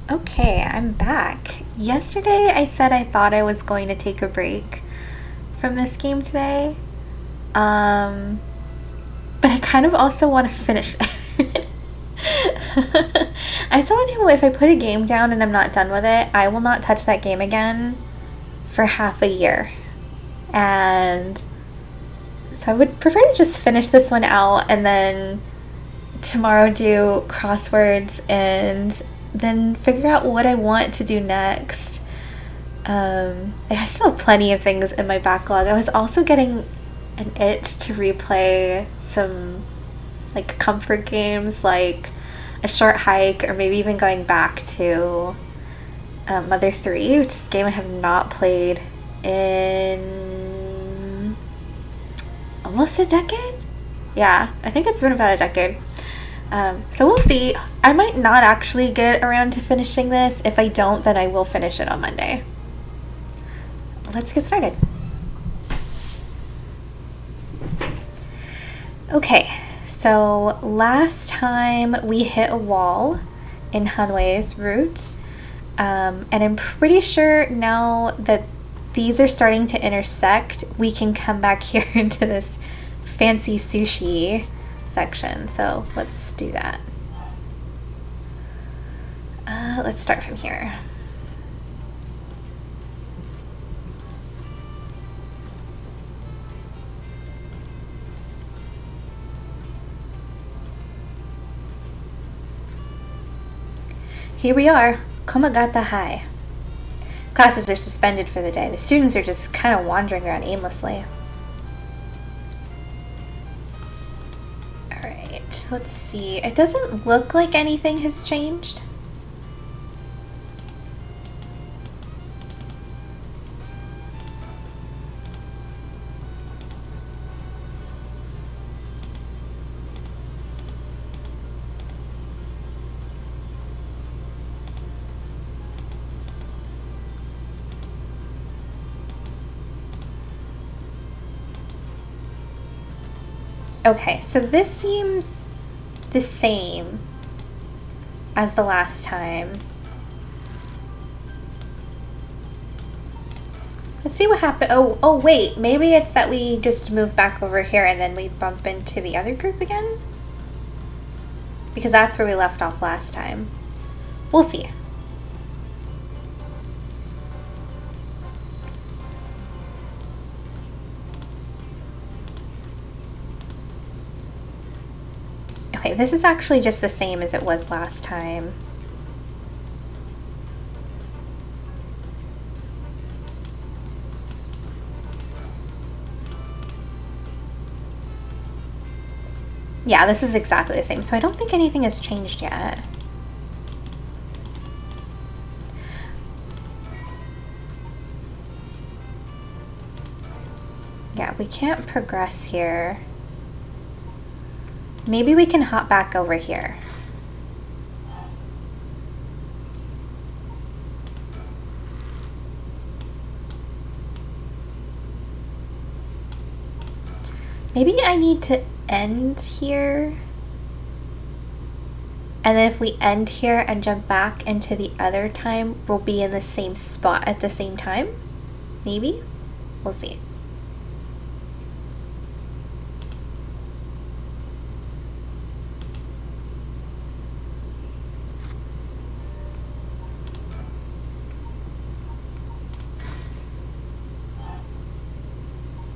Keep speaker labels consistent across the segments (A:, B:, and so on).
A: Okay, I'm back. Yesterday I said I thought I was going to take a break from this game today. Um, but I kind of also want to finish it. I'm someone who, if I put a game down and I'm not done with it, I will not touch that game again for half a year. And so I would prefer to just finish this one out and then tomorrow do crosswords and then figure out what I want to do next. I still have plenty of things in my backlog. I was also getting an itch to replay some like comfort games like A Short Hike, or maybe even going back to Mother 3, which is a game I have not played in almost a decade. Yeah, I think it's been about a decade. So we'll see. I might not actually get around to finishing this. If I don't, then I will finish it on Monday. Let's get started. Okay, so last time we hit a wall in Hanwei's route, and I'm pretty sure now that these are starting to intersect, we can come back here into this fancy sushi section. So let's do that. Let's start from here. Here we are, Komagata High. Classes are suspended for the day. The students are just kind of wandering around aimlessly. Alright, let's see. It doesn't look like anything has changed. Okay, so this seems the same as the last time. Let's see what happened. Oh, wait. Maybe it's that we just move back over here and then we bump into the other group again? Because that's where we left off last time. We'll see. Okay, this is actually just the same as it was last time. Yeah, this is exactly the same. So I don't think anything has changed yet. Yeah, we can't progress here. Maybe we can hop back over here. Maybe I need to end here. And then if we end here and jump back into the other time, we'll be in the same spot at the same time. Maybe? We'll see.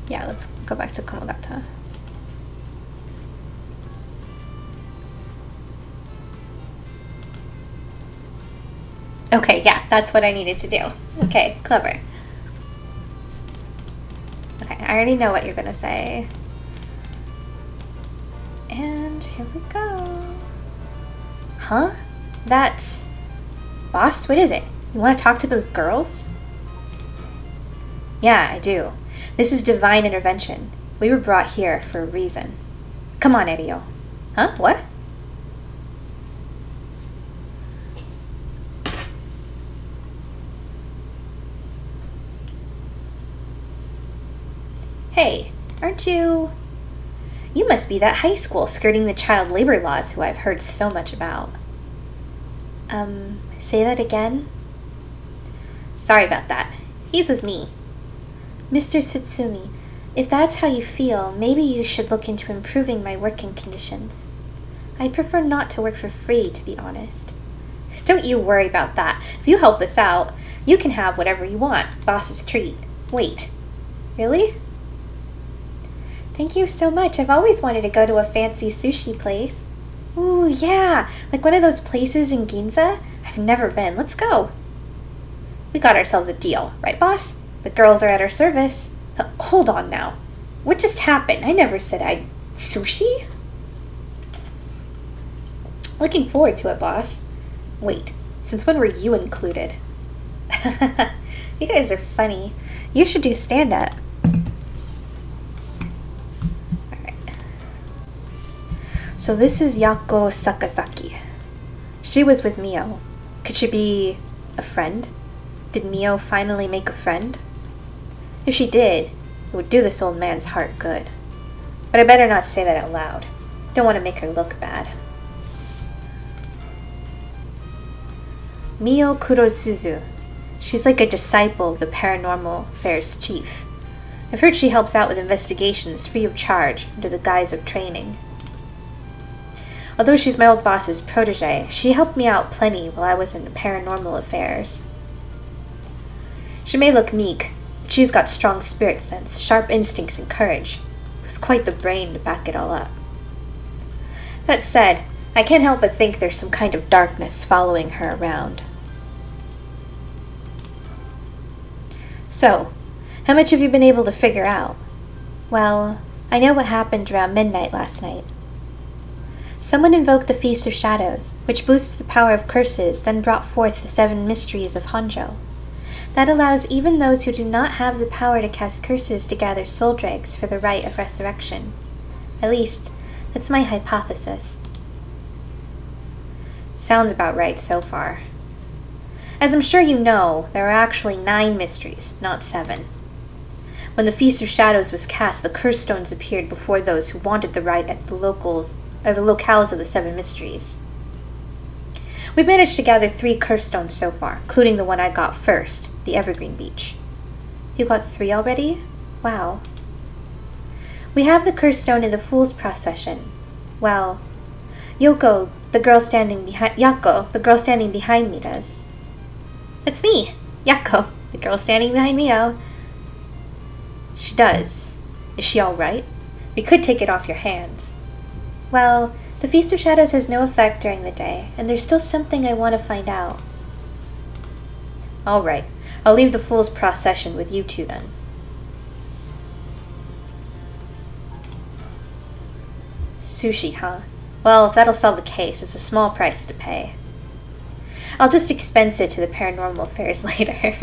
A: Yeah, let's go back to Komagata. Okay, yeah, that's what I needed to do. Okay, clever. Okay, I already know what you're gonna say. And here we go. Huh? That's... Boss, what is it? You want to talk to those girls? Yeah, I do. This is divine intervention. We were brought here for a reason. Come on, Erio. Huh? What? Hey, aren't you... You must be that high school skirting the child labor laws who I've heard so much about. Say that again? Sorry about that. He's with me. Mr. Tsutsumi, if that's how you feel, maybe you should look into improving my working conditions. I'd prefer not to work for free, to be honest. Don't you worry about that. If you help us out, you can have whatever you want. Boss's treat. Wait. Really? Thank you so much. I've always wanted to go to a fancy sushi place. Ooh, yeah. Like one of those places in Ginza? I've never been. Let's go. We got ourselves a deal, right, boss? The girls are at our service. Hold on now. What just happened? I never said I'd... Sushi? Looking forward to it, boss. Wait, since when were you included? You guys are funny. You should do stand-up. Alright. So this is Yako Sakazaki. She was with Mio. Could she be a friend? Did Mio finally make a friend? If she did, it would do this old man's heart good. But I better not say that out loud. Don't want to make her look bad. Mio Kurosuzu. She's like a disciple of the Paranormal Affairs chief. I've heard she helps out with investigations free of charge under the guise of training. Although she's my old boss's protege, she helped me out plenty while I was in Paranormal Affairs. She may look meek, but she's got strong spirit sense, sharp instincts, and courage. With quite the brain to back it all up. That said, I can't help but think there's some kind of darkness following her around. So, how much have you been able to figure out? Well, I know what happened around midnight last night. Someone invoked the Feast of Shadows, which boosts the power of curses, then brought forth the 7 mysteries of Honjo. That allows even those who do not have the power to cast curses to gather soul dregs for the rite of resurrection. At least, that's my hypothesis. Sounds about right so far. As I'm sure you know, there are actually 9 mysteries, not 7. When the Feast of Shadows was cast, the curse stones appeared before those who wanted the rite at the locales of the 7 mysteries. We've managed to gather 3 curse stones so far, including the one I got first, the Evergreen Beach. You got 3 already? Wow. We have the curse stone in the Fool's Procession. Well, Yoko, the girl standing behind me does. That's me, Yako, the girl standing behind Mio. She does. Is she alright? We could take it off your hands. Well, the Feast of Shadows has no effect during the day, and there's still something I want to find out. Alright, I'll leave the Fool's Procession with you two then. Sushi, huh? Well, if that'll solve the case, it's a small price to pay. I'll just expense it to the Paranormal Affairs later.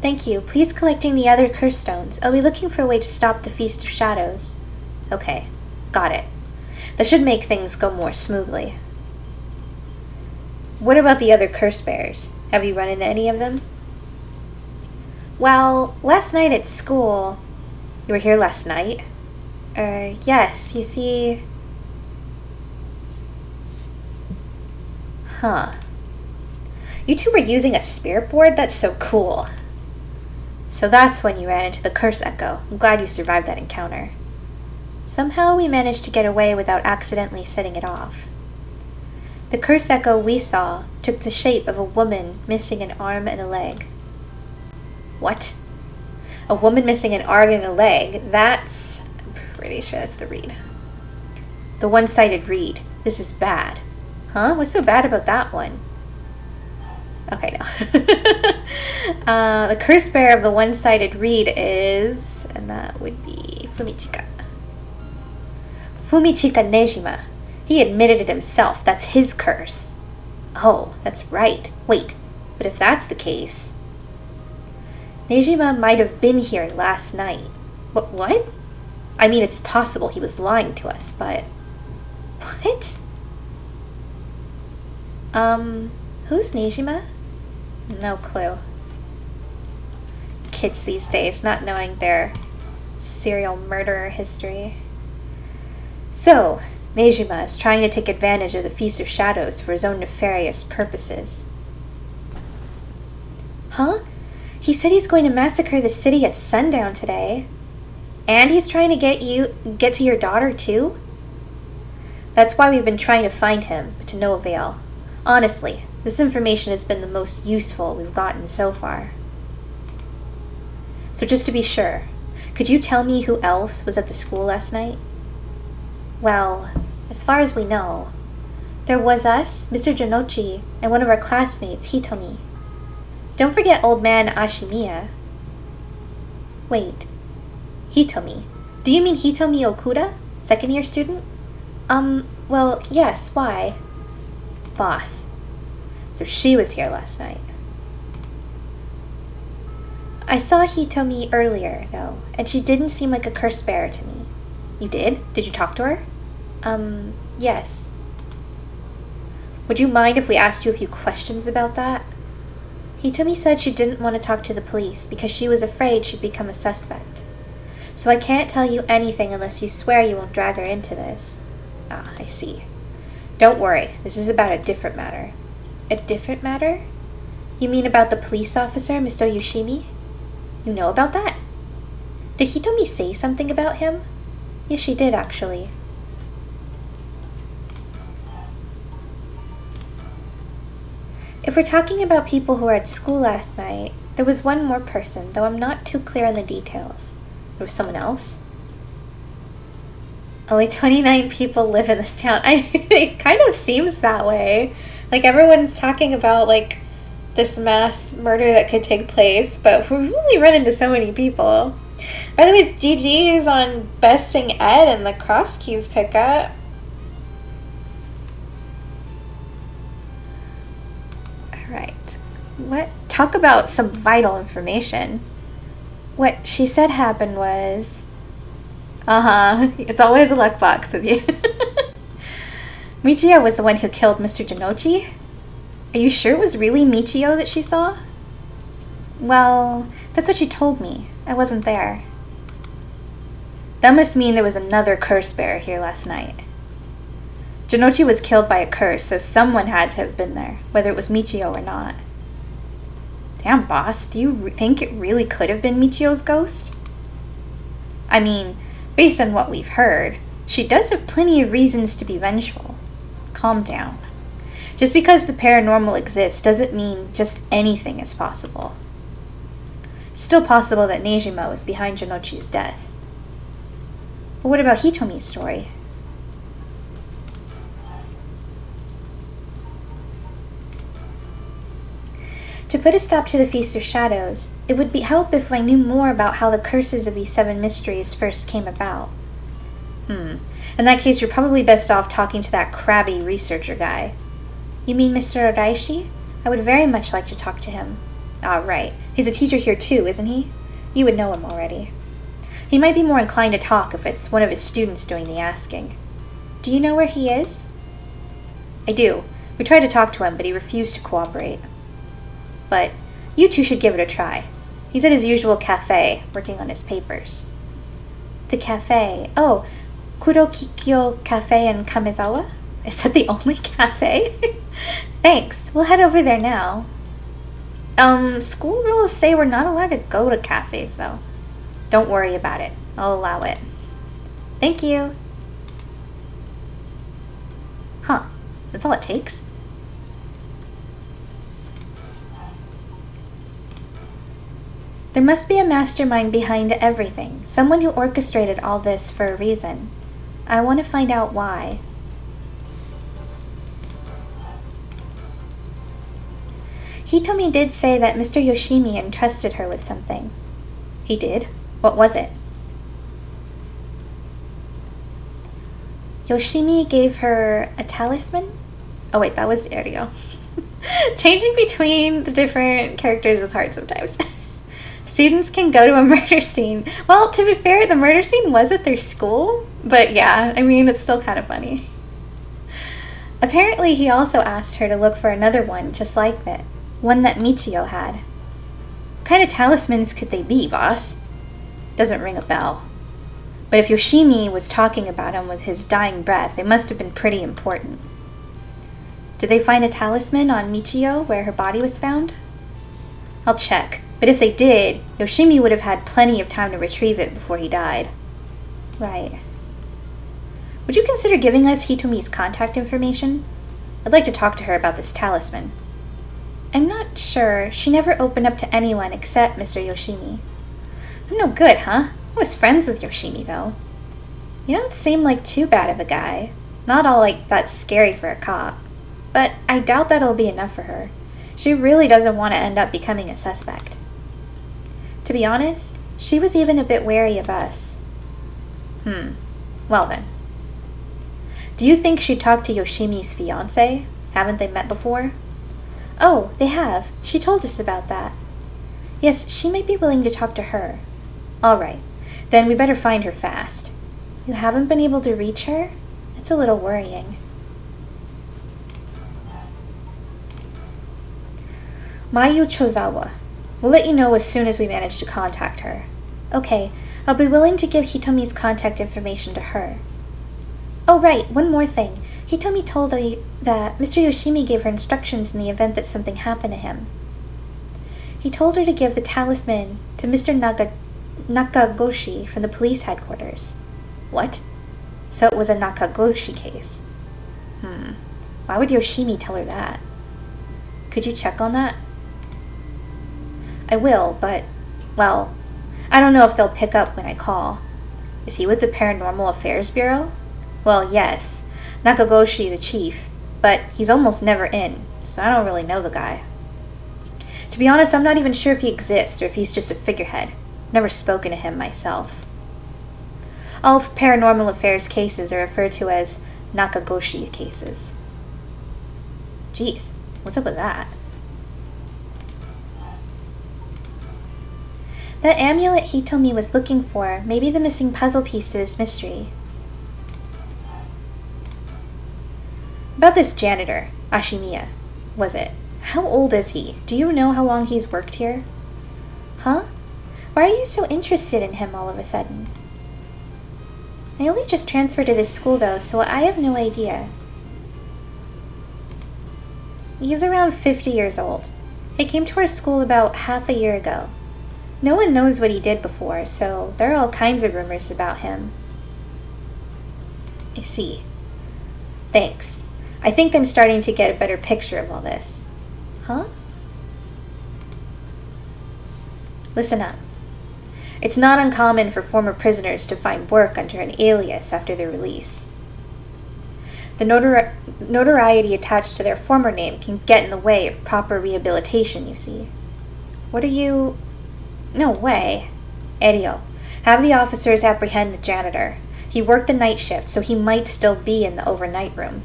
A: Thank you. Please collecting the other curse stones. I'll be looking for a way to stop the Feast of Shadows. Okay, got it. That should make things go more smoothly. What about the other curse bearers? Have you run into any of them? Well, last night at school... You were here last night? Yes, you see... Huh. You two were using a spirit board? That's so cool. So that's when you ran into the Curse Echo. I'm glad you survived that encounter. Somehow we managed to get away without accidentally setting it off. The Curse Echo we saw took the shape of a woman missing an arm and a leg. What? A woman missing an arm and a leg? That's... I'm pretty sure that's the read. The one-sided read. This is bad. Huh? What's so bad about that one? Okay, no. The curse bearer of the one-sided reed is... And that would be Fumichika. Fumichika Nejima. He admitted it himself. That's his curse. Oh, that's right. Wait, but if that's the case... Nejima might have been here last night. What? I mean, it's possible he was lying to us, but... What? Who's Nejima? No clue. Kids these days not knowing their serial murderer history. So, Neijima is trying to take advantage of the Feast of Shadows for his own nefarious purposes. Huh? He said he's going to massacre the city at sundown today. And he's trying to get to your daughter too? That's why we've been trying to find him, but to no avail. Honestly, this information has been the most useful we've gotten so far. So just to be sure, could you tell me who else was at the school last night? Well, as far as we know, there was us, Mr. Janochi, and one of our classmates, Hitomi. Don't forget old man Ashimiya. Wait, Hitomi. Do you mean Hitomi Okuda? Second-year student? Well, yes, why? Boss. So she was here last night. I saw Hitomi earlier, though, and she didn't seem like a curse bearer to me. You did? Did you talk to her? Yes. Would you mind if we asked you a few questions about that? Hitomi said she didn't want to talk to the police because she was afraid she'd become a suspect. So I can't tell you anything unless you swear you won't drag her into this. Ah, I see. Don't worry, this is about a different matter. A different matter? You mean about the police officer, Mr. Yoshimi? You know about that? Did Hitomi say something about him? Yes, she did, actually. If we're talking about people who were at school last night, there was one more person, though I'm not too clear on the details. There was someone else? Only 29 people live in this town. It kind of seems that way. Like, everyone's talking about, like, this mass murder that could take place, but we've only run into so many people. By the way, GG's on besting Ed and the cross keys pickup. Alright. What? Talk about some vital information. What she said happened was... It's always a luck box with you. Michio was the one who killed Mr. Janochi? Are you sure it was really Michio that she saw? Well, that's what she told me. I wasn't there. That must mean there was another curse bearer here last night. Janochi was killed by a curse, so someone had to have been there, whether it was Michio or not. Damn, boss, do you think it really could have been Michio's ghost? I mean, based on what we've heard, she does have plenty of reasons to be vengeful. Calm down. Just because the paranormal exists doesn't mean just anything is possible. It's still possible that Neijima was behind Janochi's death. But what about Hitomi's story? To put a stop to the Feast of Shadows, it would help if I knew more about how the curses of these 7 mysteries first came about. In that case, you're probably best off talking to that crabby researcher guy. You mean Mr. Araishi? I would very much like to talk to him. Ah, right. He's a teacher here too, isn't he? You would know him already. He might be more inclined to talk if it's one of his students doing the asking. Do you know where he is? I do. We tried to talk to him, but he refused to cooperate. But you two should give it a try. He's at his usual cafe, working on his papers. The cafe? Oh, Kurokikyo Cafe in Kamezawa? Is that the only cafe? Thanks. We'll head over there now. School rules say we're not allowed to go to cafes, though. Don't worry about it. I'll allow it. Thank you. Huh. That's all it takes? There must be a mastermind behind everything. Someone who orchestrated all this for a reason. I want to find out why. Hitomi did say that Mr. Yoshimi entrusted her with something. He did? What was it? Yoshimi gave her a talisman? Oh wait, that was Eryo. Changing between the different characters is hard sometimes. Students can go to a murder scene. Well, to be fair, the murder scene was at their school. But yeah, I mean, it's still kind of funny. Apparently, he also asked her to look for another one just like that. One that Michio had. What kind of talismans could they be, boss? Doesn't ring a bell. But if Yoshimi was talking about him with his dying breath, it must have been pretty important. Did they find a talisman on Michio where her body was found? I'll check, but if they did, Yoshimi would have had plenty of time to retrieve it before he died. Right. Would you consider giving us Hitomi's contact information? I'd like to talk to her about this talisman. I'm not sure. She never opened up to anyone except Mr. Yoshimi. I'm no good, huh? I was friends with Yoshimi, though. You don't seem like too bad of a guy. Not all like that scary for a cop. But I doubt that'll be enough for her. She really doesn't want to end up becoming a suspect. To be honest, she was even a bit wary of us. Well then. Do you think she'd talk to Yoshimi's fiancé? Haven't they met before? Oh, they have. She told us about that. Yes, she might be willing to talk to her. All right. Then we better find her fast. You haven't been able to reach her? It's a little worrying. Mayu Chozawa. We'll let you know as soon as we manage to contact her. Okay, I'll be willing to give Hitomi's contact information to her. Oh right, one more thing. Hitomi told me that Mr. Yoshimi gave her instructions in the event that something happened to him. He told her to give the talisman to Mr. Nakagoshi from the police headquarters. What? So it was a Nakagoshi case. Why would Yoshimi tell her that? Could you check on that? I will, but, well, I don't know if they'll pick up when I call. Is he with the Paranormal Affairs Bureau? Well, yes, Nakagoshi the chief, but he's almost never in, so I don't really know the guy. To be honest, I'm not even sure if he exists or if he's just a figurehead. Never spoken to him myself. All Paranormal Affairs cases are referred to as Nakagoshi cases. Jeez, what's up with that? That amulet Hitomi was looking for may be the missing puzzle piece to this mystery. About this janitor, Ashimiya, was it? How old is he? Do you know how long he's worked here? Huh? Why are you so interested in him all of a sudden? I only just transferred to this school though, so I have no idea. He's around 50 years old. He came to our school about half a year ago. No one knows what he did before, so there are all kinds of rumors about him. I see. Thanks. I think I'm starting to get a better picture of all this. Huh? Listen up. It's not uncommon for former prisoners to find work under an alias after their release. The notoriety attached to their former name can get in the way of proper rehabilitation, you see. What are you... No way. Erio, have the officers apprehend the janitor. He worked the night shift, so he might still be in the overnight room.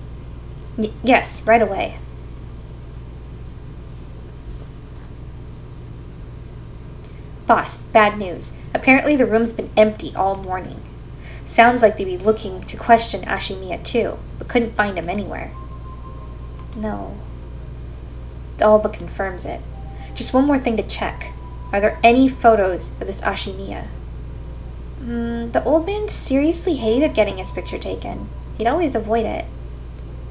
A: Yes, right away. Boss, bad news. Apparently the room's been empty all morning. Sounds like they'd be looking to question Ashimiya too, but couldn't find him anywhere. No. All but confirms it. Just one more thing to check. Are there any photos of this Ashimiya? The old man seriously hated getting his picture taken. He'd always avoid it.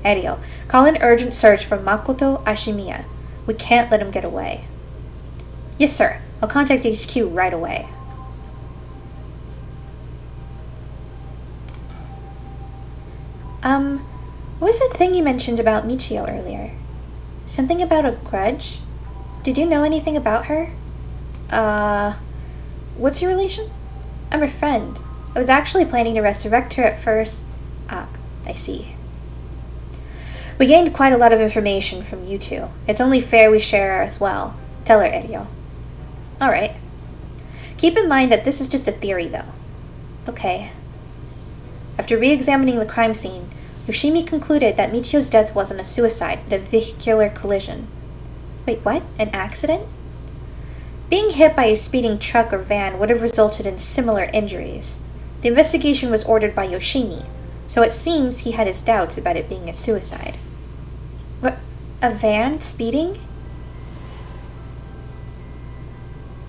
A: Erio, call an urgent search for Makoto Ashimiya. We can't let him get away. Yes, sir. I'll contact HQ right away. What was that thing you mentioned about Michio earlier? Something about a grudge? Did you know anything about her? What's your relation? I'm her friend. I was actually planning to resurrect her at first. Ah, I see. We gained quite a lot of information from you two. It's only fair we share her as well. Tell her, Erio. Alright. Keep in mind that this is just a theory, though. Okay. After re-examining the crime scene, Yoshimi concluded that Michio's death wasn't a suicide, but a vehicular collision. Wait, what? An accident? Being hit by a speeding truck or van would have resulted in similar injuries. The investigation was ordered by Yoshimi, so it seems he had his doubts about it being a suicide. What? A van speeding?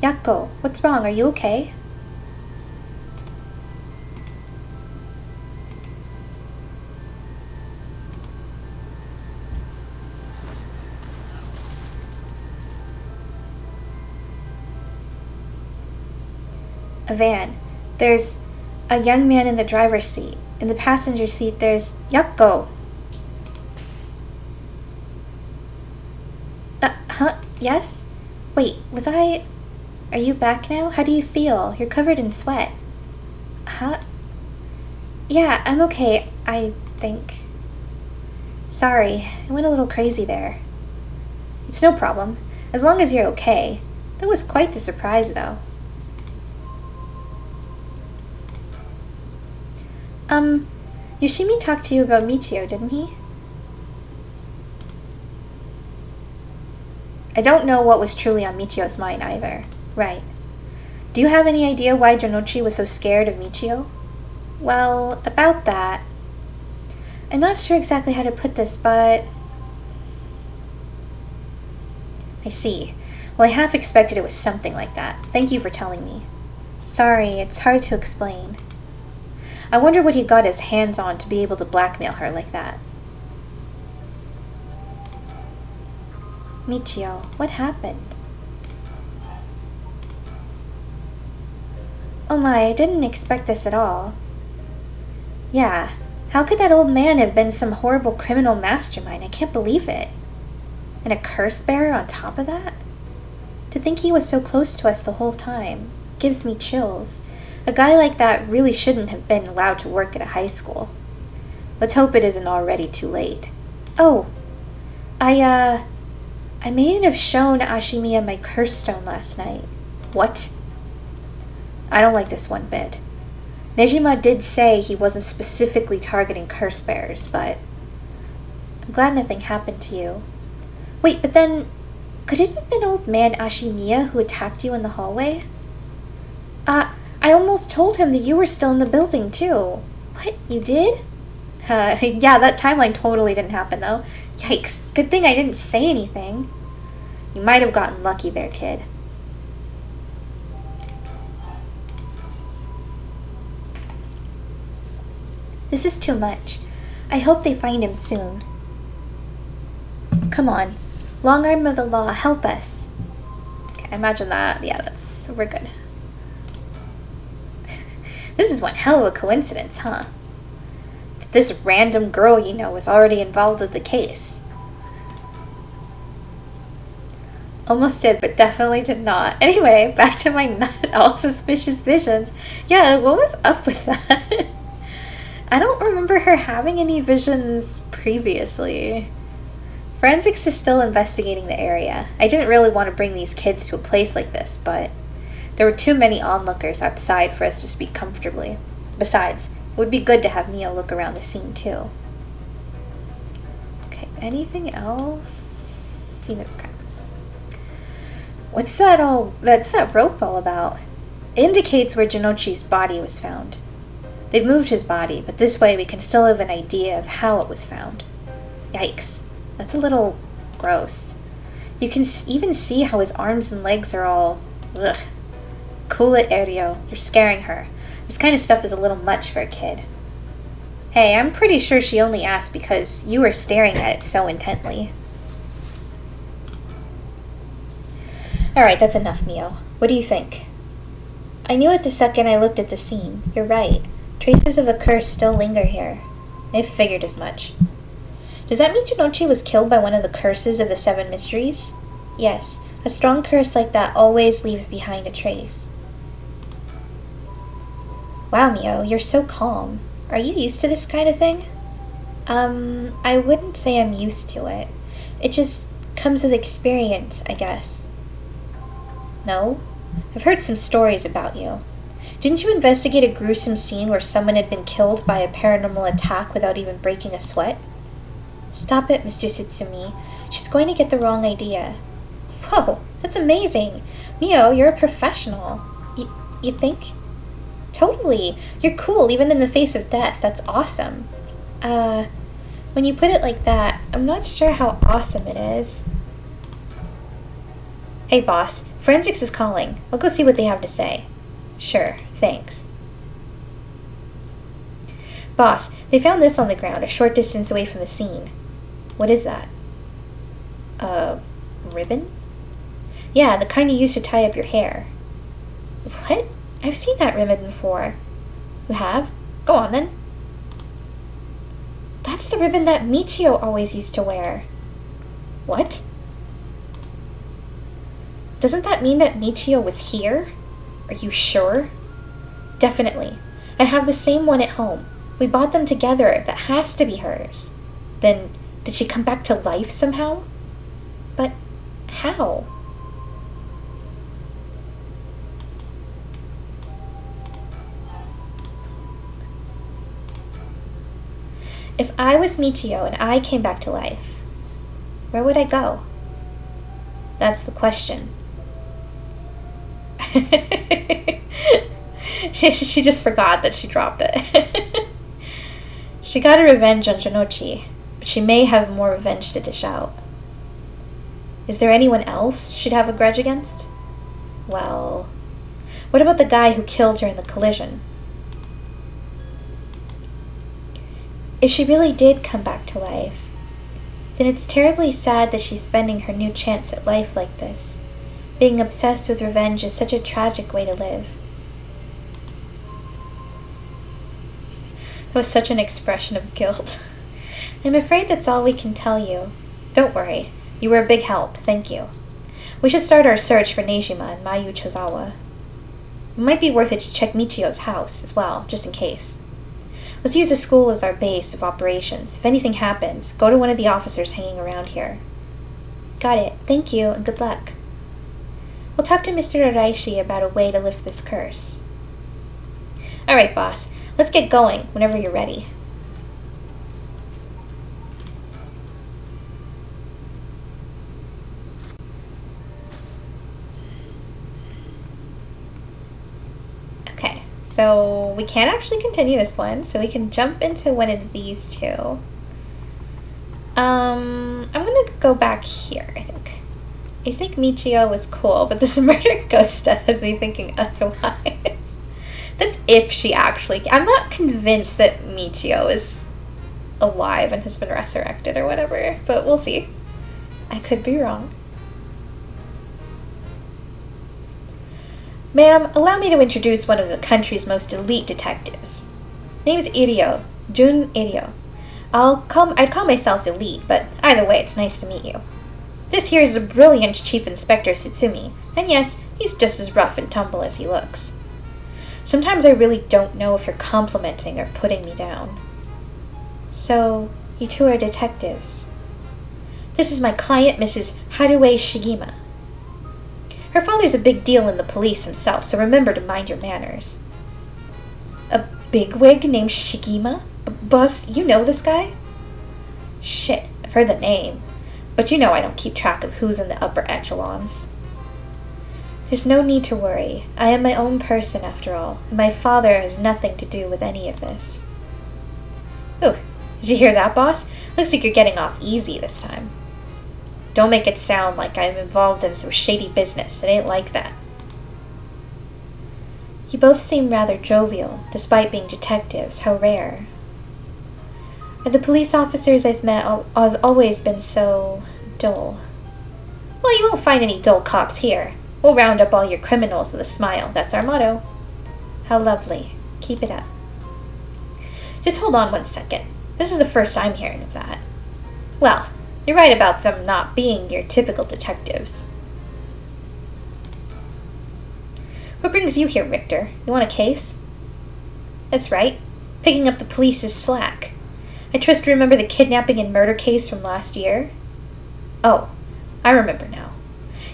A: Yako, what's wrong? Are you okay? A van. There's a young man in the driver's seat. In the passenger seat, there's Yakko. Huh? Yes? Wait, was I... Are you back now? How do you feel? You're covered in sweat. Huh? Yeah, I'm okay, I think. Sorry, I went a little crazy there. It's no problem, as long as you're okay. That was quite the surprise, though. Yoshimi talked to you about Michio, didn't he? I don't know what was truly on Michio's mind either. Right. Do you have any idea why Jonochi was so scared of Michio? Well, about that... I'm not sure exactly how to put this, but... I see. Well, I half expected it was something like that. Thank you for telling me. Sorry, it's hard to explain. I wonder what he got his hands on to be able to blackmail her like that. Michio, what happened? Oh my, I didn't expect this at all. Yeah, how could that old man have been some horrible criminal mastermind? I can't believe it. And a curse bearer on top of that? To think he was so close to us the whole time gives me chills. A guy like that really shouldn't have been allowed to work at a high school. Let's hope it isn't already too late. Oh, I may have shown Ashimiya my curse stone last night. What? I don't like this one bit. Nejima did say he wasn't specifically targeting curse bearers, but I'm glad nothing happened to you. Wait, but then, could it have been old man Ashimiya who attacked you in the hallway? I almost told him that you were still in the building, too. What, you did? Yeah, that timeline totally didn't happen, though. Yikes, good thing I didn't say anything. You might have gotten lucky there, kid. This is too much. I hope they find him soon. Come on. Long arm of the law, help us. Okay, imagine that. Yeah, we're good. This is one hell of a coincidence, huh? That this random girl you know was already involved with the case. Almost did, but definitely did not. Anyway, back to my not at all suspicious visions. Yeah, what was up with that? I don't remember her having any visions previously. Forensics is still investigating the area. I didn't really want to bring these kids to a place like this, but there were too many onlookers outside for us to speak comfortably. Besides, it would be good to have Mio look around the scene too. Okay, anything else? Scene of crime. What's that rope all about? It indicates where Jonochi's body was found. They've moved his body, but this way we can still have an idea of how it was found. Yikes, that's a little gross. You can even see how his arms and legs are all... Ugh. Cool it, Ario. You're scaring her. This kind of stuff is a little much for a kid. Hey, I'm pretty sure she only asked because you were staring at it so intently. Alright, that's enough, Mio. What do you think? I knew it the second I looked at the scene. You're right. Traces of a curse still linger here. I figured as much. Does that mean Jonochi was killed by one of the curses of the 7 mysteries? Yes, a strong curse like that always leaves behind a trace. Wow, Mio, you're so calm. Are you used to this kind of thing? I wouldn't say I'm used to it. It just comes with experience, I guess. No? I've heard some stories about you. Didn't you investigate a gruesome scene where someone had been killed by a paranormal attack without even breaking a sweat? Stop it, Mr. Tsutsumi. She's going to get the wrong idea. Whoa, that's amazing. Mio, you're a professional. You think? Totally. You're cool, even in the face of death. That's awesome. When you put it like that, I'm not sure how awesome it is. Hey, boss. Forensics is calling. I'll go see what they have to say. Sure, thanks. Boss, they found this on the ground, a short distance away from the scene. What is that? Ribbon? Yeah, the kind you use to tie up your hair. What? I've seen that ribbon before. You have? Go on then. That's the ribbon that Michio always used to wear. What? Doesn't that mean that Michio was here? Are you sure? Definitely. I have the same one at home. We bought them together. That has to be hers. Then, did she come back to life somehow? But how? If I was Michio and I came back to life, where would I go? That's the question. She just forgot that she dropped it. She got her revenge on Janochi, but she may have more revenge to dish out. Is there anyone else she'd have a grudge against? Well, what about the guy who killed her in the collision? If she really did come back to life, then it's terribly sad that she's spending her new chance at life like this. Being obsessed with revenge is such a tragic way to live. That was such an expression of guilt. I'm afraid that's all we can tell you. Don't worry. You were a big help. Thank you. We should start our search for Neijima and Mayu Chozawa. It might be worth it to check Michio's house as well, just in case. Let's use the school as our base of operations. If anything happens, go to one of the officers hanging around here. Got it. Thank you, and good luck. We'll talk to Mr. Araishi about a way to lift this curse. Alright, boss. Let's get going whenever you're ready. Okay, so we can't actually continue this one, so we can jump into one of these two. I'm gonna go back here, I think. I think Michio was cool, but this murder ghost has me thinking otherwise. That's if she actually... I'm not convinced that Michio is alive and has been resurrected or whatever, but we'll see. I could be wrong. Ma'am, allow me to introduce one of the country's most elite detectives. Name's Irio, Jun Irio. I'd call myself elite, but either way, it's nice to meet you. This here is a brilliant Chief Inspector Tsutsumi, and yes, he's just as rough and tumble as he looks. Sometimes I really don't know if you're complimenting or putting me down. So, you two are detectives. This is my client, Mrs. Harue Shigima. Her father's a big deal in the police himself, so remember to mind your manners. A bigwig named Shigima? Boss, you know this guy? Shit, I've heard the name. But you know I don't keep track of who's in the upper echelons. There's no need to worry. I am my own person, after all, and my father has nothing to do with any of this. Ooh, did you hear that, boss? Looks like you're getting off easy this time. Don't make it sound like I'm involved in some shady business. It ain't like that. You both seem rather jovial, despite being detectives. How rare. The police officers I've met have always been so dull. Well, you won't find any dull cops here. We'll round up all your criminals with a smile. That's our motto. How lovely. Keep it up. Just hold on one second. This is the first I'm hearing of that. Well, you're right about them not being your typical detectives. What brings you here, Richter? You want a case? That's right. Picking up the police's slack. I trust you remember the kidnapping and murder case from last year? Oh, I remember now.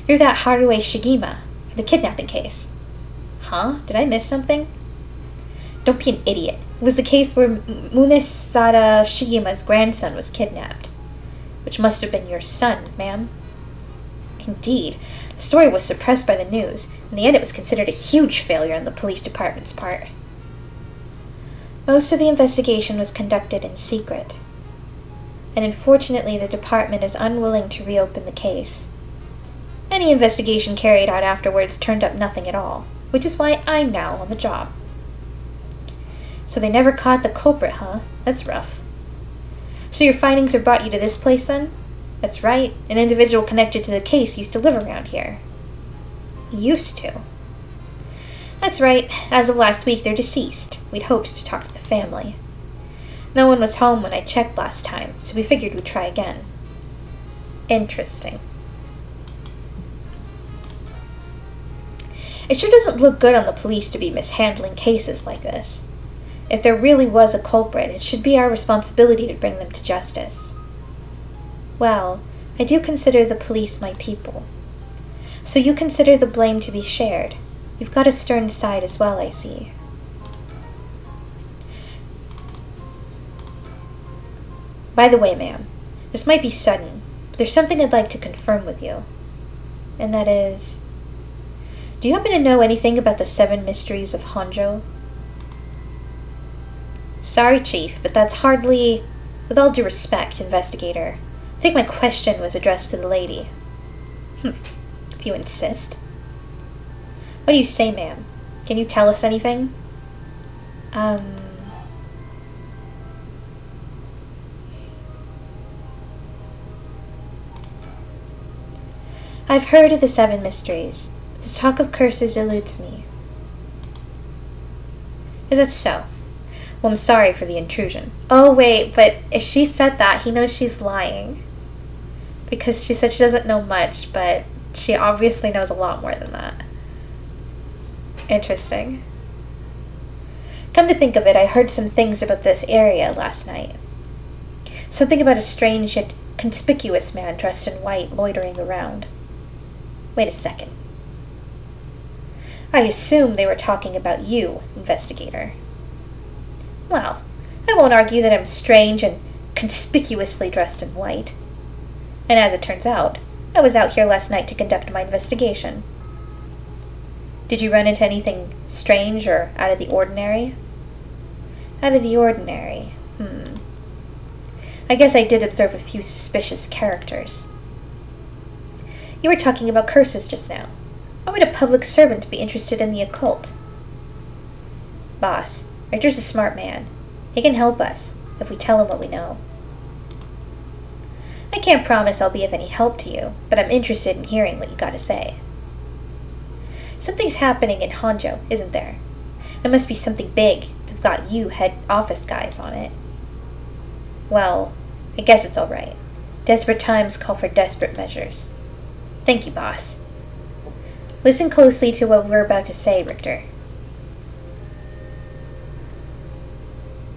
A: You're that Harue Shigima, for the kidnapping case. Huh? Did I miss something? Don't be an idiot. It was the case where Munesada Shigima's grandson was kidnapped. Which must have been your son, ma'am. Indeed. The story was suppressed by the news. In the end, it was considered a huge failure on the police department's part. Most of the investigation was conducted in secret. And unfortunately, the department is unwilling to reopen the case. Any investigation carried out afterwards turned up nothing at all, which is why I'm now on the job. So they never caught the culprit, huh? That's rough. So your findings have brought you to this place, then? That's right. An individual connected to the case used to live around here. Used to. That's right. As of last week, they're deceased. We'd hoped to talk to the family. No one was home when I checked last time, so we figured we'd try again. Interesting. It sure doesn't look good on the police to be mishandling cases like this. If there really was a culprit, it should be our responsibility to bring them to justice. Well, I do consider the police my people. So you consider the blame to be shared. You've got a stern side as well, I see. By the way, ma'am, this might be sudden, but there's something I'd like to confirm with you. And that is... Do you happen to know anything about the 7 mysteries of Honjo? Sorry, Chief, but that's hardly... With all due respect, investigator, I think my question was addressed to the lady. If you insist. What do you say, ma'am? Can you tell us anything? I've heard of the 7 mysteries. This talk of curses eludes me. Is that so? Well, I'm sorry for the intrusion. Oh, wait, but if she said that, he knows she's lying. Because she said she doesn't know much, but she obviously knows a lot more than that. Interesting. Come to think of it, I heard some things about this area last night. Something about a strange yet conspicuous man dressed in white loitering around. Wait a second. I assume they were talking about you, investigator. Well, I won't argue that I'm strange and conspicuously dressed in white. And as it turns out, I was out here last night to conduct my investigation. Did you run into anything strange or out of the ordinary? Out of the ordinary, I guess I did observe a few suspicious characters. You were talking about curses just now. Why would a public servant be interested in the occult? Boss, Richter's a smart man. He can help us, if we tell him what we know. I can't promise I'll be of any help to you, but I'm interested in hearing what you gotta say. Something's happening in Honjo, isn't there? There must be something big. They've got you head office guys on it. Well, I guess it's alright. Desperate times call for desperate measures. Thank you, boss. Listen closely to what we're about to say, Richter.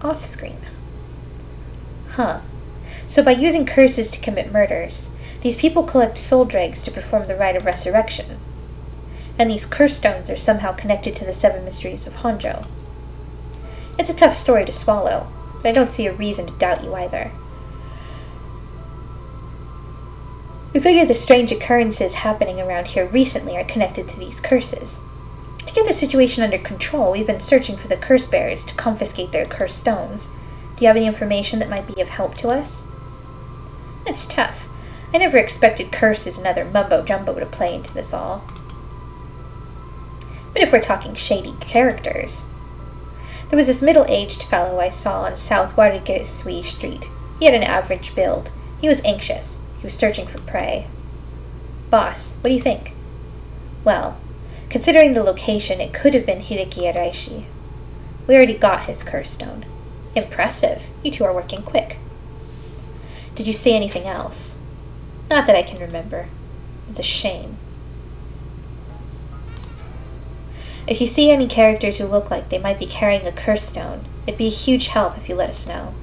A: Off screen. So by using curses to commit murders, these people collect soul dregs to perform the rite of resurrection. And these curse stones are somehow connected to the 7 mysteries of Honjo. It's a tough story to swallow, but I don't see a reason to doubt you either. We figure the strange occurrences happening around here recently are connected to these curses. To get the situation under control, we've been searching for the curse bearers to confiscate their cursed stones. Do you have any information that might be of help to us? It's tough. I never expected curses and other mumbo-jumbo to play into this all. But if we're talking shady characters... There was this middle-aged fellow I saw on South Watergasui Street. He had an average build. He was anxious. He was searching for prey. Boss, what do you think? Well, considering the location, it could have been Hideki Araishi. We already got his curse stone. Impressive. You two are working quick. Did you see anything else? Not that I can remember. It's a shame. If you see any characters who look like they might be carrying a curse stone, it'd be a huge help if you let us know.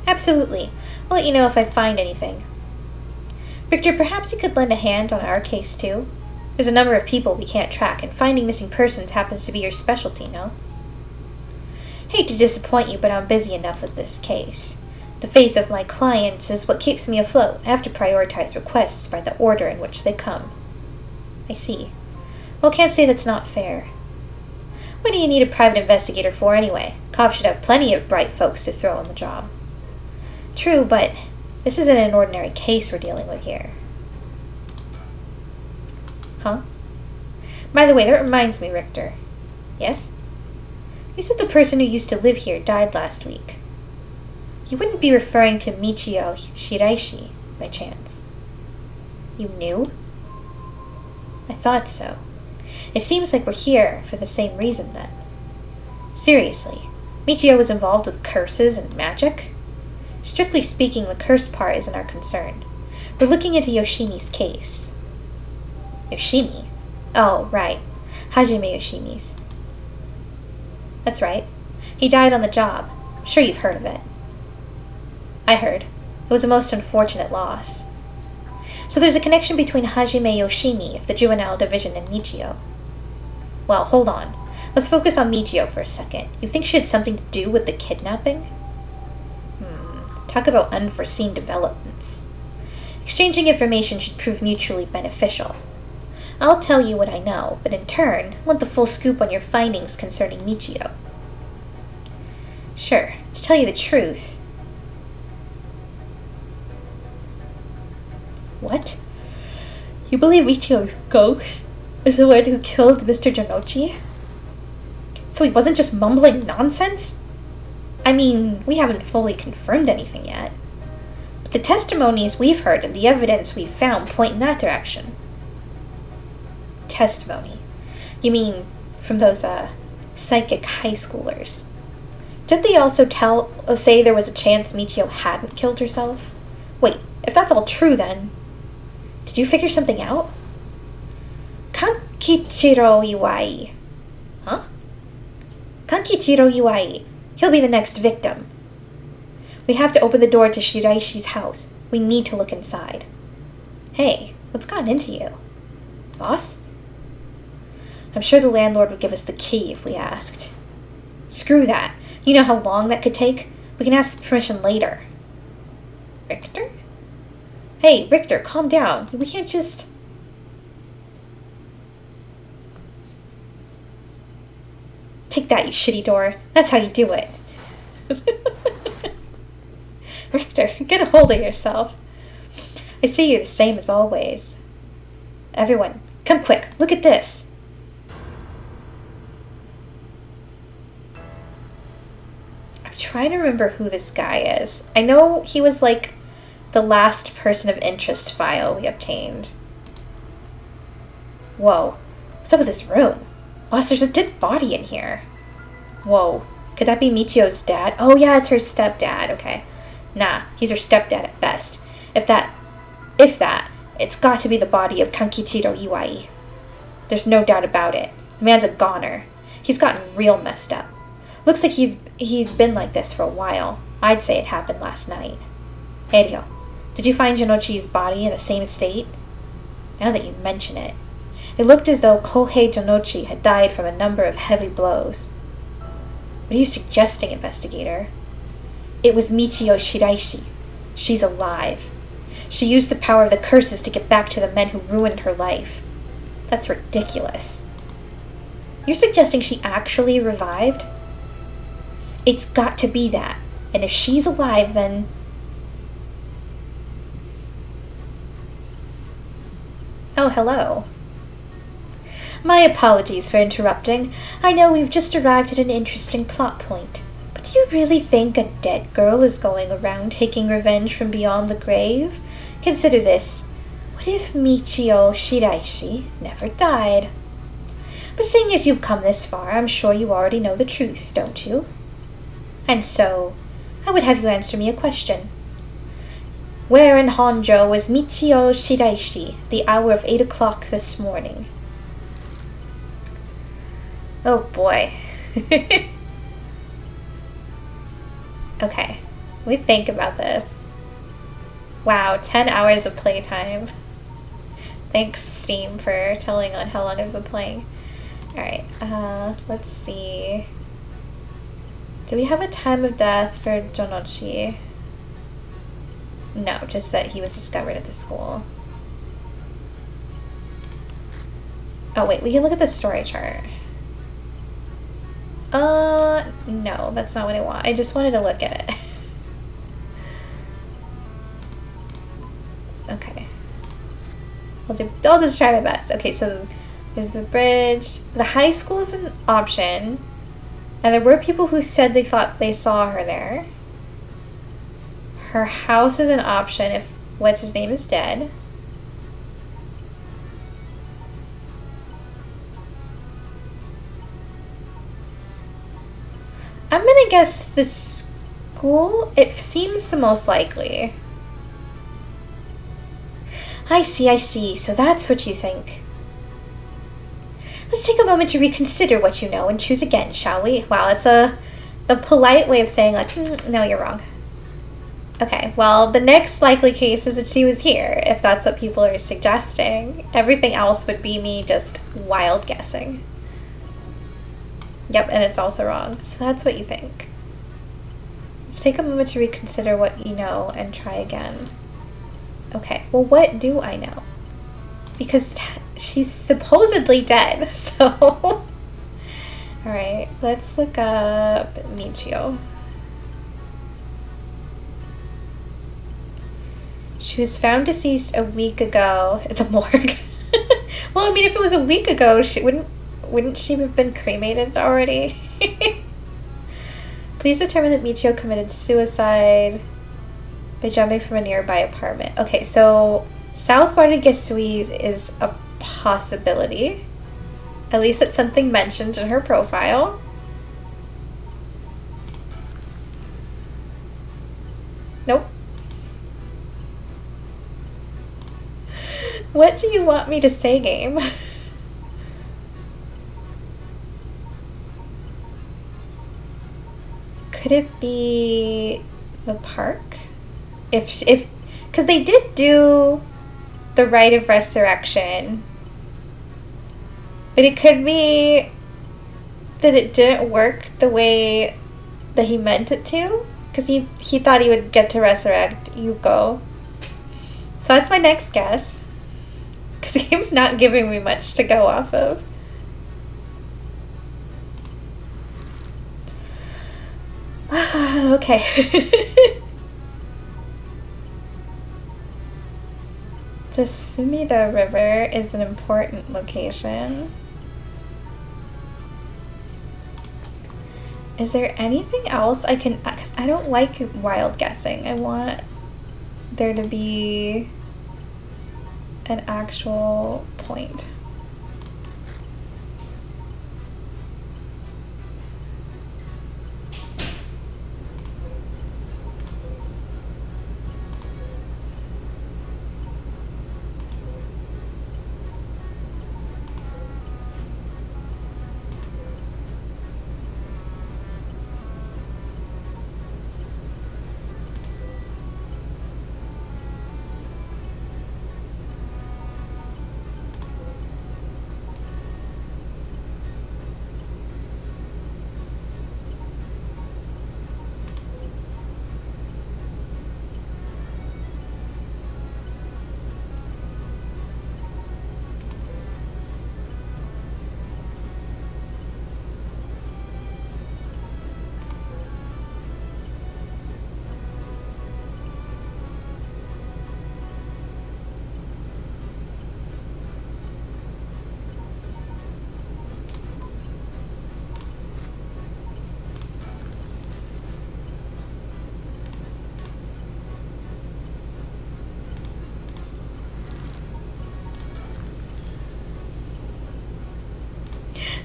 A: Absolutely. I'll let you know if I find anything. Richter, perhaps you could lend a hand on our case too? There's a number of people we can't track, and finding missing persons happens to be your specialty, no? Hate to disappoint you, but I'm busy enough with this case. The faith of my clients is what keeps me afloat. I have to prioritize requests by the order in which they come. I see. Well, can't say that's not fair. What do you need a private investigator for anyway? Cops should have plenty of bright folks to throw on the job. True, but this isn't an ordinary case we're dealing with here. Huh? By the way, that reminds me, Richter. Yes? You said the person who used to live here died last week. You wouldn't be referring to Michio Shiraishi, by chance. You knew? I thought so. It seems like we're here for the same reason then. Seriously, Michio was involved with curses and magic? Strictly speaking, the curse part isn't our concern. We're looking into Yoshimi's case. Yoshimi? Oh, right. Hajime Yoshimi's. That's right. He died on the job. I'm sure you've heard of it. I heard. It was a most unfortunate loss. So there's a connection between Hajime Yoshimi of the Juvenile Division and Michio. Well, hold on. Let's focus on Michio for a second. You think she had something to do with the kidnapping? Talk about unforeseen developments. Exchanging information should prove mutually beneficial. I'll tell you what I know, but in turn, I want the full scoop on your findings concerning Michio. Sure, to tell you the truth. What? You believe Michio's ghost is the one who killed Mr. Janochi? So he wasn't just mumbling nonsense? I mean, we haven't fully confirmed anything yet. But the testimonies we've heard and the evidence we've found point in that direction. Testimony? You mean from those, psychic high schoolers? Did they also say there was a chance Michio hadn't killed herself? Wait, if that's all true then, did you figure something out? Kankichiro Iwai. Huh? Kankichiro Iwai. He'll be the next victim. We have to open the door to Shiraishi's house. We need to look inside. Hey, what's gotten into you? Boss? I'm sure the landlord would give us the key if we asked. Screw that. You know how long that could take? We can ask permission later. Richter? Hey, Richter, calm down. We can't just... Take that, you shitty door. That's how you do it. Richter, get a hold of yourself. I see you're the same as always. Everyone, come quick. Look at this. I'm trying to remember who this guy is. I know he was like the last person of interest file we obtained. Whoa. What's up with this room? Boss, there's a dead body in here. Whoa. Could that be Michio's dad? Oh yeah, it's her stepdad. Okay. Nah, he's her stepdad at best. If that, it's got to be the body of Kankichiro Iwai. There's no doubt about it. The man's a goner. He's gotten real messed up. Looks like he's been like this for a while. I'd say it happened last night. Erio, did you find Janochi's body in the same state? Now that you mention it, it looked as though Kohei Janochi had died from a number of heavy blows. What are you suggesting, investigator? It was Michio Shiraishi. She's alive. She used the power of the curses to get back to the men who ruined her life. That's ridiculous. You're suggesting she actually revived? It's got to be that. And if she's alive, then... Oh, hello. My apologies for interrupting. I know we've just arrived at an interesting plot point. But do you really think a dead girl is going around taking revenge from beyond the grave? Consider this. What if Michio Shiraishi never died? But seeing as you've come this far, I'm sure you already know the truth, don't you? And so, I would have you answer me a question. Where in Honjo was Michio Shiraishi the hour of 8 o'clock this morning? Oh boy. Okay, let me think about this. Wow, 10 hours of playtime. Thanks, Steam, for telling on how long I've been playing. Alright, let's see. Do we have a time of death for Janochi? No, just that he was discovered at the school. Oh wait, we can look at the story chart. No, that's not what I want. I just wanted to look at it. Okay. I'll just try my best. Okay, so there's the bridge. The high school is an option. And there were people who said they thought they saw her there. Her house is an option if what's-his-name is dead. I'm gonna guess the school. It seems the most likely. I see. So that's what you think. Let's take a moment to reconsider what you know and choose again, shall we? Wow, it's the polite way of saying, like, no, you're wrong. Okay, well, the next likely case is that she was here, if that's what people are suggesting. Everything else would be me just wild guessing. Yep, and it's also wrong. So that's what you think. Let's take a moment to reconsider what you know and try again. Okay, well, what do I know? Because she's supposedly dead, so... Alright, let's look up Michio. She was found deceased a week ago at the morgue. Well, I mean, if it was a week ago, wouldn't she have been cremated already? Please determine that Michio committed suicide by jumping from a nearby apartment. Okay, so South Watergasui is a possibility. At least it's something mentioned in her profile. Nope. What do you want me to say, game? Could it be the park? If because they did do the rite of resurrection, but it could be that it didn't work the way that he meant it to, because he thought he would get to resurrect Yuko. So that's my next guess, because the game's not giving me much to go off of. Okay. The Sumida River is an important location. Is there anything else I can... Because I don't like wild guessing. I want there to be an actual point.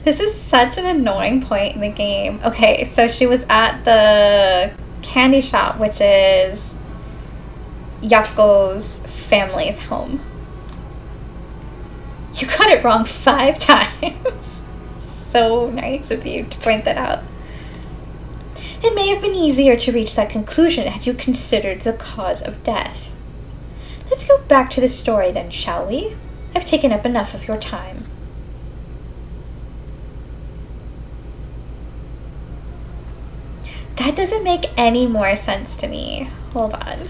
A: This is such an annoying point in the game. Okay, so she was at the candy shop, which is Yako's family's home. You got it wrong 5 times. So nice of you to point that out. It may have been easier to reach that conclusion had you considered the cause of death. Let's go back to the story then, shall we? I've taken up enough of your time. That doesn't make any more sense to me. Hold on.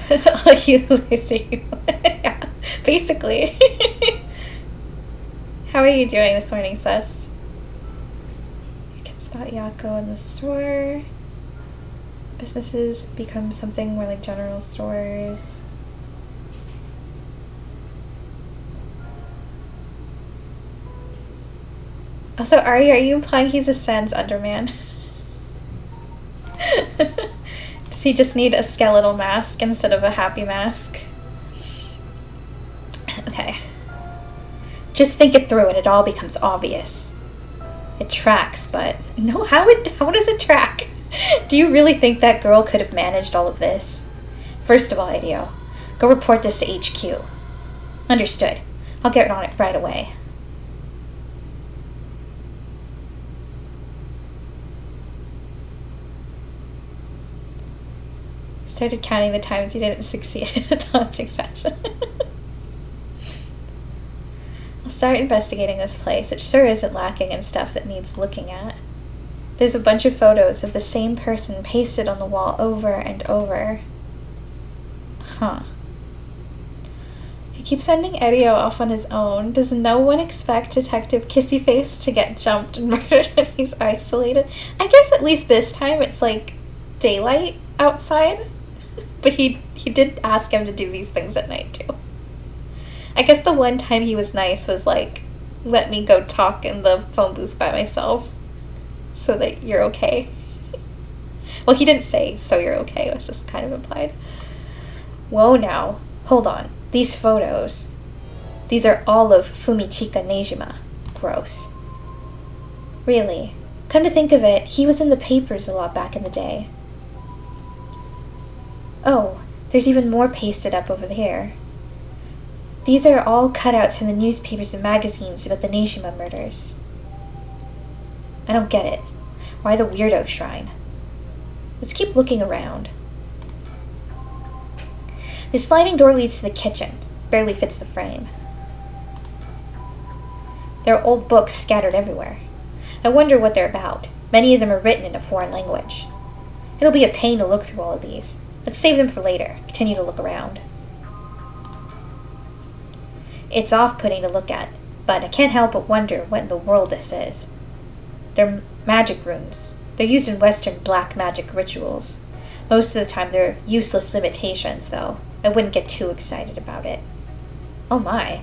A: Oh, you lazy. Yeah, basically. How are you doing this morning, sis? You can spot Yako in the store. Businesses become something more like general stores. Also, are you implying he's a sans Underman? Does So you just need a skeletal mask instead of a happy mask. Okay. Just think it through and it all becomes obvious. It tracks, but no, how does it track? Do you really think that girl could have managed all of this? First of all, Hideo, go report this to HQ. Understood. I'll get on it right away. Started counting the times he didn't succeed in a taunting fashion. I'll start investigating this place. It sure isn't lacking in stuff that needs looking at. There's a bunch of photos of the same person pasted on the wall over and over. Huh. He keeps sending Hideo off on his own. Does no one expect Detective Kissyface to get jumped and murdered when he's isolated? I guess at least this time it's like daylight outside. But he did ask him to do these things at night too. I guess the one time he was nice was like, let me go talk in the phone booth by myself so that you're okay. Well, he didn't say so you're okay, it was just kind of implied. Whoa now, hold on. These photos, these are all of Fumichika Nejima. Gross. Really, come to think of it, he was in the papers a lot back in the day. Oh, there's even more pasted up over here. These are all cutouts from the newspapers and magazines about the Nejima murders. I don't get it. Why the weirdo shrine? Let's keep looking around. The sliding door leads to the kitchen. Barely fits the frame. There are old books scattered everywhere. I wonder what they're about. Many of them are written in a foreign language. It'll be a pain to look through all of these. Let's save them for later. Continue to look around. It's off-putting to look at, but I can't help but wonder what in the world this is. They're magic runes. They're used in Western black magic rituals. Most of the time they're useless imitations, though. I wouldn't get too excited about it. Oh my.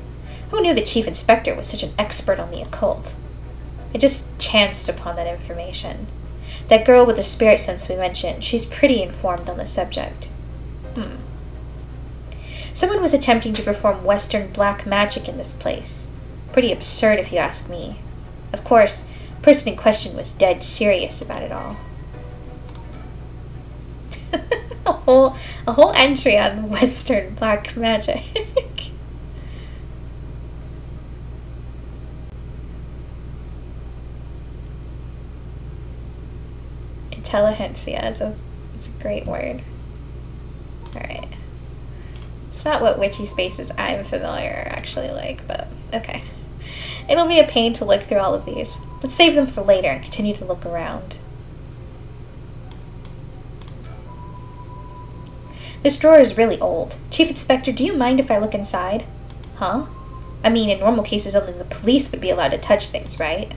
A: Who knew the Chief Inspector was such an expert on the occult? I just chanced upon that information. That girl with the spirit sense we mentioned, she's pretty informed on the subject. Someone was attempting to perform Western black magic in this place. Pretty absurd if you ask me. Of course, the person in question was dead serious about it all. a whole entry on Western black magic. Intelligentsia is a great word. Alright. It's not what witchy spaces I'm familiar actually like, but okay. It'll be a pain to look through all of these. Let's save them for later and continue to look around. This drawer is really old. Chief Inspector, do you mind if I look inside? Huh? I mean, in normal cases only the police would be allowed to touch things, right?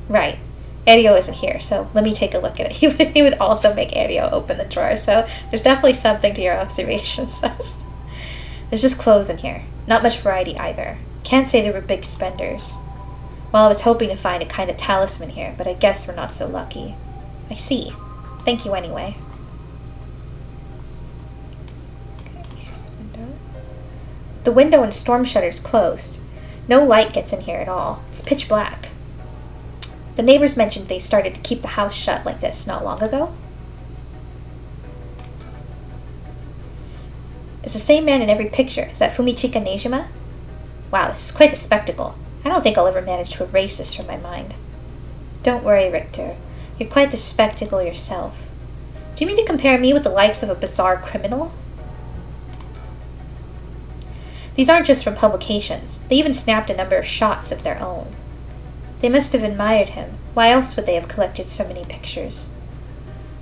A: Right. Hideo isn't here, so let me take a look at it. He would also make Hideo open the drawer, so there's definitely something to your observations. There's just clothes in here. Not much variety either. Can't say they were big spenders. Well, I was hoping to find a kind of talisman here, but I guess we're not so lucky. I see. Thank you anyway. Okay, here's the window. The window and storm shutter's closed. No light gets in here at all. It's pitch black. The neighbors mentioned they started to keep the house shut like this not long ago. It's the same man in every picture. Is that Fumichika Nejima? Wow, this is quite the spectacle. I don't think I'll ever manage to erase this from my mind. Don't worry, Richter. You're quite the spectacle yourself. Do you mean to compare me with the likes of a bizarre criminal? These aren't just from publications. They even snapped a number of shots of their own. They must have admired him. Why else would they have collected so many pictures?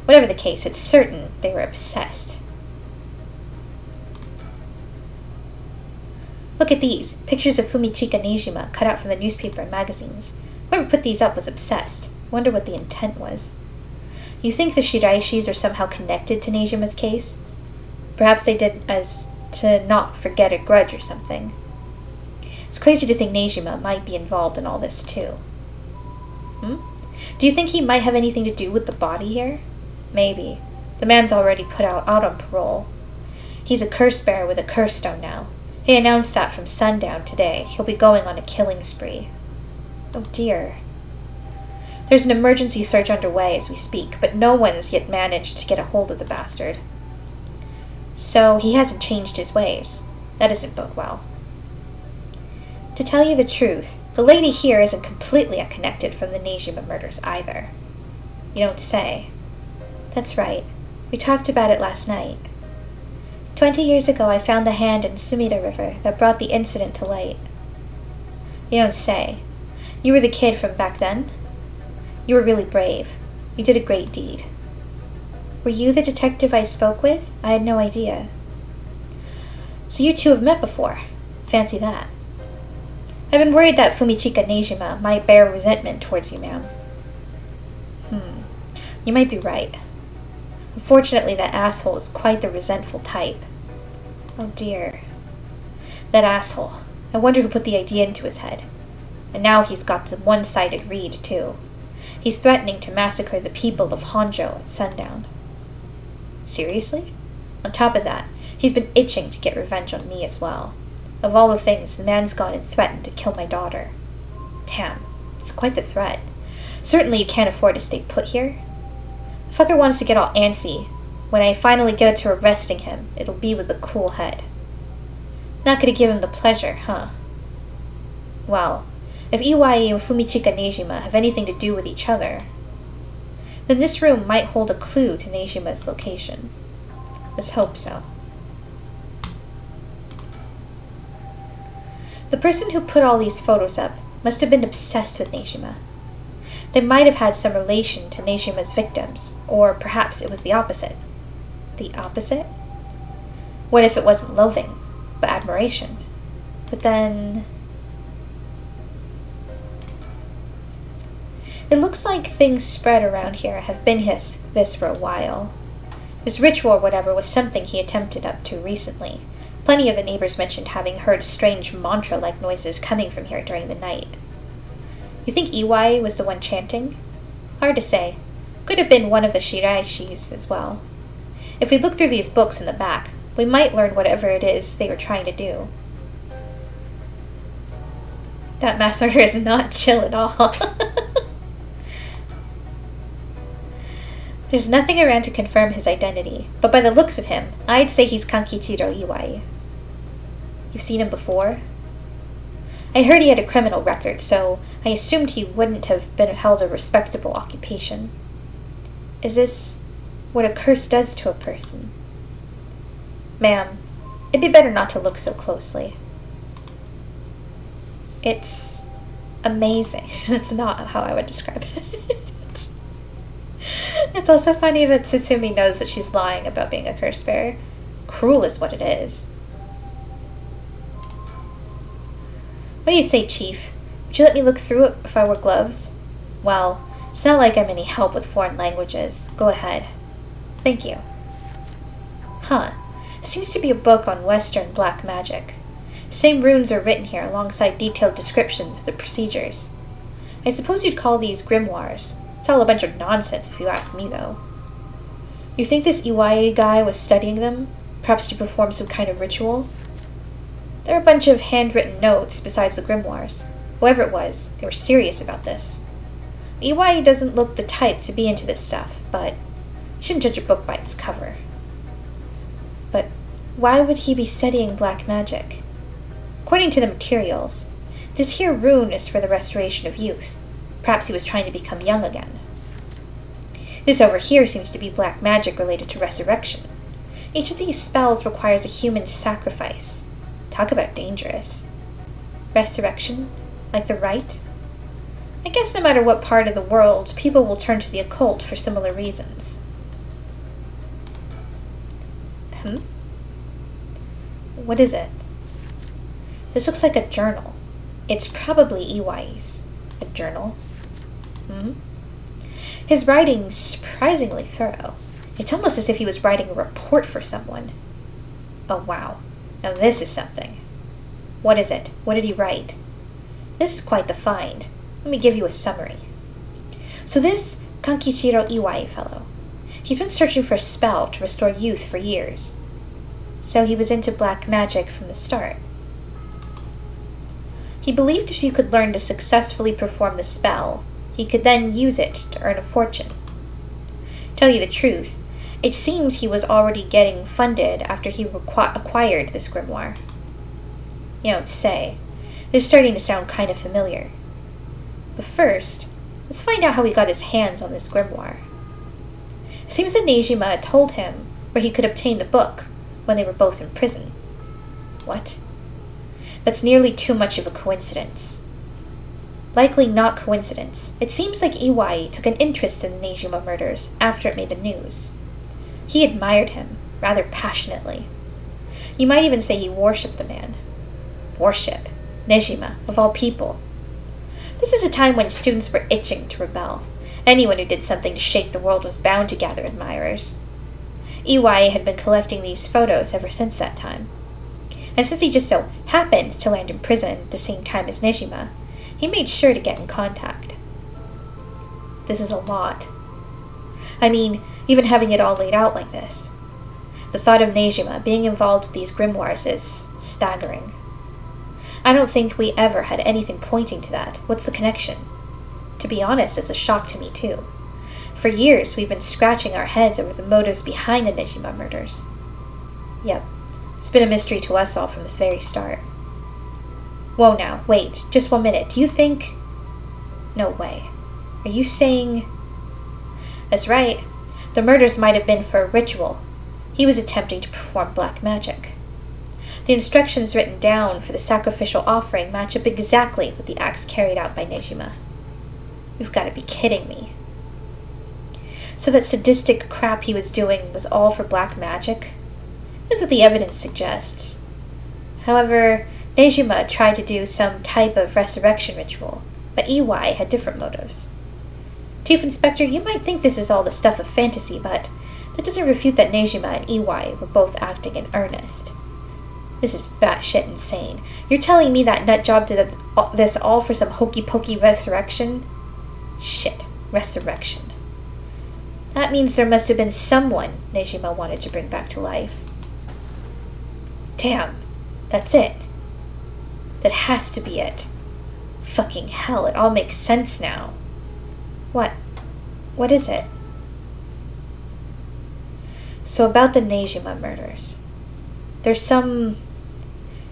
A: Whatever the case, it's certain they were obsessed. Look at these. Pictures of Fumichika Nejima cut out from the newspaper and magazines. Whoever put these up was obsessed. Wonder what the intent was. You think the Shiraishis are somehow connected to Nejima's case? Perhaps they did as to not forget a grudge or something. It's crazy to think Nejima might be involved in all this too. Do you think he might have anything to do with the body here? Maybe. The man's already put out on parole. He's a curse bearer with a curse stone now. He announced that from sundown today. He'll be going on a killing spree. Oh dear. There's an emergency search underway as we speak, but no one has yet managed to get a hold of the bastard. So he hasn't changed his ways. That doesn't bode well. To tell you the truth, the lady here isn't completely unconnected from the Nejima murders either. You don't say. That's right. We talked about it last night. 20 years ago I found the hand in Sumida River that brought the incident to light. You don't say. You were the kid from back then? You were really brave. You did a great deed. Were you the detective I spoke with? I had no idea. So you two have met before. Fancy that. I've been worried that Fumichika Nejima might bear resentment towards you, ma'am. You might be right. Unfortunately, that asshole is quite the resentful type. Oh dear. That asshole. I wonder who put the idea into his head. And now he's got the one-sided read, too. He's threatening to massacre the people of Honjo at sundown. Seriously? On top of that, he's been itching to get revenge on me as well. Of all the things, the man's gone and threatened to kill my daughter. Damn, it's quite the threat. Certainly you can't afford to stay put here. The fucker wants to get all antsy. When I finally get to arresting him, it'll be with a cool head. Not gonna give him the pleasure, huh? Well, if Iwai and Fumichika Nejima have anything to do with each other, then this room might hold a clue to Nejima's location. Let's hope so. The person who put all these photos up must have been obsessed with Nejima. They might have had some relation to Nejima's victims, or perhaps it was the opposite. The opposite? What if it wasn't loathing, but admiration? But then... It looks like things spread around here have been this for a while. This ritual or whatever was something he attempted up to recently. Plenty of the neighbors mentioned having heard strange mantra-like noises coming from here during the night. You think Iwai was the one chanting? Hard to say. Could have been one of the Shiraishis as well. If we look through these books in the back, we might learn whatever it is they were trying to do. That mass murderer is not chill at all. There's nothing around to confirm his identity, but by the looks of him, I'd say he's Kankichiro Iwai. You've seen him before? I heard he had a criminal record, so I assumed he wouldn't have been held a respectable occupation. Is this what a curse does to a person? Ma'am, it'd be better not to look so closely. It's amazing. That's not how I would describe it. It's also funny that Tsutsumi knows that she's lying about being a curse bearer. Cruel is what it is. What do you say, Chief? Would you let me look through it if I wore gloves? Well, it's not like I'm any help with foreign languages. Go ahead. Thank you. Huh. Seems to be a book on Western black magic. Same runes are written here alongside detailed descriptions of the procedures. I suppose you'd call these grimoires. It's all a bunch of nonsense if you ask me, though. You think this Iwai guy was studying them? Perhaps to perform some kind of ritual? There are a bunch of handwritten notes besides the grimoires. Whoever it was, they were serious about this. Iwai doesn't look the type to be into this stuff, but you shouldn't judge a book by its cover. But why would he be studying black magic? According to the materials, this here rune is for the restoration of youth. Perhaps he was trying to become young again. This over here seems to be black magic related to resurrection. Each of these spells requires a human sacrifice. Talk about dangerous. Resurrection? Like the rite? I guess no matter what part of the world, people will turn to the occult for similar reasons. What is it? This looks like a journal. It's probably Iwai's. A journal? His writing's surprisingly thorough. It's almost as if he was writing a report for someone. Oh wow. Now this is something. What is it? What did he write? This is quite the find. Let me give you a summary. So this Kankichiro Iwai fellow, He's been searching for a spell to restore youth for years. So he was into black magic from the start. He believed if he could learn to successfully perform the spell, he could then use it to earn a fortune. Tell you the truth, it seems he was already getting funded after he acquired this grimoire. You don't say. This is starting to sound kind of familiar. But first, let's find out how he got his hands on this grimoire. It seems that Nejima told him where he could obtain the book when they were both in prison. What? That's nearly too much of a coincidence. Likely not coincidence. It seems like Iwai took an interest in the Nejima murders after it made the news. He admired him, rather passionately. You might even say he worshipped the man. Worship. Nejima, of all people. This is a time when students were itching to rebel. Anyone who did something to shake the world was bound to gather admirers. Iwai had been collecting these photos ever since that time. And since he just so happened to land in prison at the same time as Nejima, he made sure to get in contact. This is a lot. I mean, even having it all laid out like this. The thought of Nejima being involved with these grimoires is staggering. I don't think we ever had anything pointing to that. What's the connection? To be honest, it's a shock to me too. For years, we've been scratching our heads over the motives behind the Nejima murders. Yep, it's been a mystery to us all from this very start. Whoa now, wait, just 1 minute. Do you think... No way. Are you saying... That's right. The murders might have been for a ritual. He was attempting to perform black magic. The instructions written down for the sacrificial offering match up exactly with the acts carried out by Nejima. You've got to be kidding me. So that sadistic crap he was doing was all for black magic? That's what the evidence suggests. However, Nejima tried to do some type of resurrection ritual, but Iwai had different motives. Chief Inspector, you might think this is all the stuff of fantasy, but that doesn't refute that Nejima and Iwai were both acting in earnest. This is batshit insane. You're telling me that nutjob did this all for some hokey-pokey resurrection? Shit, resurrection. That means there must have been someone Nejima wanted to bring back to life. Damn, that's it. That has to be it. Fucking hell, it all makes sense now. What? What is it? So about the Nejima murders. There's some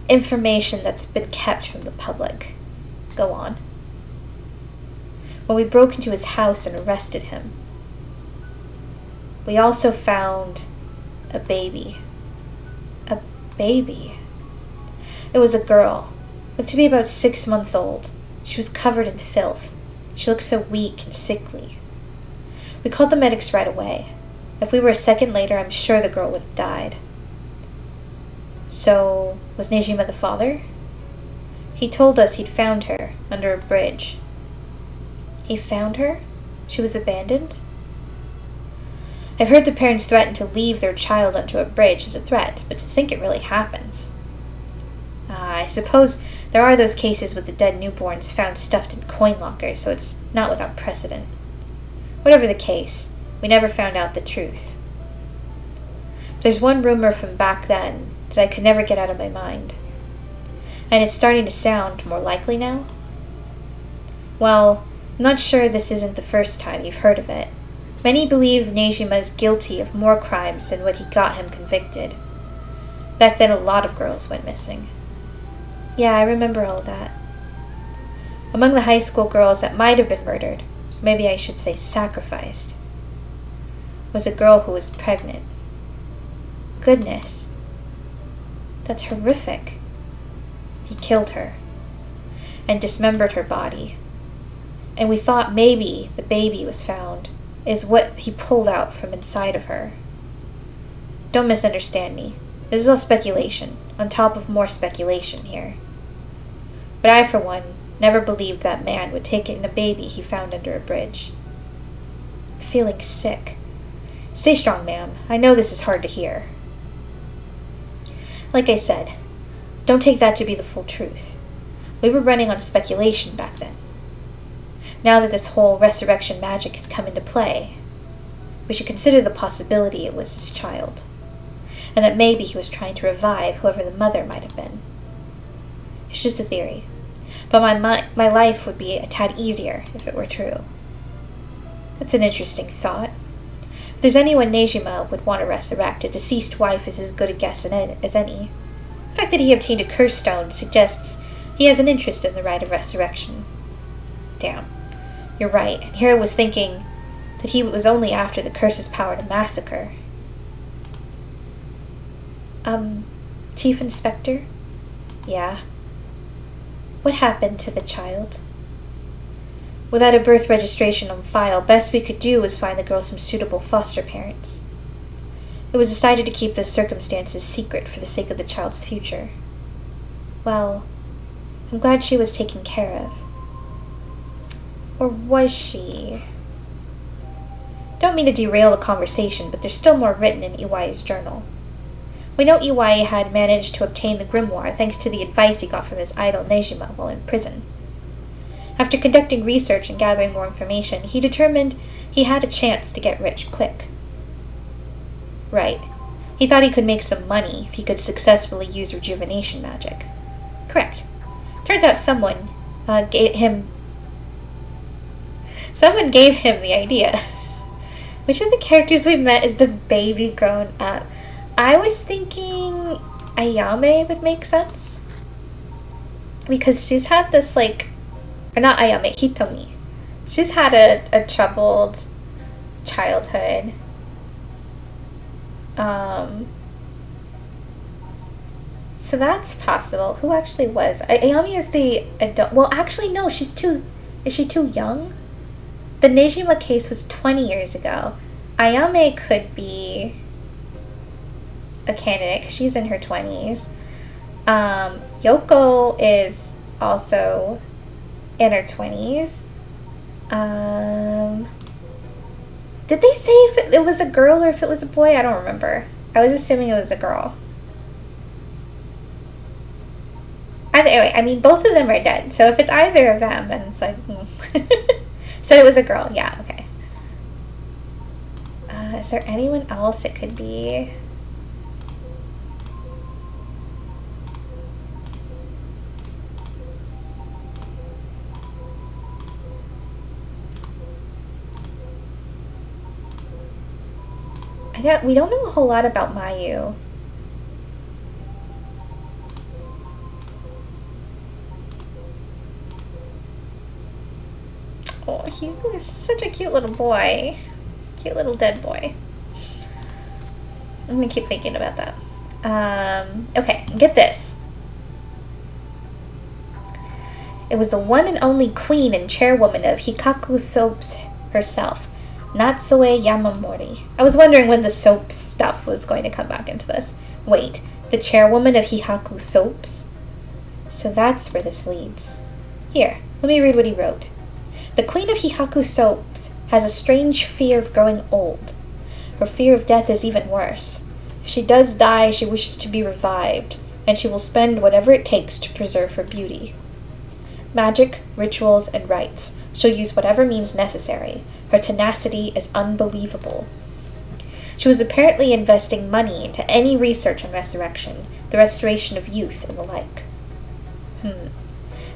A: information that's been kept from the public. Go on. When we broke into his house and arrested him, we also found a baby. A baby. It was a girl. Looked to be about 6 months old. She was covered in filth. She looked so weak and sickly. We called the medics right away. If we were a second later, I'm sure the girl would have died. So, was Nejima the father? He told us he'd found her under a bridge. He found her? She was abandoned? I've heard the parents threaten to leave their child onto a bridge as a threat, but to think it really happens. I suppose there are those cases with the dead newborns found stuffed in coin lockers, so it's not without precedent. Whatever the case, we never found out the truth. There's one rumor from back then that I could never get out of my mind. And it's starting to sound more likely now. Well, I'm not sure this isn't the first time you've heard of it. Many believe Nejima is guilty of more crimes than what he got him convicted. Back then, a lot of girls went missing. Yeah, I remember all that. Among the high school girls that might have been murdered, maybe I should say sacrificed, was a girl who was pregnant. Goodness. That's horrific. He killed her and dismembered her body. And we thought maybe the baby was found is what he pulled out from inside of her. Don't misunderstand me. This is all speculation, on top of more speculation here. But I, for one, never believed that man would take in a baby he found under a bridge. I'm feeling sick. Stay strong, ma'am. I know this is hard to hear. Like I said, don't take that to be the full truth. We were running on speculation back then. Now that this whole resurrection magic has come into play, we should consider the possibility it was his child, and that maybe he was trying to revive whoever the mother might have been. It's just a theory, but my life would be a tad easier if it were true. That's an interesting thought. If there's anyone Nejima would want to resurrect, a deceased wife is as good a guess as any. The fact that he obtained a curse stone suggests he has an interest in the rite of resurrection. Damn, you're right, and here I was thinking that he was only after the curse's power to massacre. Chief Inspector? Yeah. What happened to the child? Without a birth registration on file, best we could do was find the girl some suitable foster parents. It was decided to keep the circumstances secret for the sake of the child's future. Well, I'm glad she was taken care of. Or was she? Don't mean to derail the conversation, but there's still more written in Iwai's journal. We know Iwai had managed to obtain the grimoire thanks to the advice he got from his idol Nejima while in prison. After conducting research and gathering more information, he determined he had a chance to get rich quick. Right. He thought he could make some money if he could successfully use rejuvenation magic. Correct. Turns out someone gave him the idea. Which of the characters we met is the baby grown up? I was thinking Ayame would make sense. Because she's had this or not Ayame, Hitomi. She's had a troubled childhood. So that's possible. Who actually was? Ayame is the adult. Well, actually, no, is she too young? The Nejima case was 20 years ago. Ayame could be a candidate because she's in her 20s. Yoko is also in her 20s. Did they say if it was a girl or if it was a boy? I don't remember. I was assuming it was a girl. Anyway, I mean, both of them are dead. So if it's either of them, then it's like... Said it was a girl. Yeah, okay. Is there anyone else it could be? We don't know a whole lot about Mayu. Oh, he's such a cute little boy. Cute little dead boy. I'm gonna keep thinking about that. Okay, get this. It was the one and only queen and chairwoman of Hikaku Soaps herself, Natsume Yamamori. I was wondering when the soap stuff was going to come back into this. Wait, the chairwoman of Hikaku Soaps? So that's where this leads. Here, let me read what he wrote. The queen of Hikaku Soaps has a strange fear of growing old. Her fear of death is even worse. If she does die, she wishes to be revived, and she will spend whatever it takes to preserve her beauty. Magic, rituals, and rites. She'll use whatever means necessary. Her tenacity is unbelievable. She was apparently investing money into any research on resurrection, the restoration of youth, and the like.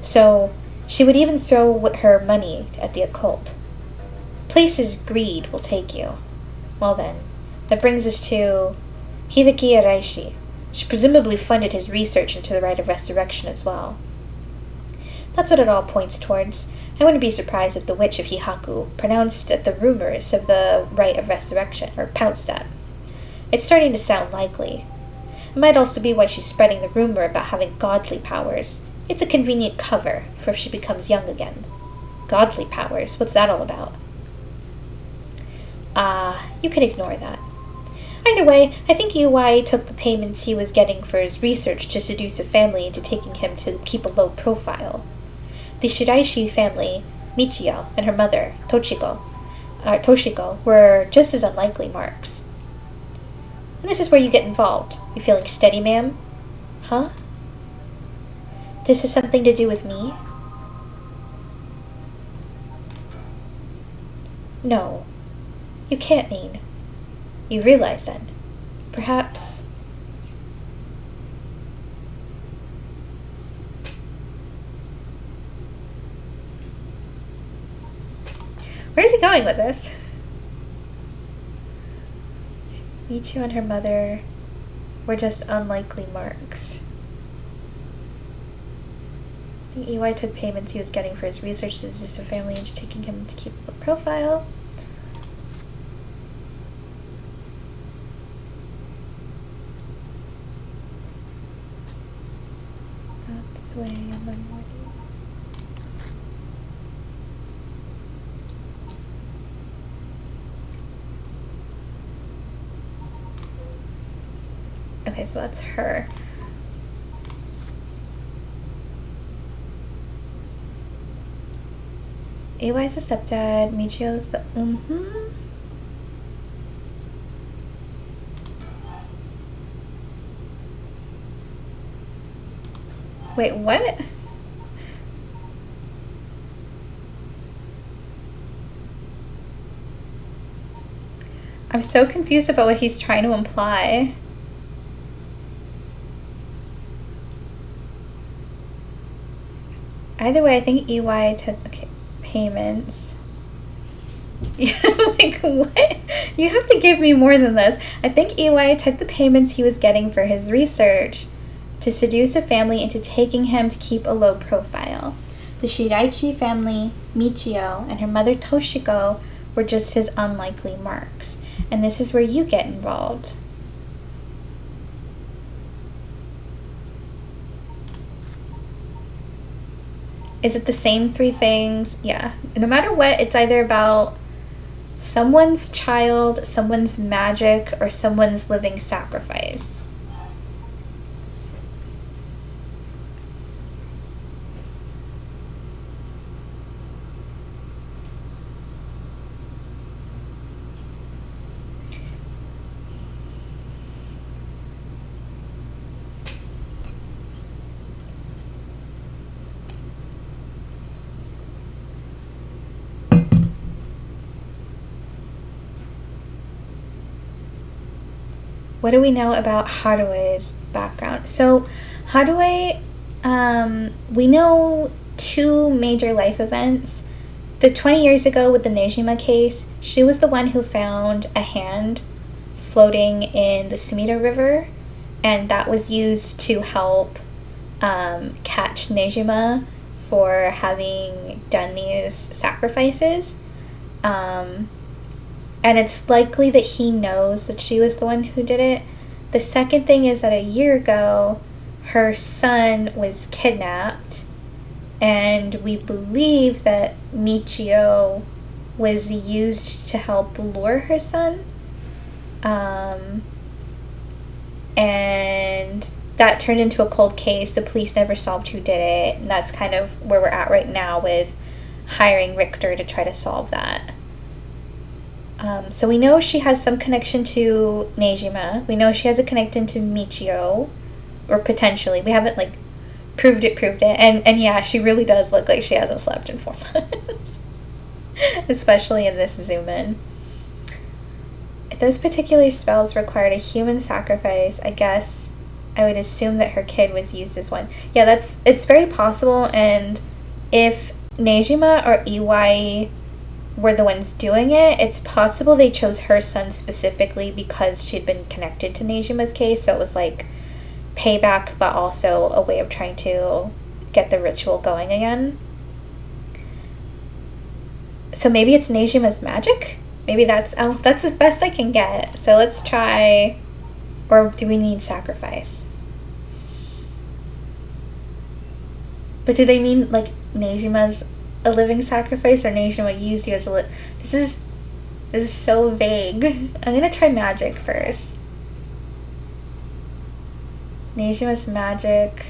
A: So, she would even throw her money at the occult. Places greed will take you. Well then, that brings us to Hideki Araishi. She presumably funded his research into the rite of resurrection as well. That's what it all points towards. I wouldn't be surprised if the witch of Hihaku pronounced at the rumors of the rite of resurrection, or pounced at. It's starting to sound likely. It might also be why she's spreading the rumor about having godly powers. It's a convenient cover for if she becomes young again. Godly powers? What's that all about? You can ignore that. Either way, I think Iwai took the payments he was getting for his research to seduce a family into taking him to keep a low profile. The Shiraishi family, Michiyo, and her mother, Toshiko, were just as unlikely marks. And this is where you get involved. You feeling steady, ma'am? Huh? This has something to do with me? No. You can't mean. You realize then. Perhaps. Where is he going with this? Michio and her mother were just unlikely marks. I think EY took payments he was getting for his research to seduce her family into taking him to keep a low profile. That's way in the morning. Okay, so that's her. AY's the stepdad, Michio's the... Wait, what? I'm so confused about what he's trying to imply. Either way, I think EY took payments. Like, what? You have to give me more than this. I think EY took the payments he was getting for his research to seduce a family into taking him to keep a low profile. The Shiraichi family, Michio, and her mother Toshiko were just his unlikely marks. And this is where you get involved. Is it the same three things? Yeah. No matter what, it's either about someone's child, someone's magic, or someone's living sacrifice. What do we know about Harue's background? So Harue, we know two major life events. The 20 years ago with the Nejima case, she was the one who found a hand floating in the Sumida River, and that was used to help catch Nejima for having done these sacrifices. And it's likely that he knows that she was the one who did it. The second thing is that a year ago, her son was kidnapped, and we believe that Michio was used to help lure her son. And that turned into a cold case. The police never solved who did it, and that's kind of where we're at right now with hiring Richter to try to solve that. So we know she has some connection to Nejima. We know she has a connection to Michio, or potentially. We haven't, proved it. And yeah, she really does look like she hasn't slept in 4 months. Especially in this zoom in. If those particular spells required a human sacrifice, I guess I would assume that her kid was used as one. Yeah, it's very possible, and if Nejima or EY were the ones doing it, it's possible they chose her son specifically because she'd been connected to Nejima's case, so it was like payback, but also a way of trying to get the ritual going again. So maybe it's Nejima's magic? Maybe that's as best I can get. So let's try, or do we need sacrifice? But do they mean Nejima's a living sacrifice, or Nejima used you as a This is so vague. I'm gonna try magic first. Nejima's magic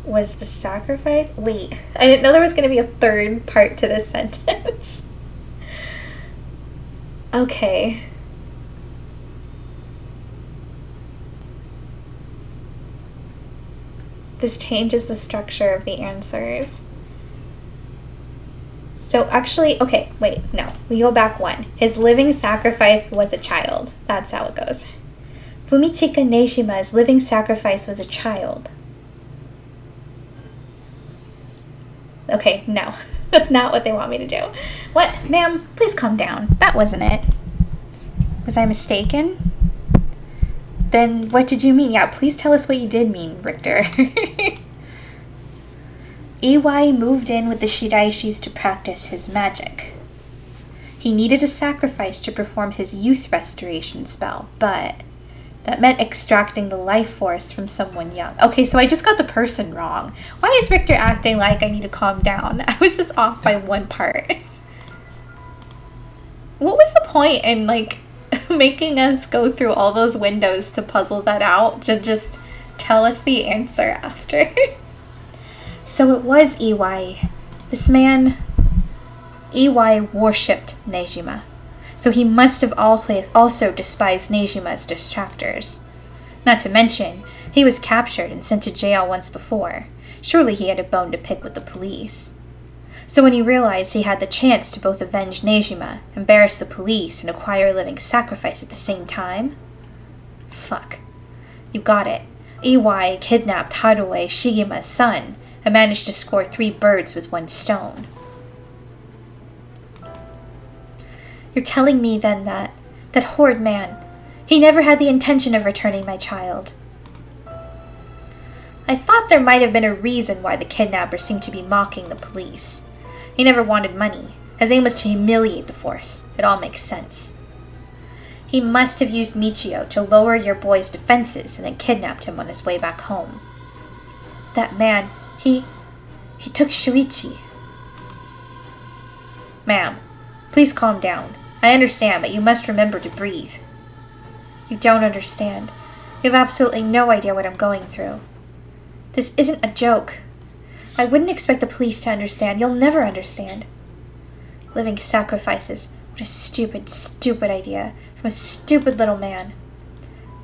A: was the sacrifice? Wait, I didn't know there was gonna be a third part to this sentence. Okay. This changes the structure of the answers. So actually, okay, wait, no. We go back one. His living sacrifice was a child. That's how it goes. Fumichika Neishima's living sacrifice was a child. Okay, no. That's not what they want me to do. What? Ma'am, please calm down. That wasn't it. Was I mistaken? Then what did you mean? Yeah, please tell us what you did mean, Richter. Iwai moved in with the Shiraishis to practice his magic. He needed a sacrifice to perform his youth restoration spell, but that meant extracting the life force from someone young. Okay, so I just got the person wrong. Why is Richter acting like I need to calm down? I was just off by one part. What was the point in, like, making us go through all those windows to puzzle that out? Just tell us the answer after. So it was Iwai. This man, Iwai, worshipped Neijima. So he must have also despised Neijima's distractors. Not to mention, he was captured and sent to jail once before. Surely he had a bone to pick with the police. So when he realized he had the chance to both avenge Neijima, embarrass the police, and acquire a living sacrifice at the same time? Fuck. You got it. Iwai kidnapped Haruo Shigima's son and managed to score 3 birds with 1 stone. You're telling me then that horrid man, he never had the intention of returning my child. I thought there might have been a reason why the kidnapper seemed to be mocking the police. He never wanted money. His aim was to humiliate the force. It all makes sense. He must have used Michio to lower your boy's defenses and then kidnapped him on his way back home. That man, he took Shuichi. Ma'am, please calm down. I understand, but you must remember to breathe. You don't understand. You have absolutely no idea what I'm going through. This isn't a joke. I wouldn't expect the police to understand. You'll never understand. Living sacrifices. What a stupid, stupid idea from a stupid little man.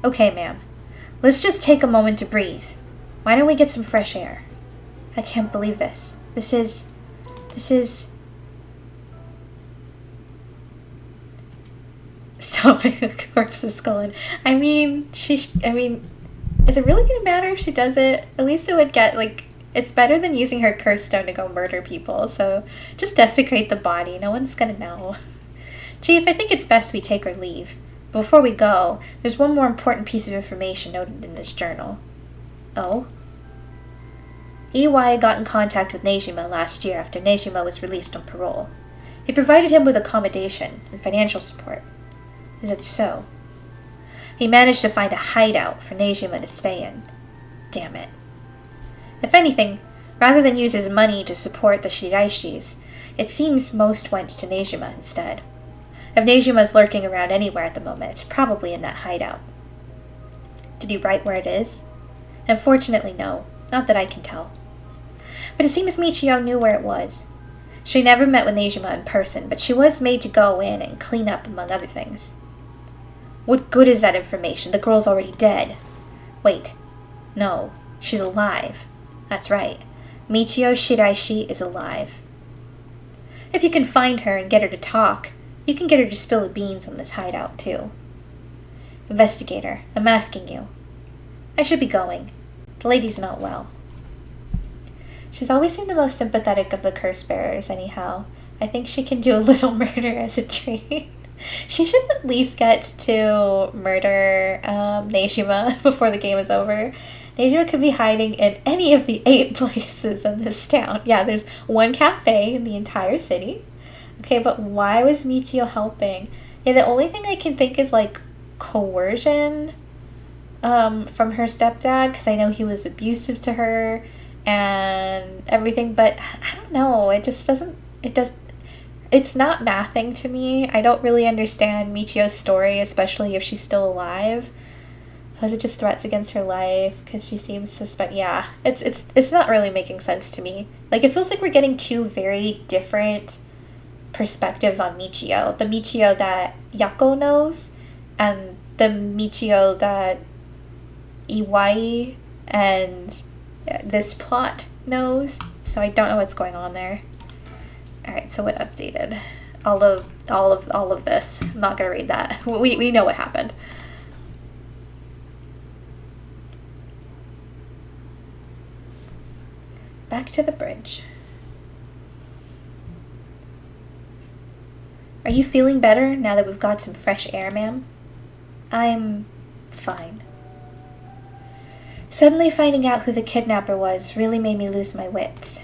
A: Okay, ma'am. Let's just take a moment to breathe. Why don't we get some fresh air? I can't believe this. This is... Stopping the corpse's skull. I mean, is it really gonna matter if she does it? At least it would get, like, it's better than using her curse stone to go murder people, so just desecrate the body. No one's gonna know. Chief, I think it's best we take our leave. Before we go, there's one more important piece of information noted in this journal. Oh? Iwai got in contact with Neijima last year after Neijima was released on parole. He provided him with accommodation and financial support. Is it so? He managed to find a hideout for Neijima to stay in. Damn it. If anything, rather than use his money to support the Shiraishis, it seems most went to Neijima instead. If Neijima's lurking around anywhere at the moment, it's probably in that hideout. Did he write where it is? Unfortunately, no. Not that I can tell. But it seems Michio knew where it was. She never met with Neijima in person, but she was made to go in and clean up, among other things. What good is that information? The girl's already dead. Wait. No. She's alive. That's right. Michio Shiraishi is alive. If you can find her and get her to talk, you can get her to spill the beans on this hideout, too. Investigator, I'm asking you. I should be going. The lady's not well. She's always seemed the most sympathetic of the curse bearers, anyhow. I think she can do a little murder as a treat. She should at least get to murder Neijima before the game is over. Neijima could be hiding in any of the 8 places in this town. Yeah, there's 1 cafe in the entire city. Okay, but why was Michio helping? Yeah, the only thing I can think is, like, coercion from her stepdad, because I know he was abusive to her and everything, but I don't know. It's not mathing to me. I don't really understand Michio's story, especially if she's still alive. Was it just threats against her life? Because she seems suspect. Yeah, it's not really making sense to me. Like, it feels like we're getting 2 very different perspectives on Michio. The Michio that Yako knows, and the Michio that Iwai and this plot knows. So I don't know what's going on there. Alright, so what updated? All of this. I'm not gonna read that. We know what happened. Back to the bridge. Are you feeling better now that we've got some fresh air, ma'am? I'm fine. Suddenly finding out who the kidnapper was really made me lose my wits.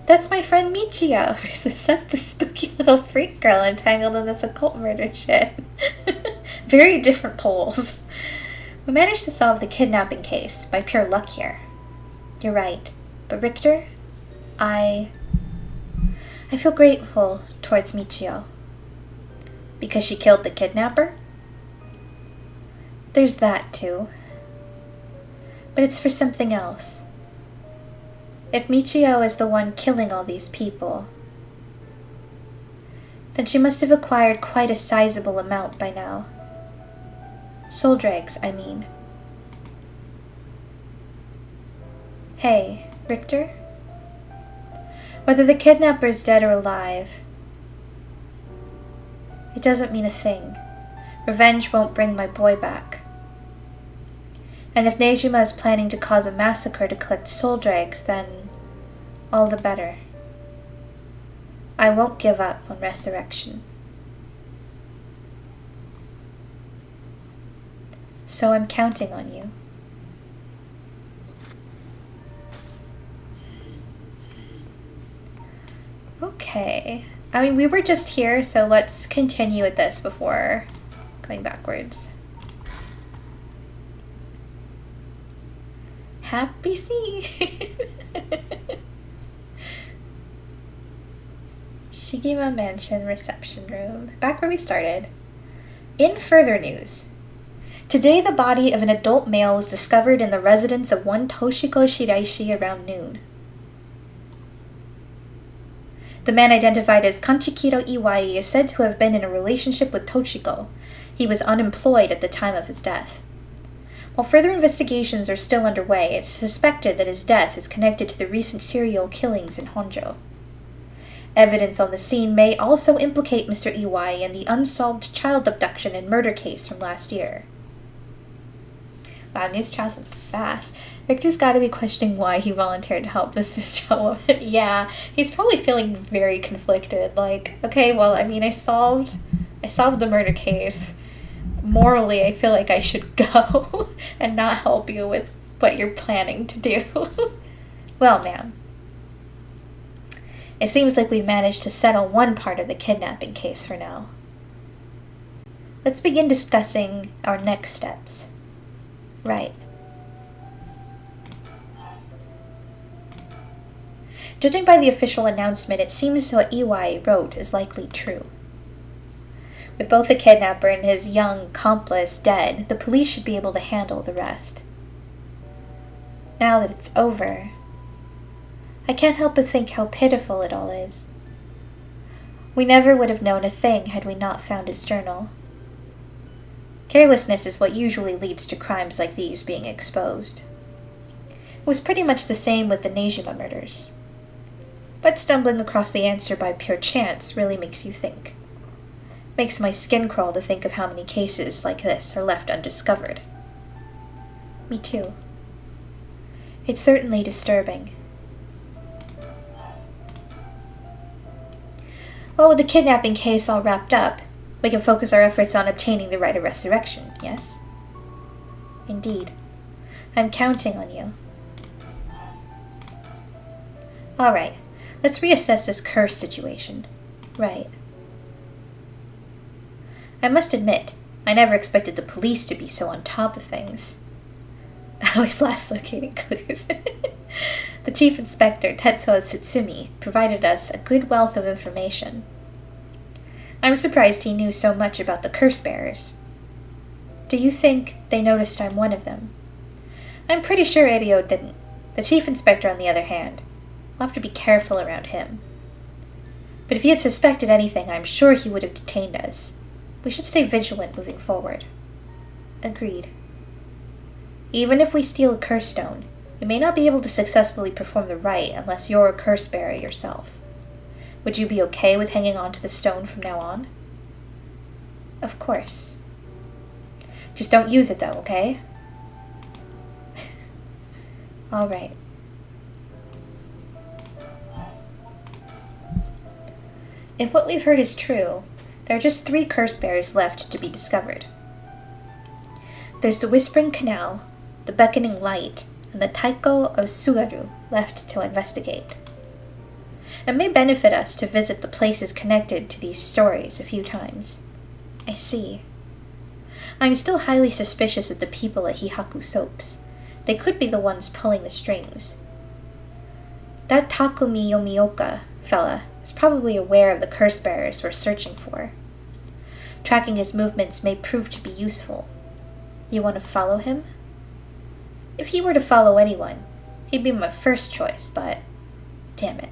A: That's my friend Michio. Is that the spooky little freak girl entangled in this occult murder shit? Very different poles. We managed to solve the kidnapping case by pure luck here. You're right. But Richter, I feel grateful towards Michio. Because she killed the kidnapper? There's that too. But it's for something else. If Michio is the one killing all these people, then she must have acquired quite a sizable amount by now. Soul dregs, I mean. Hey, Richter? Whether the kidnapper's dead or alive, it doesn't mean a thing. Revenge won't bring my boy back. And if Nejima is planning to cause a massacre to collect soul dregs, then all the better. I won't give up on resurrection. So I'm counting on you. Okay. I mean, we were just here, so let's continue with this before going backwards. Happy sea. Shigima Mansion reception room. Back where we started. In further news. Today the body of an adult male was discovered in the residence of one Toshiko Shiraishi around noon. The man identified as Kanchikiro Iwai is said to have been in a relationship with Toshiko. He was unemployed at the time of his death. While further investigations are still underway, it's suspected that his death is connected to the recent serial killings in Honjo. Evidence on the scene may also implicate Mr. Iwai in the unsolved child abduction and murder case from last year. Wow, news travels fast. Richter's got to be questioning why he volunteered to help this distraught woman. Yeah, he's probably feeling very conflicted. Like, okay, well, I mean, I solved the murder case. Morally, I feel like I should go and not help you with what you're planning to do. Well, ma'am, it seems like we've managed to settle one part of the kidnapping case for now. Let's begin discussing our next steps. Right. Judging by the official announcement, it seems what Iwai wrote is likely true. With both the kidnapper and his young accomplice dead, the police should be able to handle the rest. Now that it's over, I can't help but think how pitiful it all is. We never would have known a thing had we not found his journal. Carelessness is what usually leads to crimes like these being exposed. It was pretty much the same with the Nejima murders. But stumbling across the answer by pure chance really makes you think. Makes my skin crawl to think of how many cases like this are left undiscovered. Me too. It's certainly disturbing. Well, with the kidnapping case all wrapped up, we can focus our efforts on obtaining the right of resurrection, yes? Indeed. I'm counting on you. Alright, let's reassess this curse situation. Right. I must admit, I never expected the police to be so on top of things. Always last locating clues. The chief inspector, Tetsuo Tsutsumi, provided us a good wealth of information. I'm surprised he knew so much about the curse bearers. Do you think they noticed I'm one of them? I'm pretty sure Erio didn't. The chief inspector, on the other hand, we'll have to be careful around him. But if he had suspected anything, I'm sure he would have detained us. We should stay vigilant moving forward. Agreed. Even if we steal a curse stone, we may not be able to successfully perform the rite unless you're a curse bearer yourself. Would you be okay with hanging on to the stone from now on? Of course. Just don't use it though, okay? All right. If what we've heard is true, there are just 3 curse bears left to be discovered. There's the Whispering Canal, the Beckoning Light, and the Taiko of Sugaru left to investigate. It may benefit us to visit the places connected to these stories a few times. I see. I'm still highly suspicious of the people at Hihaku Soaps. They could be the ones pulling the strings. That Takumi Yomioka fella is probably aware of the curse bearers we're searching for. Tracking his movements may prove to be useful. You want to follow him? If he were to follow anyone, he'd be my first choice, but damn it.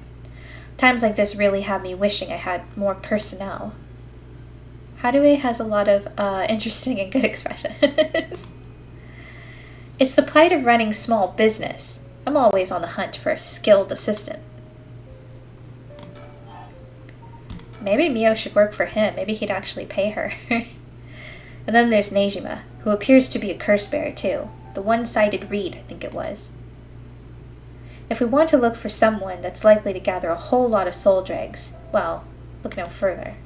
A: Times like this really have me wishing I had more personnel. Hadue has a lot of interesting and good expressions. It's the plight of running small business. I'm always on the hunt for a skilled assistant. Maybe Mio should work for him. Maybe he'd actually pay her. And then there's Nejima, who appears to be a curse bearer too. The one-sided reed, I think it was. If we want to look for someone that's likely to gather a whole lot of soul dregs, well, look no further.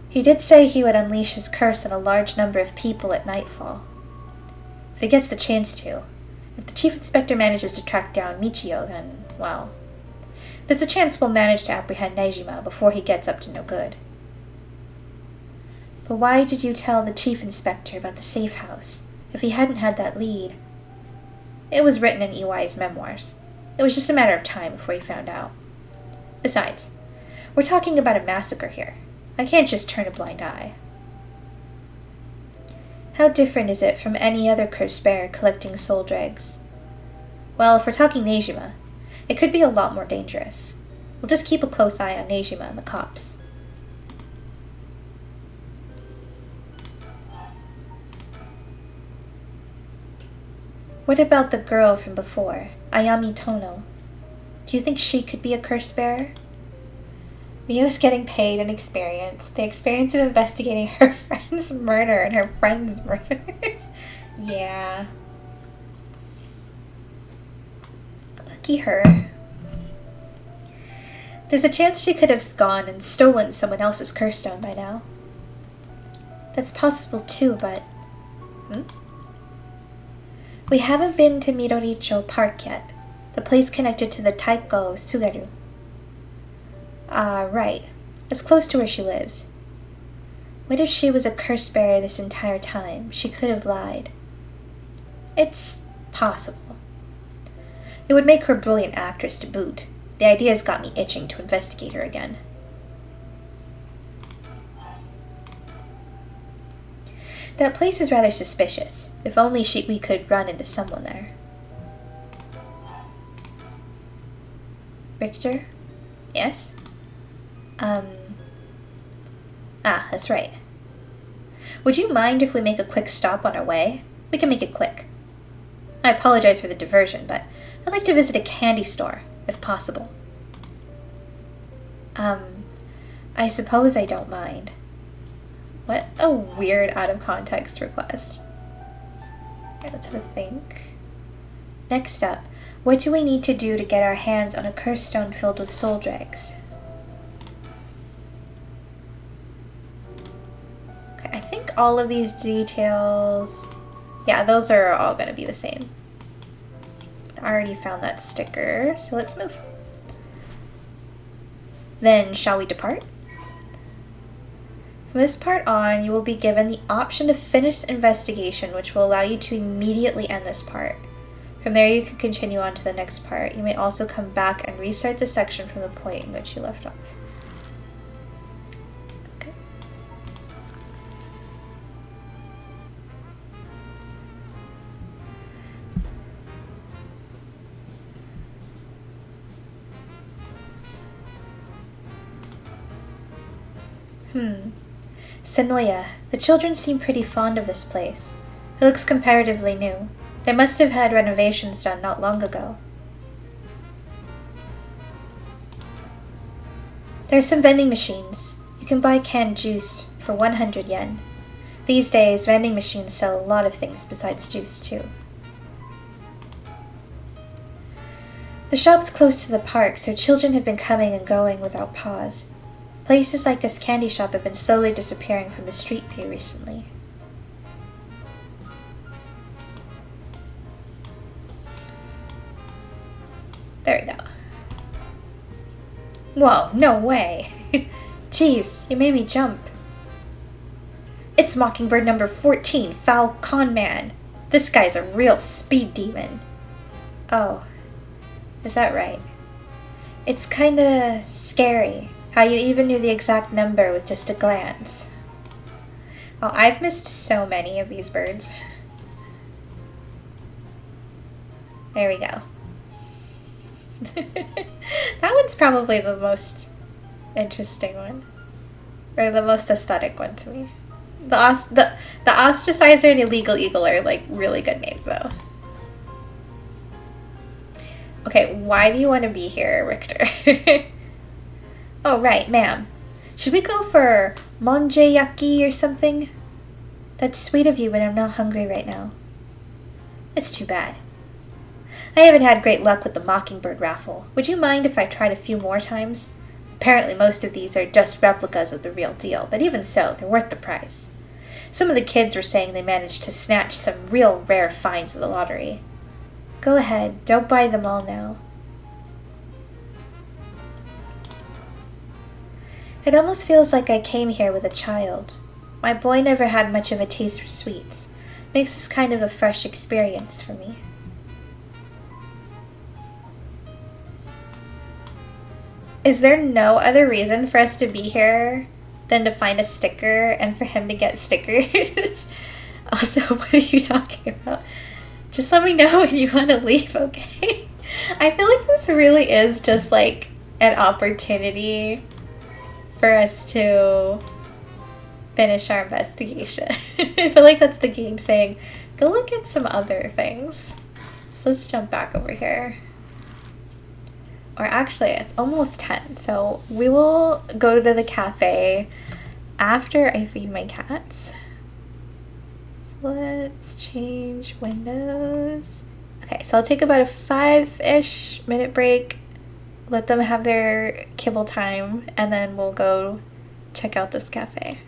A: He did say he would unleash his curse on a large number of people at nightfall. If he gets the chance to. If the Chief Inspector manages to track down Michio, then, well, there's a chance we'll manage to apprehend Nejima before he gets up to no good. But why did you tell the Chief Inspector about the safe house, if he hadn't had that lead? It was written in Iwai's memoirs. It was just a matter of time before he found out. Besides, we're talking about a massacre here. I can't just turn a blind eye. How different is it from any other cursed bear collecting soul dregs? Well, if we're talking Nejima, it could be a lot more dangerous. We'll just keep a close eye on Nejima and the cops. What about the girl from before, Ayami Tono? Do you think she could be a curse bearer? Mio's getting paid an experience. The experience of investigating her friend's murder and her friend's murders. Yeah. Lucky her. There's a chance she could have gone and stolen someone else's curse stone by now. That's possible too, but... We haven't been to Midoricho Park yet, the place connected to the Taiko of Sugaru. Right. It's close to where she lives. What if she was a curse bearer this entire time? She could have lied. It's possible. It would make her a brilliant actress to boot. The idea's got me itching to investigate her again. That place is rather suspicious. If only we could run into someone there. Richter? Yes? That's right. Would you mind if we make a quick stop on our way? We can make it quick. I apologize for the diversion, but I'd like to visit a candy store, if possible. I suppose I don't mind. What a weird out-of-context request. Alright, let's have a think. Next up, what do we need to do to get our hands on a curse stone filled with soul dregs? Okay, I think all of these details... Yeah, those are all going to be the same. I already found that sticker, so let's move. Then, shall we depart? From this part on, you will be given the option to finish investigation, which will allow you to immediately end this part. From there, you can continue on to the next part. You may also come back and restart the section from the point in which you left off. Okay. Senoya. The children seem pretty fond of this place. It looks comparatively new. They must have had renovations done not long ago. There's some vending machines. You can buy canned juice for 100 yen. These days, vending machines sell a lot of things besides juice, too. The shop's close to the park, so children have been coming and going without pause. Places like this candy shop have been slowly disappearing from the street view recently. There we go. Whoa, no way. Jeez, you made me jump. It's Mockingbird number 14, Foul Con Man. This guy's a real speed demon. Oh, is that right? It's kinda scary how you even knew the exact number with just a glance. Oh, I've missed so many of these birds. There we go. That one's probably the most interesting one. Or the most aesthetic one to me. The ostracizer and illegal eagle are like really good names though. Okay, why do you want to be here, Richter? Oh, right, ma'am. Should we go for monjeyaki or something? That's sweet of you, but I'm not hungry right now. It's too bad. I haven't had great luck with the Mockingbird raffle. Would you mind if I tried a few more times? Apparently most of these are just replicas of the real deal, but even so, they're worth the price. Some of the kids were saying they managed to snatch some real rare finds at the lottery. Go ahead, don't buy them all now. It almost feels like I came here with a child. My boy never had much of a taste for sweets. Makes this kind of a fresh experience for me. Is there no other reason for us to be here than to find a sticker and for him to get stickers? Also, what are you talking about? Just let me know when you want to leave, okay? I feel like this really is just like an opportunity for us to finish our investigation. I feel like that's the game saying, go look at some other things. So let's jump back over here. Or actually, it's almost 10, so we will go to the cafe after I feed my cats. So let's change windows. Okay, so I'll take about a 5-ish minute break, let them have their kibble time, and then we'll go check out this cafe.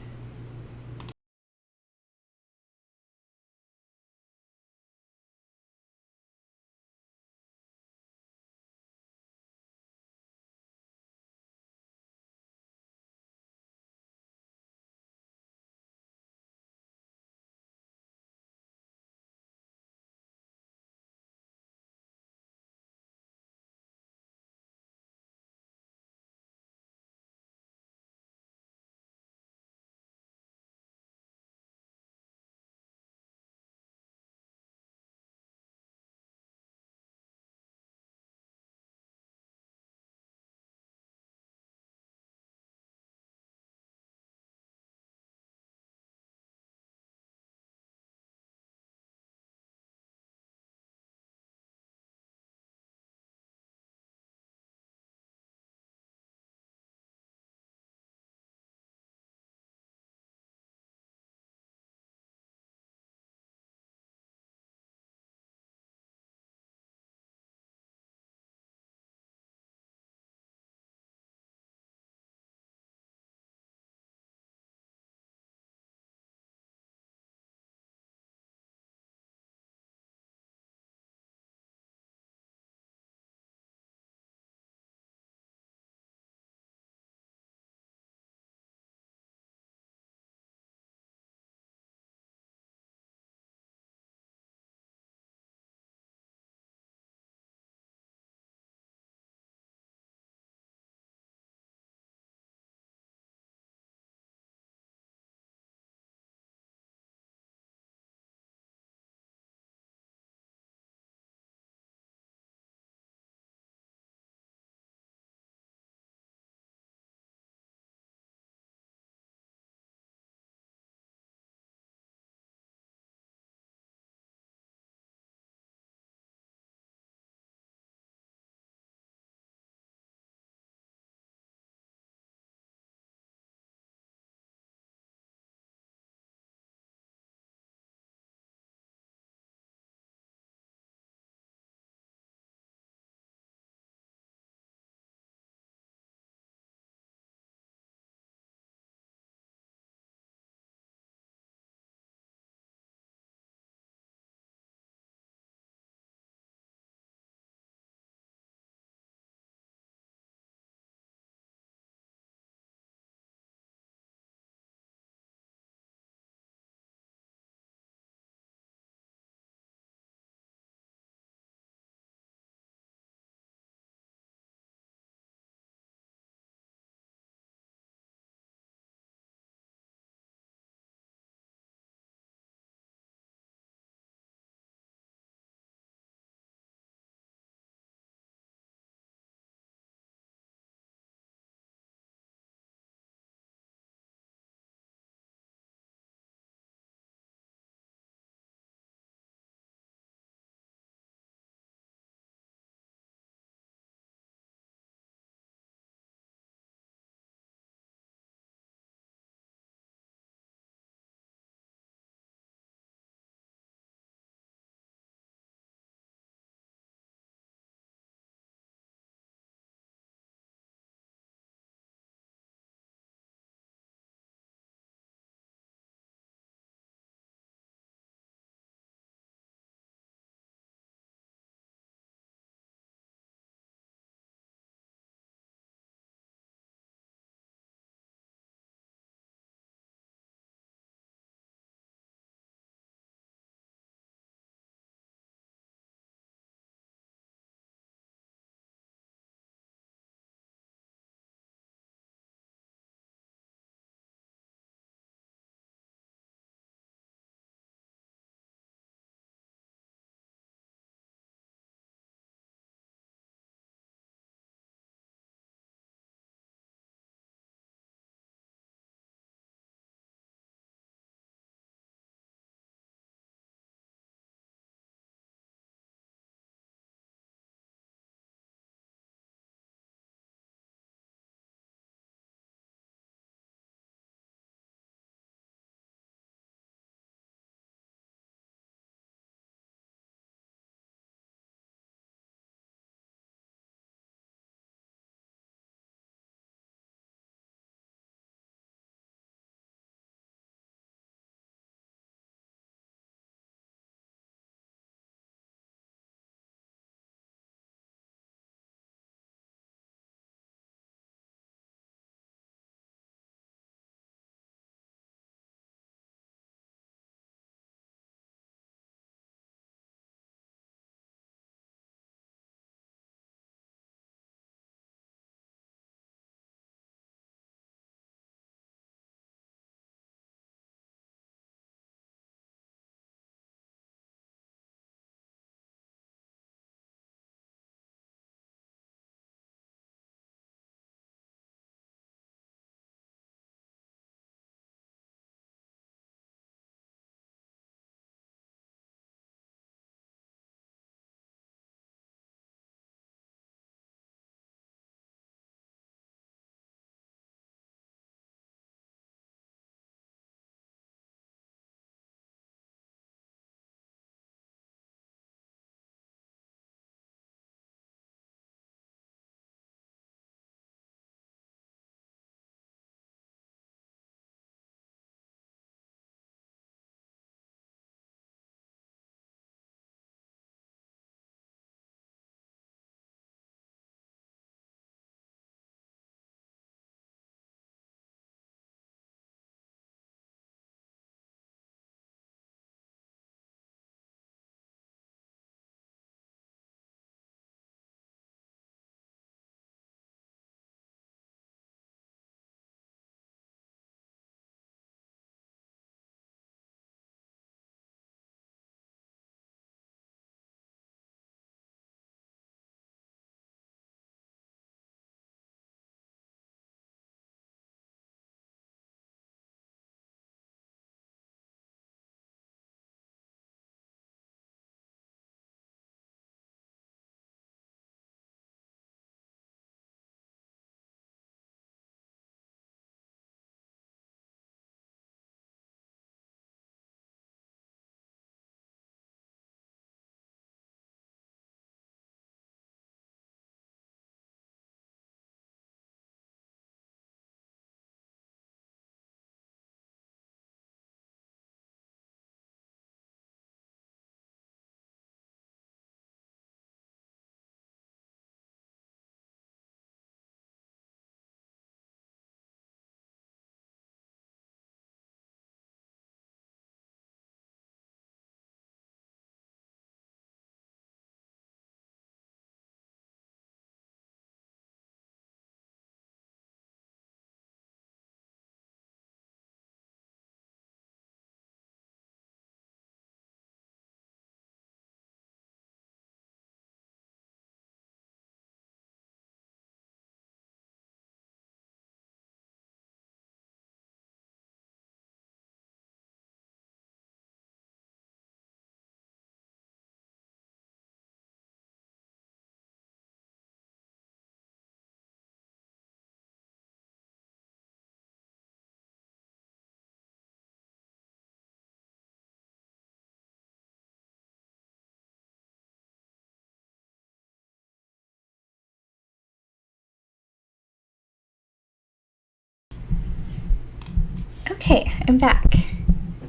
A: Okay, I'm back.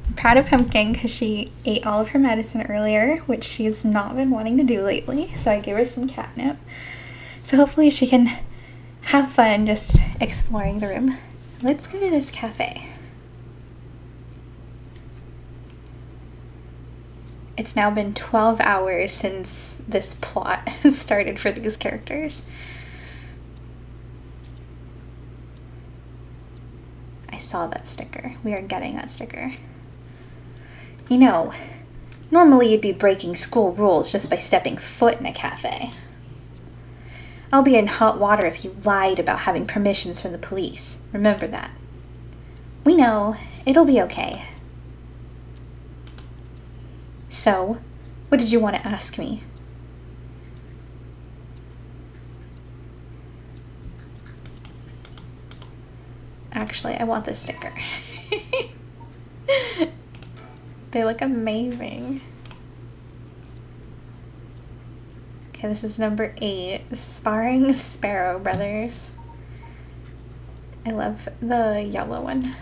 A: I'm proud of Pumpkin because she ate all of her medicine earlier, which she's not been wanting to do lately, so I gave her some catnip. So hopefully she can have fun just exploring the room. Let's go to this cafe. It's now been 12 hours since this plot started for these characters. I saw that sticker. We are getting that sticker. You know, normally you'd be breaking school rules just by stepping foot in a cafe. I'll be in hot water if you lied about having permissions from the police. Remember that. We know. It'll be okay. So, what did you want to ask me? Actually, I want this sticker. They look amazing. Okay, this is number 8, the Sparring Sparrow Brothers. I love the yellow one.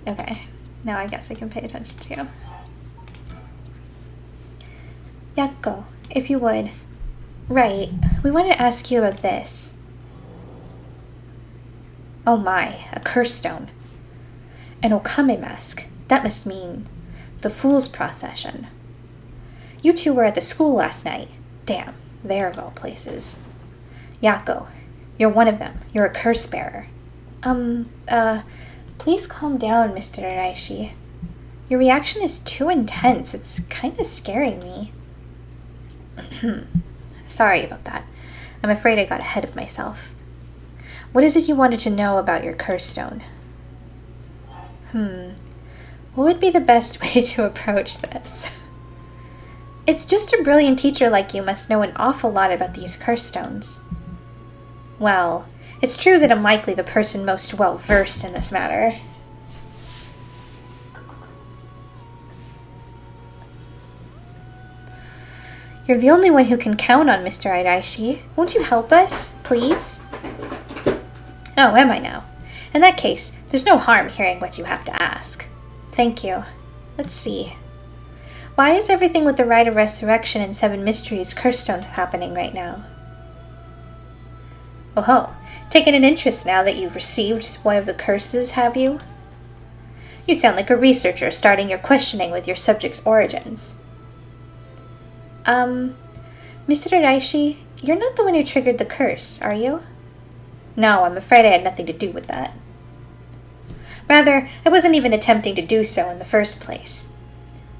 A: Okay, now I guess I can pay attention to you. Yakko, if you would. Right, we wanted to ask you about this. Oh my, a curse stone. An Okame mask. That must mean the Fool's Procession. You two were at the school last night. Damn, there of all places. Yakko, you're one of them. You're a curse bearer. Please calm down, Mr. Araishi. Your reaction is too intense. It's kind of scaring me. Sorry about that. I'm afraid I got ahead of myself. What is it you wanted to know about your curse stone? What would be the best way to approach this? It's just a brilliant teacher like you must know an awful lot about these curse stones. Well, it's true that I'm likely the person most well-versed in this matter. You're the only one who can count on, Mr. Araishi. Won't you help us, please? Oh, am I now? In that case, there's no harm hearing what you have to ask. Thank you. Let's see. Why is everything with the Rite of Resurrection and 7 Mysteries curse stones happening right now? Oh ho, taken an interest now that you've received one of the curses, have you? You sound like a researcher starting your questioning with your subject's origins. Mr. Araishi, you're not the one who triggered the curse, are you? No, I'm afraid I had nothing to do with that. Rather, I wasn't even attempting to do so in the first place.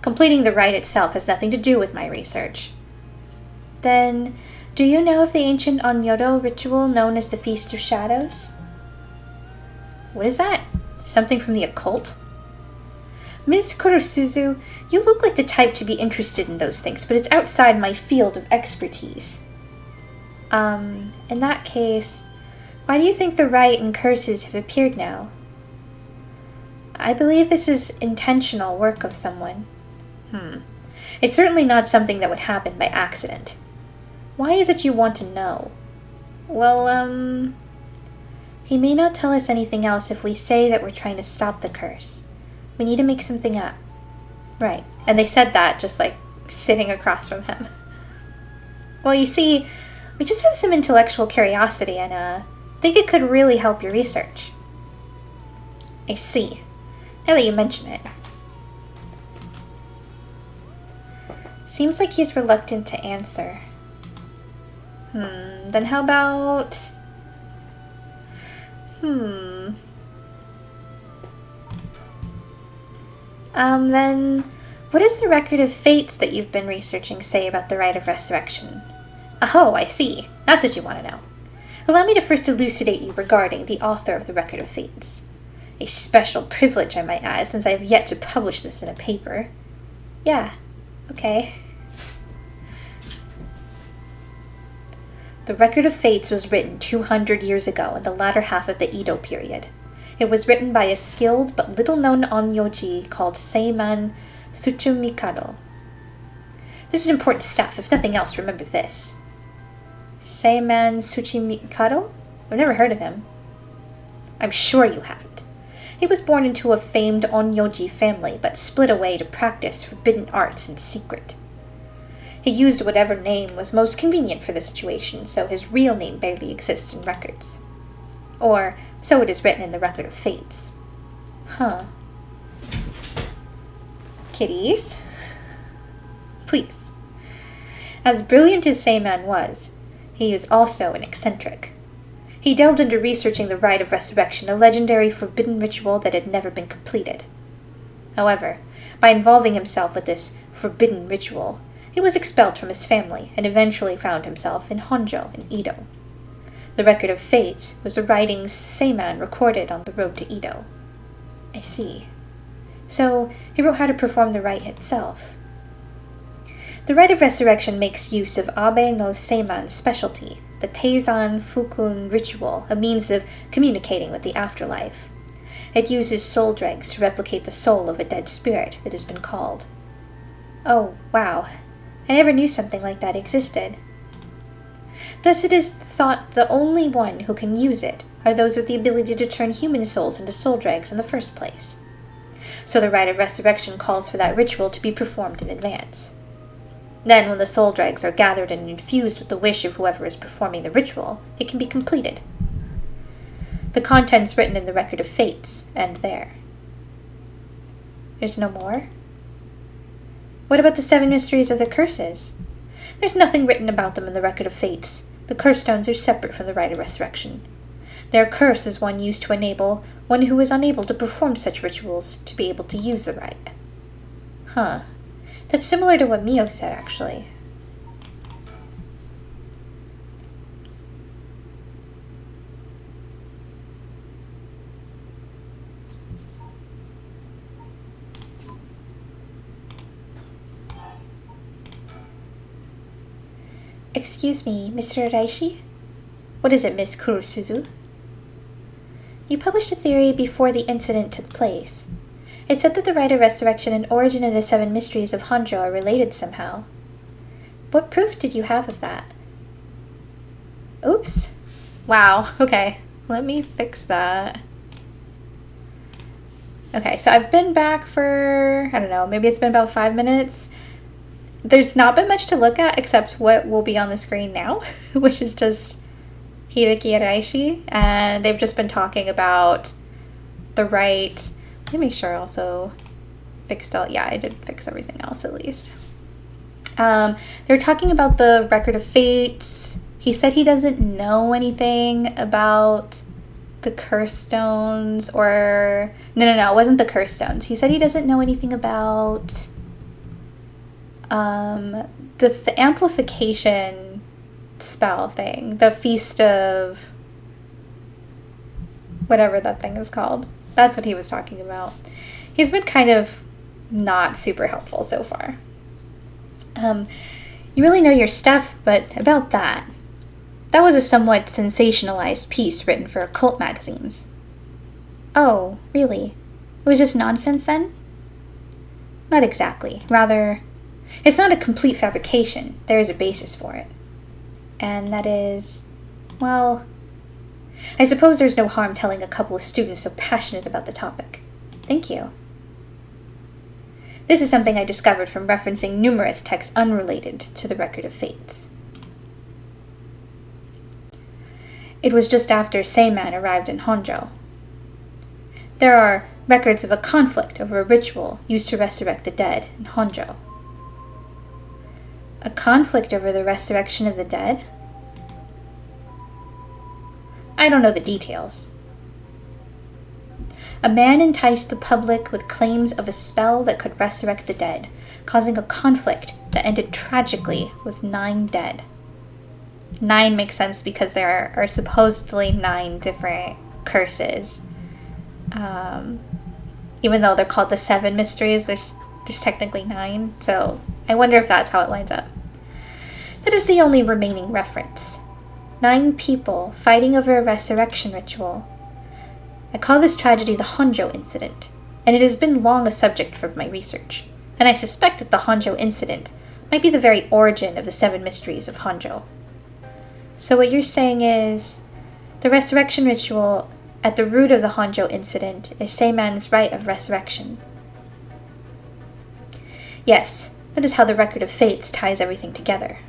A: Completing the rite itself has nothing to do with my research. Then, do you know of the ancient Onmyodo ritual known as the Feast of Shadows? What is that? Something from the occult? Ms. Kurosuzu, you look like the type to be interested in those things, but it's outside my field of expertise. In that case, why do you think the rite and curses have appeared now? I believe this is intentional work of someone. It's certainly not something that would happen by accident. Why is it you want to know? Well, he may not tell us anything else if we say that we're trying to stop the curse. We need to make something up. Right, and they said that just like sitting across from him. Well, you see, we just have some intellectual curiosity and think it could really help your research. I see. Now that you mention it. Seems like he's reluctant to answer. Then how about... Then, what does the record of fates that you've been researching say about the Rite of Resurrection? Oh, I see. That's what you want to know. Allow me to first elucidate you regarding the author of the record of fates. A special privilege, I might add, since I have yet to publish this in a paper. Yeah, okay. The record of fates was written 200 years ago in the latter half of the Edo period. It was written by a skilled but little-known onmyoji called Seiman Tsuchumikado. This is important stuff. If nothing else, remember this. Seiman Tsuchimikado? I've never heard of him.
B: I'm sure you haven't. He was born into a famed Onyoji family, but split away to practice forbidden arts in secret. He used whatever name was most convenient for the situation, so his real name barely exists in records. Or, so it is written in the Record of Fates. Huh. Kitties? Please. As brilliant as Seiman was, he was also an eccentric. He delved into researching the Rite of Resurrection, a legendary forbidden ritual that had never been completed. However, by involving himself with this forbidden ritual, he was expelled from his family and eventually found himself in Honjo in Edo. The Record of Fates was the writings Seiman recorded on the road to Edo. I see. So, he wrote how to perform the rite itself. The Rite of Resurrection makes use of Abe no Seiman's specialty, the Teizan Fukun ritual, a means of communicating with the afterlife. It uses soul dregs to replicate the soul of a dead spirit that has been called. Oh, wow. I never knew something like that existed. Thus it is thought the only one who can use it are those with the ability to turn human souls into soul dregs in the first place. So the Rite of Resurrection calls for that ritual to be performed in advance. Then, when the soul dregs are gathered and infused with the wish of whoever is performing the ritual, it can be completed. The contents written in the Record of Fates end there. There's no more? What about the 7 mysteries of the curses? There's nothing written about them in the Record of Fates. The curse stones are separate from the Rite of Resurrection. Their curse is one used to enable one who is unable to perform such rituals to be able to use the rite. Huh. That's similar to what Mio said, actually. Excuse me, Mr. Raishi? What is it, Miss Kurusuzu? You published a theory before the incident took place. It said that the Rite of Resurrection and origin of the 7 mysteries of Honjo are related somehow. What proof did you have of that? Oops. Wow, okay. Let me fix that. Okay, so I've been back for, I don't know, maybe it's been about 5 minutes. There's not been much to look at except what will be on the screen now, which is just Hideki Araishi, and they've just been talking about the rite. Let me make sure I also fixed all, yeah, I did fix everything else at least. They're talking about the Record of Fates. He said he doesn't know anything about the curse stones, or no, it wasn't the curse stones. He said he doesn't know anything about the amplification spell thing, the Feast of whatever that thing is called. That's what he was talking about. He's been kind of not super helpful so far. You really know your stuff, but about that was a somewhat sensationalized piece written for occult magazines. Oh, really? It was just nonsense then? Not exactly. Rather, it's not a complete fabrication. There is a basis for it. And that is, well, I suppose there's no harm telling a couple of students so passionate about the topic. Thank you. This is something I discovered from referencing numerous texts unrelated to the Record of Fates. It was just after Seiman arrived in Honjo. There are records of a conflict over a ritual used to resurrect the dead in Honjo. A conflict over the resurrection of the dead? I don't know the details. A man enticed the public with claims of a spell that could resurrect the dead, causing a conflict that ended tragically with 9 dead. 9 makes sense because there are supposedly 9 different curses. Even though they're called the 7 mysteries, there's technically 9, so I wonder if that's how it lines up. That is the only remaining reference. 9 people fighting over a resurrection ritual. I call this tragedy the Honjo incident, and it has been long a subject for my research, and I suspect that the Honjo incident might be the very origin of the 7 mysteries of Honjo. So what you're saying is, the resurrection ritual At the root of the Honjo incident is Seiman's rite of resurrection. Yes, that is how the record of fates ties everything together.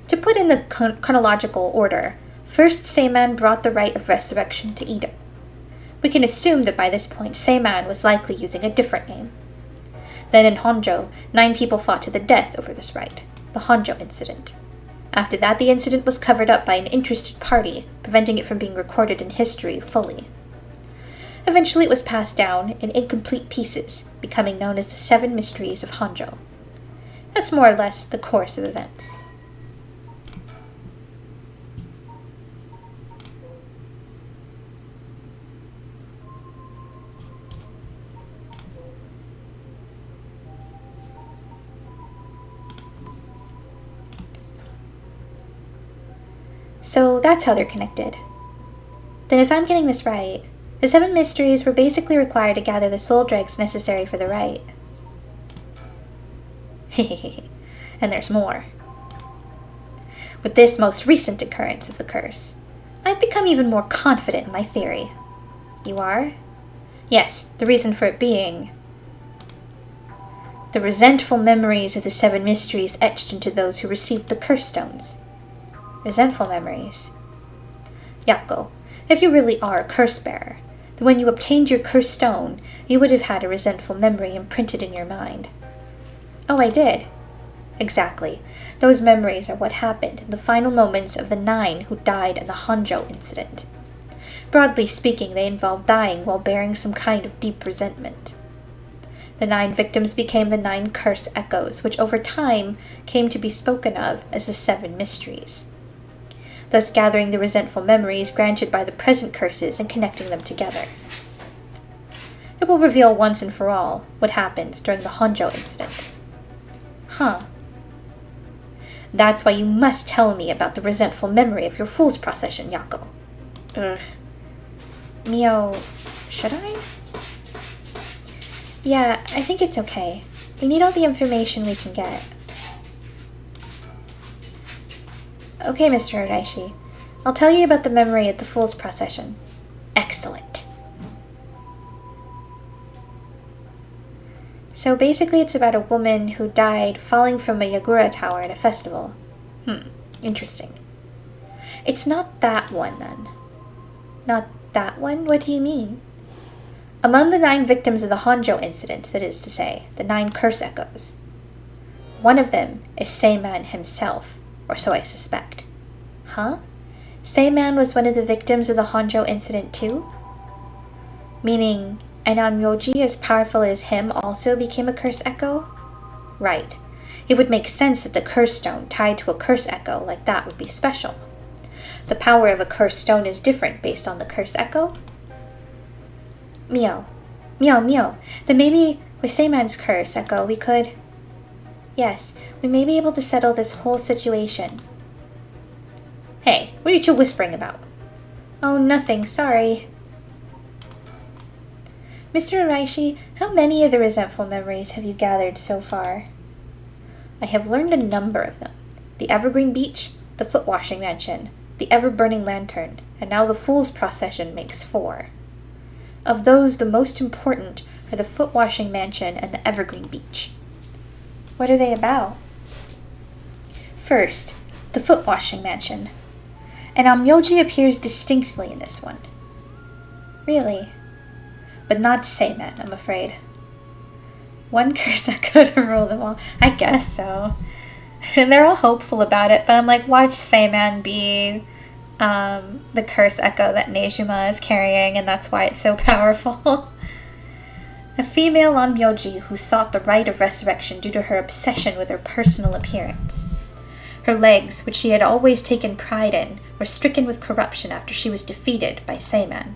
B: To put in the chronological order, first Seiman brought the rite of resurrection to Eden. We can assume that by this point Seiman was likely using a different name. Then in Honjo, 9 people fought to the death over this rite, the Honjo incident. After that, the incident was covered up by an interested party, preventing it from being recorded in history fully. Eventually it was passed down in incomplete pieces, becoming known as the 7 Mysteries of Honjo. That's more or less the course of events. So that's how they're connected. Then if I'm getting this right, the 7 mysteries were basically required to gather the soul dregs necessary for the rite. And there's more. With this most recent occurrence of the curse, I've become even more confident in my theory. You are? Yes, the reason for it being the resentful memories of the 7 mysteries etched into those who received the curse stones. Resentful memories. Yako, if you really are a curse bearer, then when you obtained your curse stone, you would have had a resentful memory imprinted in your mind. Oh, I did. Exactly. Those memories are what happened in the final moments of the 9 who died in the Honjo incident. Broadly speaking, they involved dying while bearing some kind of deep resentment. The 9 victims became the 9 curse echoes, which over time came to be spoken of as the 7 mysteries, thus gathering the resentful memories granted by the present curses and connecting them together. It will reveal once and for all what happened during the Honjo incident. Huh. That's why you must tell me about the resentful memory of your fool's procession, Yako. Mio, should I? Yeah, I think it's okay. We need all the information we can get. Okay, Mr. Araishi. I'll tell you about the memory of the fool's procession. Excellent. So basically it's about a woman who died falling from a Yagura tower at a festival. Interesting. It's not that one, then. Not that one? What do you mean? Among the 9 victims of the Honjo incident, that is to say, the 9 curse echoes, one of them is Seiman himself, or so I suspect. Huh? Seiman was one of the victims of the Honjo incident too? Meaning, an Onmyoji as powerful as him also became a curse echo? Right. It would make sense that the curse stone tied to a curse echo like that would be special. The power of a curse stone is different based on the curse echo? Mio. Then maybe with Seiman's curse echo we could... Yes, we may be able to settle this whole situation. Hey, what are you two whispering about? Oh, nothing, sorry. Mr. Araishi, how many of the resentful memories have you gathered so far? I have learned a number of them. The Evergreen Beach, the Foot-Washing Mansion, the Ever-Burning Lantern, and now the Fool's Procession makes 4. Of those, the most important are the Foot-Washing Mansion and the Evergreen Beach. What are they about? First, the Foot-Washing Mansion. An Onmyoji appears distinctly in this one. Really? But not Seiman, I'm afraid. One curse echo to rule them all. I guess so. And they're all hopeful about it, but I'm like, watch Seiman be the curse echo that Neijima is carrying, and that's why it's so powerful. A female Onmyoji who sought the rite of resurrection due to her obsession with her personal appearance. Her legs, which she had always taken pride in, were stricken with corruption after she was defeated by Seiman.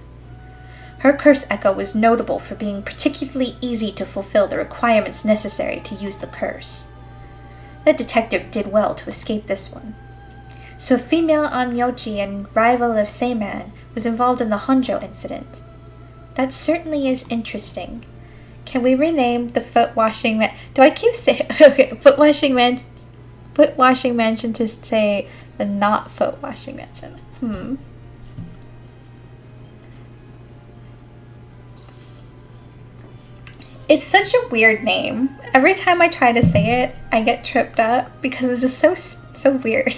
B: Her curse echo was notable for being particularly easy to fulfill the requirements necessary to use the curse. The detective did well to escape this one. So a female Onmyoji and rival of Seiman was involved in the Honjo incident. That certainly is interesting. Can we rename the Foot-Washing Man... Do I keep saying... Okay, Foot-Washing Mansion to say the not Foot-Washing Mansion.
A: It's such a weird name. Every time I try to say it, I get tripped up because it's just so weird.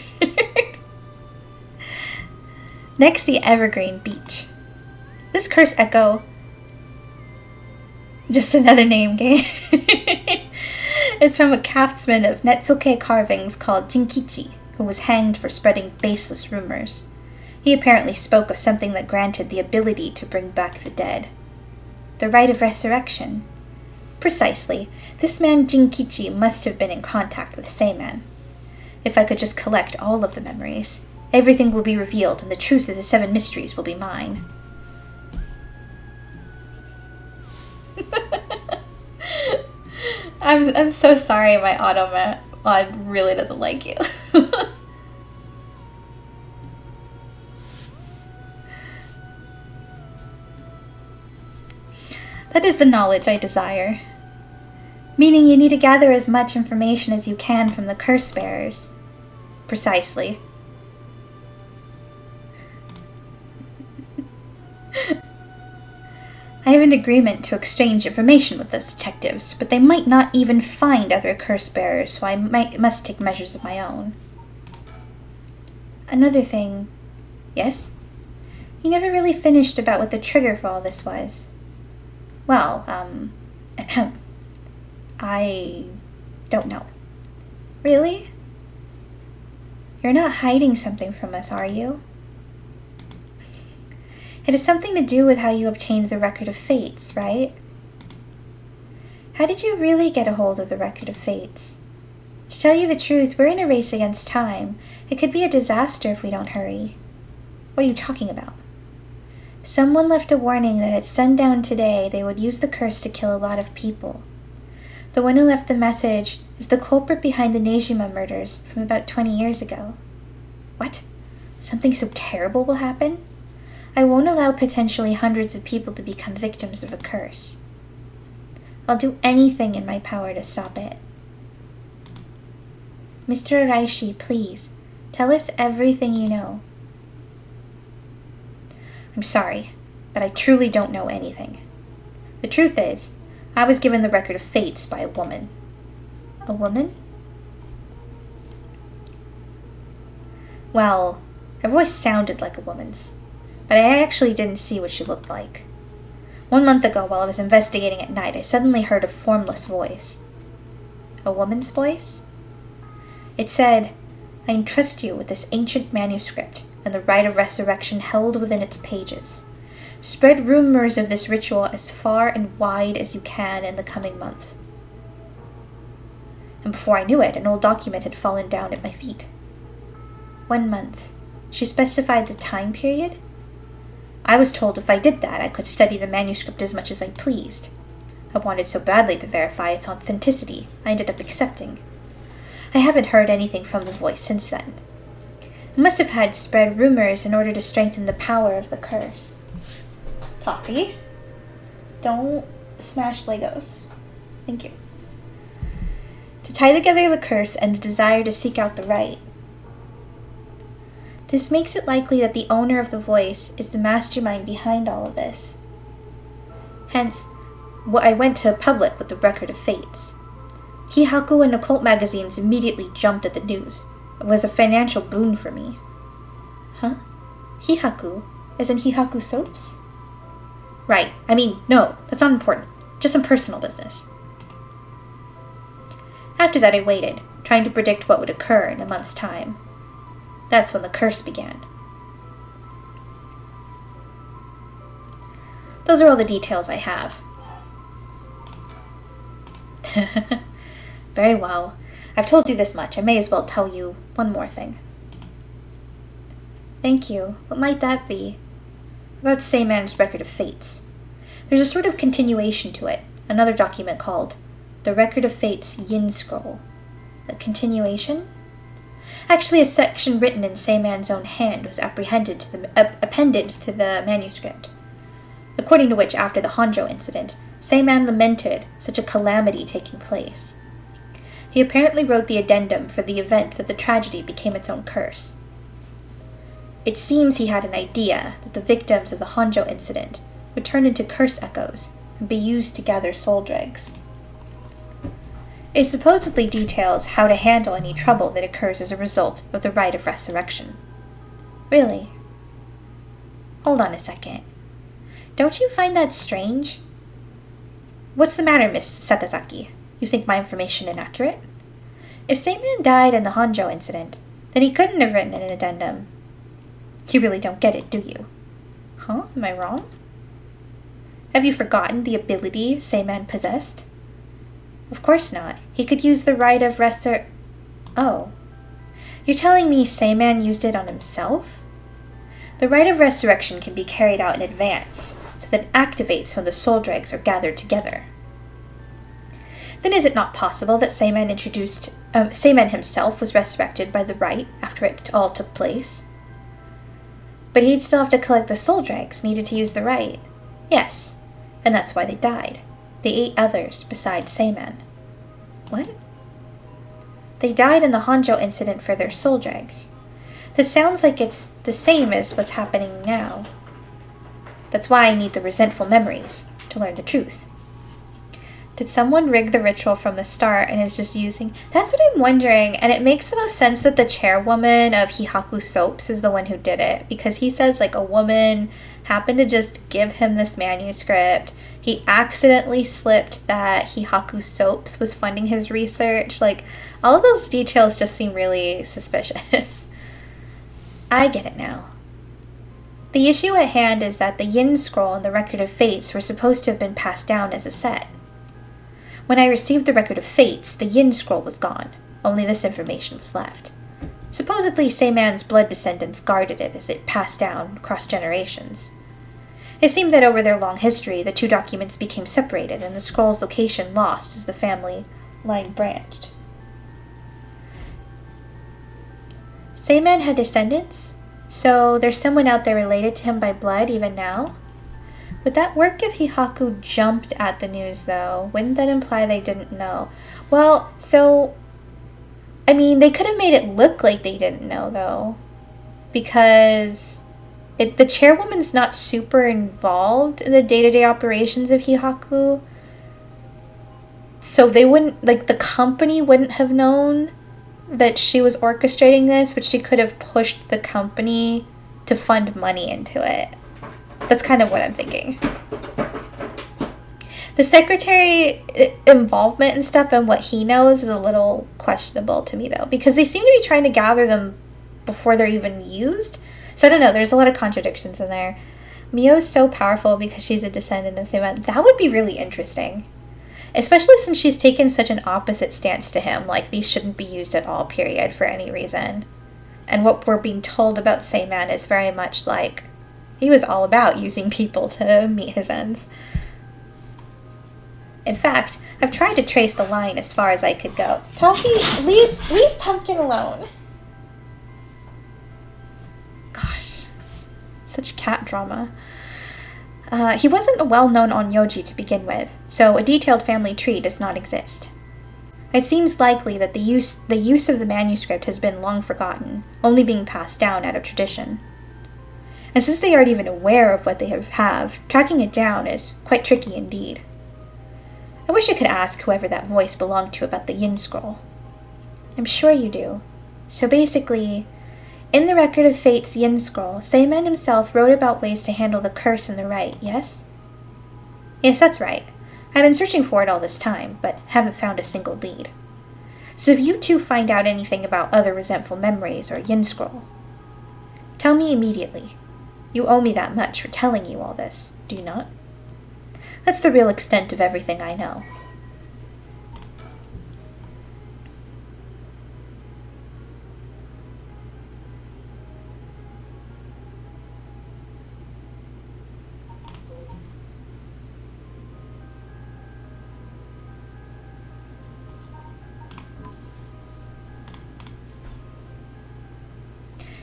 A: Next, the Evergreen Beach. This curse echo, just another name game, is from a craftsman of Netsuke carvings called Jinkichi, who was hanged for spreading baseless rumors. He apparently spoke of something that granted the ability to bring back the dead. The rite of resurrection. Precisely, this man Jinkichi must have been in contact with Seiman. If I could just collect all of the memories, everything will be revealed and the truth of the 7 mysteries will be mine. I'm so sorry my automod really doesn't like you. That is the knowledge I desire. Meaning you need to gather as much information as you can from the curse bearers. Precisely. I have an agreement to exchange information with those detectives, but they might not even find other curse bearers, so I must take measures of my own. Another thing. Yes? You never really finished about what the trigger for all this was. Well, I don't know. Really? You're not hiding something from us, are you? It has something to do with how you obtained the Record of Fates, right? How did you really get a hold of the Record of Fates? To tell you the truth, we're in a race against time. It could be a disaster if we don't hurry. What are you talking about? Someone left a warning that at sundown today they would use the curse to kill a lot of people. The one who left the message is the culprit behind the Nejima murders from about 20 years ago. What? Something so terrible will happen? I won't allow potentially hundreds of people to become victims of a curse. I'll do anything in my power to stop it. Mr. Araishi, please, tell us everything you know. I'm sorry, but I truly don't know anything. The truth is, I was given the Record of Fates by a woman. A woman? Well, her voice sounded like a woman's, but I actually didn't see what she looked like. 1 month ago, while I was investigating at night, I suddenly heard a formless voice. A woman's voice? It said, I entrust you with this ancient manuscript and the rite of resurrection held within its pages. Spread rumors of this ritual as far and wide as you can in the coming month. And before I knew it, an old document had fallen down at my feet. 1 month. She specified the time period? I was told if I did that, I could study the manuscript as much as I pleased. I wanted so badly to verify its authenticity, I ended up accepting. I haven't heard anything from the voice since then. I must have had spread rumors in order to strengthen the power of the curse. Toppy, don't smash Legos. Thank you. To tie together the curse and the desire to seek out the right. This makes it likely that the owner of the voice is the mastermind behind all of this. Hence, I went to public with the Record of Fates. Hihaku and occult magazines immediately jumped at the news. It was a financial boon for me. Huh? Hihaku? As in Hihaku soaps? Right. I mean, no, that's not important. Just some personal business. After that, I waited, trying to predict what would occur in a month's time. That's when the curse began. Those are all the details I have. Very well. I've told you this much. I may as well tell you one more thing. Thank you. What might that be? About Seiman's Record of Fates. There's a sort of continuation to it. Another document called The Record of Fates Yin Scroll. A continuation? Actually, a section written in Seiman's own hand was appended to the manuscript. According to which, after the Honjo incident, Seiman lamented such a calamity taking place. He apparently wrote the addendum for the event that the tragedy became its own curse. It seems he had an idea that the victims of the Honjo incident would turn into curse echoes
B: and be used to gather soul dregs. It supposedly details how to handle any trouble that occurs as a result of the rite of resurrection. Really? Hold on a second. Don't you find that strange? What's the matter, Miss Sakazaki? You think my information inaccurate? If Seiman died in the Honjo incident, then he couldn't have written an addendum. You really don't get it, do you? Huh? Am I wrong? Have you forgotten the ability Seiman possessed? Of course not. He could use the rite of Oh. You're telling me Seiman used it on himself? The rite of resurrection can be carried out in advance, so that it activates when the soul dregs are gathered together. Then is it not possible that Seiman himself was resurrected by the rite after it all took place? But he'd still have to collect the soul dregs needed to use the rite. Yes, and that's why they died. The 8 others besides Seiman. What? They died in the Honjo incident for their soul dregs. That sounds like it's the same as what's happening now. That's why I need the resentful memories, to learn the truth. Did someone rig the ritual from the start and is just using... That's what I'm wondering, and it makes the most sense that the chairwoman of Hihaku Soaps is the one who did it, because he says, like, a woman happened to just give him this manuscript. He accidentally slipped that Hihaku Soaps was funding his research. Like, all of those details just seem really suspicious. I get it now. The issue at hand is that the Yin Scroll and the Record of Fates were supposed to have been passed down as a set. When I received the Record of Fates, the Yin Scroll was gone. Only this information was left. Supposedly, Seiman's blood descendants guarded it as it passed down across generations. It seemed that over their long history, the 2 documents became separated and the scroll's location lost as the family line branched. Seiman had descendants? So there's someone out there related to him by blood even now? Would that work if Hihaku jumped at the news, though? Wouldn't that imply they didn't know? Well, so... I mean, they could have made it look like they didn't know, though. Because... the chairwoman's not super involved in the day-to-day operations of Hihaku. So they wouldn't... Like, the company wouldn't have known that she was orchestrating this, but she could have pushed the company to fund money into it. That's kind of what I'm thinking. The secretary involvement and stuff and what he knows is a little questionable to me, though, because they seem to be trying to gather them before they're even used. So I don't know, there's a lot of contradictions in there. Mio's so powerful because she's a descendant of Seiman. That would be really interesting. Especially since she's taken such an opposite stance to him, like these shouldn't be used at all, period, for any reason. And what we're being told about Seiman is very much like, he was all about using people to meet his ends. In fact, I've tried to trace the line as far as I could go. Toffee, leave Pumpkin alone. Gosh, such cat drama. He wasn't a well-known onyoji to begin with, so a detailed family tree does not exist. It seems likely that the use of the manuscript has been long forgotten, only being passed down out of tradition. And since they aren't even aware of what they have, tracking it down is quite tricky indeed. I wish I could ask whoever that voice belonged to about the Yin Scroll. I'm sure you do. So basically, in the Record of Fate's Yin Scroll, Seiman himself wrote about ways to handle the curse and the rite, yes? Yes, that's right. I've been searching for it all this time, but haven't found a single lead. So if you two find out anything about other resentful memories or Yin Scroll, tell me immediately. You owe me that much for telling you all this, do you not? That's the real extent of everything I know.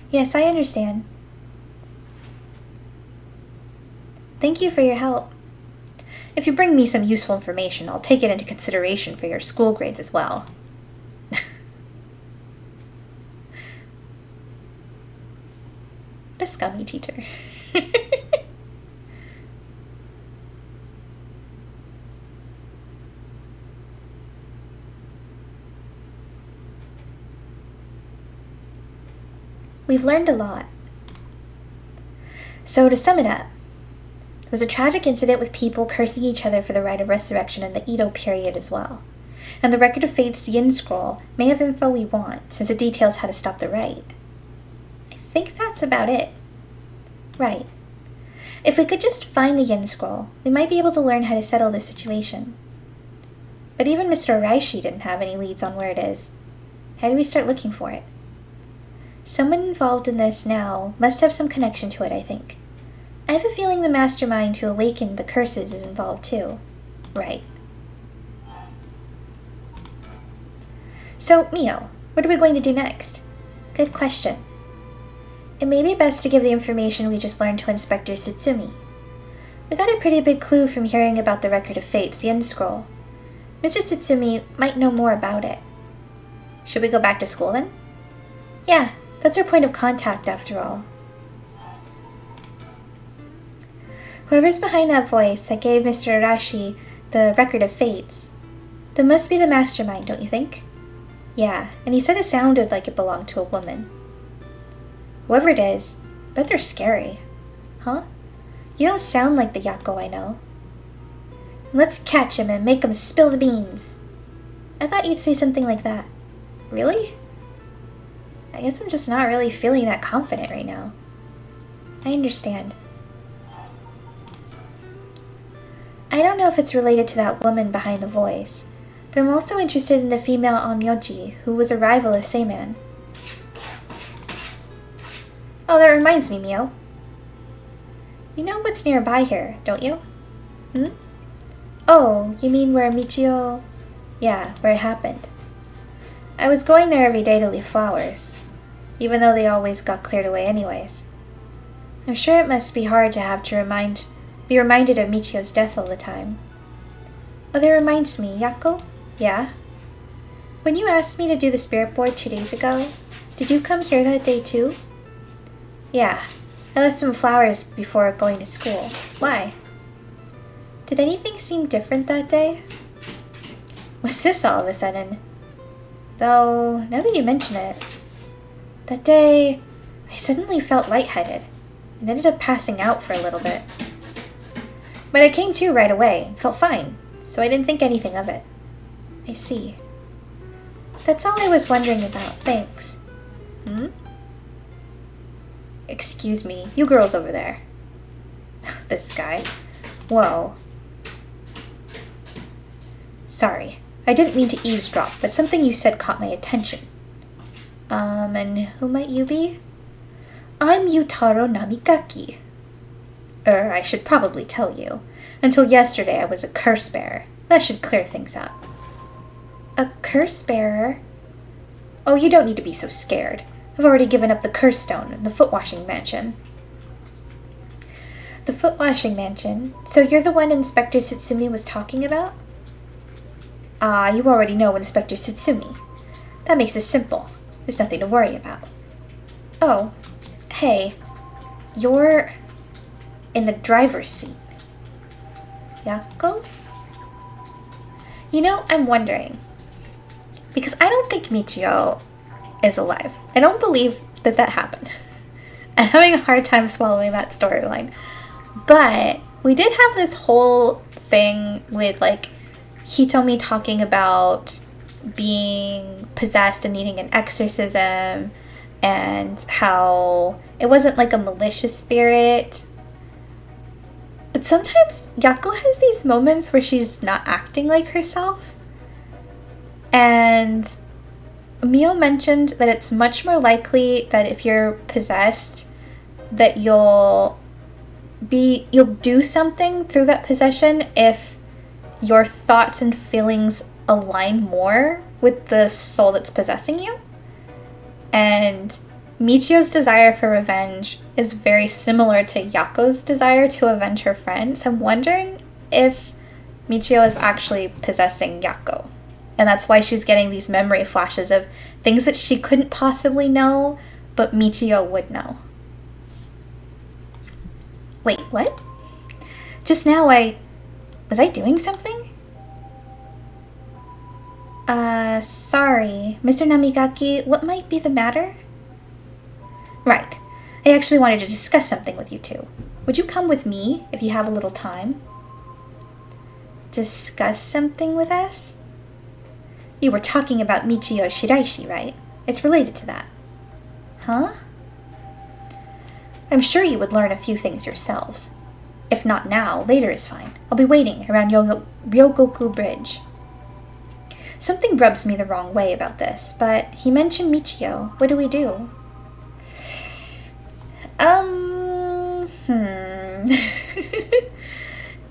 B: Yes, I understand. Thank you for your help. If you bring me some useful information, I'll take it into consideration for your school grades as well. What a scummy teacher. We've learned a lot. So to sum it up, there was a tragic incident with people cursing each other for the rite of resurrection in the Edo period as well. And the Record of Fate's Yin Scroll may have info we want, since it details how to stop the rite. I think that's about it. Right. If we could just find the Yin Scroll, we might be able to learn how to settle this situation. But even Mr. Raishi didn't have any leads on where it is. How do we start looking for it? Someone involved in this now must have some connection to it, I think. I have a feeling the mastermind who awakened the curses is involved too. Right. So, Mio, what are we going to do next? Good question. It may be best to give the information we just learned to Inspector Tsutsumi. We got a pretty big clue from hearing about the Record of Fate's Yin Scroll. Mr. Tsutsumi might know more about it. Should we go back to school then? Yeah, that's our point of contact after all. Whoever's behind that voice that gave Mr. Arashi the Record of Fates, that must be the mastermind, don't you think? Yeah, and he said it sounded like it belonged to a woman. Whoever it is, bet they're scary. Huh? You don't sound like the Yako I know. Let's catch him and make him spill the beans. I thought you'd say something like that. Really? I guess I'm just not really feeling that confident right now. I understand. I don't know if it's related to that woman behind the voice, but I'm also interested in the female Onmyoji who was a rival of Seiman. Oh, that reminds me, Mio. You know what's nearby here, don't you? Oh, you mean where Michio... Yeah, where it happened. I was going there every day to leave flowers, even though they always got cleared away anyways. I'm sure it must be hard to have to be reminded of Michio's death all the time. Oh, that reminds me, Yako? Yeah? When you asked me to do the spirit board 2 days ago, did you come here that day too? Yeah, I left some flowers before going to school. Why? Did anything seem different that day? What's this all of a sudden? Though, now that you mention it, that day, I suddenly felt lightheaded and ended up passing out for a little bit. But I came to right away and felt fine, so I didn't think anything of it. I see. That's all I was wondering about, thanks. Excuse me, you girls over there. This guy. Whoa. Sorry, I didn't mean to eavesdrop, but something you said caught my attention. And who might you be? I'm Yutaro Namikaki. I should probably tell you. Until yesterday I was a curse bearer. That should clear things up. A curse bearer? Oh, you don't need to be so scared. I've already given up the curse stone and the foot-washing mansion. The foot-washing mansion? So you're the one Inspector Tsutsumi was talking about? Ah, you already know Inspector Tsutsumi. That makes it simple. There's nothing to worry about. Oh, hey, you're in the driver's seat. Yako? You know, I'm wondering, because I don't think Michio is alive. I don't believe that happened. I'm having a hard time swallowing that storyline. But we did have this whole thing with, like, Hitomi talking about being possessed and needing an exorcism, and how it wasn't like a malicious spirit. But sometimes Yako has these moments where she's not acting like herself. And Mio mentioned that it's much more likely that if you're possessed, that you'll do something through that possession if your thoughts and feelings align more with the soul that's possessing you. And Michio's desire for revenge is very similar to Yako's desire to avenge her friend. So I'm wondering if Michio is actually possessing Yako. And that's why she's getting these memory flashes of things that she couldn't possibly know, but Michio would know. Wait, what? Just now was I doing something? Sorry. Mr. Namigaki, what might be the matter? Right. I actually wanted to discuss something with you two. Would you come with me if you have a little time? Discuss something with us? You were talking about Michio Shiraishi, right? It's related to that. Huh? I'm sure you would learn a few things yourselves. If not now, later is fine. I'll be waiting around Ryogoku Bridge. Something rubs me the wrong way about this, but he mentioned Michio. What do we do?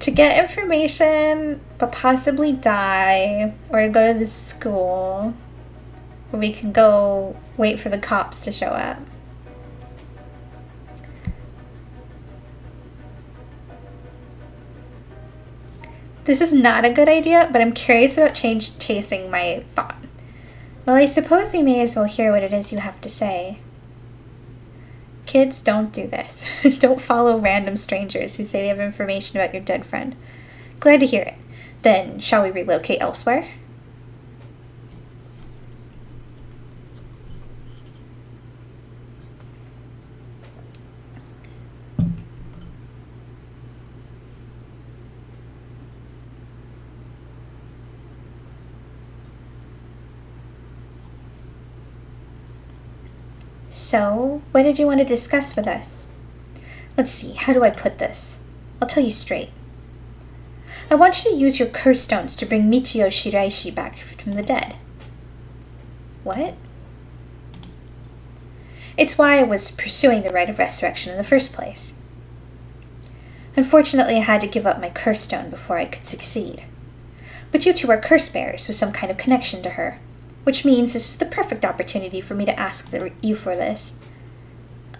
B: To get information, but possibly die, or go to the school where we can go wait for the cops to show up. This is not a good idea, but I'm curious about chasing my thought. Well, I suppose we may as well hear what it is you have to say. Kids, don't do this. Don't follow random strangers who say they have information about your dead friend. Glad to hear it. Then, shall we relocate elsewhere? So, what did you want to discuss with us? Let's see, how do I put this? I'll tell you straight. I want you to use your curse stones to bring Michio Shiraishi back from the dead. What? It's why I was pursuing the rite of resurrection in the first place. Unfortunately, I had to give up my curse stone before I could succeed. But you two are curse bearers with some kind of connection to her, which means this is the perfect opportunity for me to ask you for this.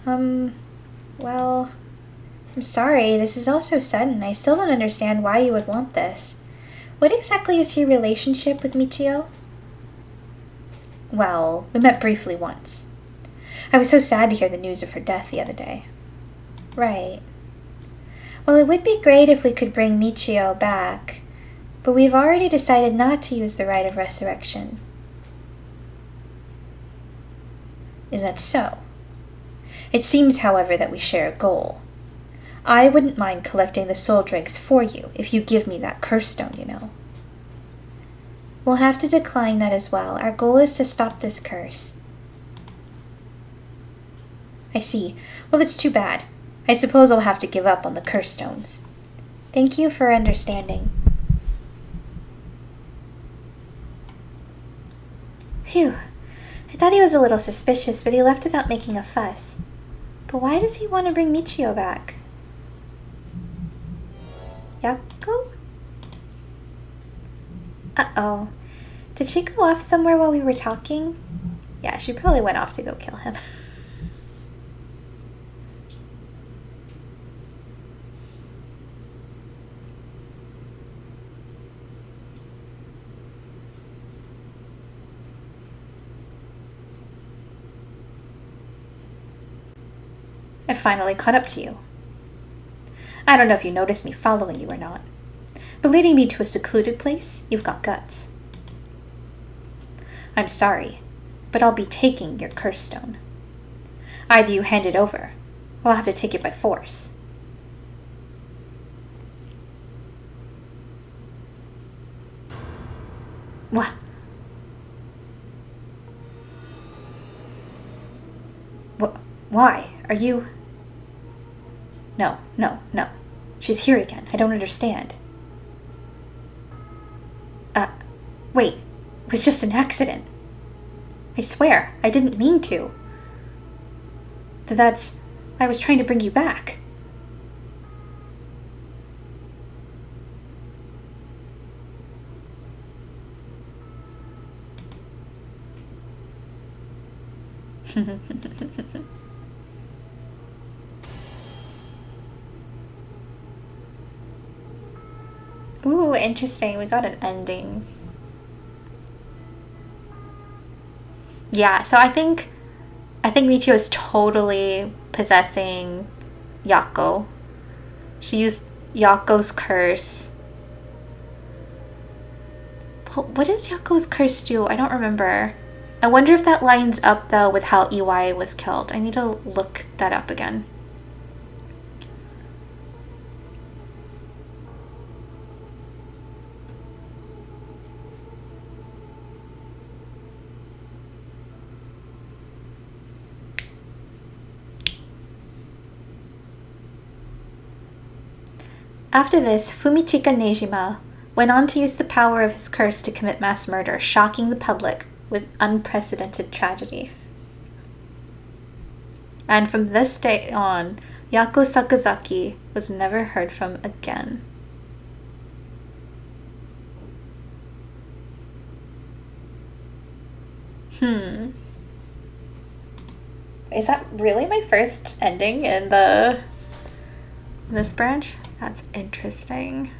B: Well, I'm sorry, this is all so sudden. I still don't understand why you would want this. What exactly is your relationship with Michio? Well, we met briefly once. I was so sad to hear the news of her death the other day. Right. Well, it would be great if we could bring Michio back, but we've already decided not to use the rite of resurrection. Is that so? It seems, however, that we share a goal. I wouldn't mind collecting the soul dregs for you if you give me that curse stone, you know. We'll have to decline that as well. Our goal is to stop this curse. I see. Well, it's too bad. I suppose I'll have to give up on the curse stones. Thank you for understanding. Phew. I thought he was a little suspicious, but he left without making a fuss. But why does he want to bring Michio back? Yako? Uh-oh. Did she go off somewhere while we were talking? Yeah, she probably went off to go kill him. I finally caught up to you. I don't know if you noticed me following you or not, but leading me to a secluded place, you've got guts. I'm sorry, but I'll be taking your curse stone. Either you hand it over, or I'll have to take it by force. What? Why? Are you... No. She's here again. I don't understand. Wait. It was just an accident. I swear, I didn't mean to. I was trying to bring you back. Ooh, interesting. We got an ending. Yeah, so I think Michio is totally possessing Yako. She used Yako's curse. What does Yako's curse do? I don't remember.
A: I wonder if that lines up, though, with how EY was killed. I need to look that up again. After this, Fumichika Nejima went on to use the power of his curse to commit mass murder, shocking the public with unprecedented tragedy. And from this day on, Yako Sakazaki was never heard from again. Is that really my first ending in this branch? That's interesting.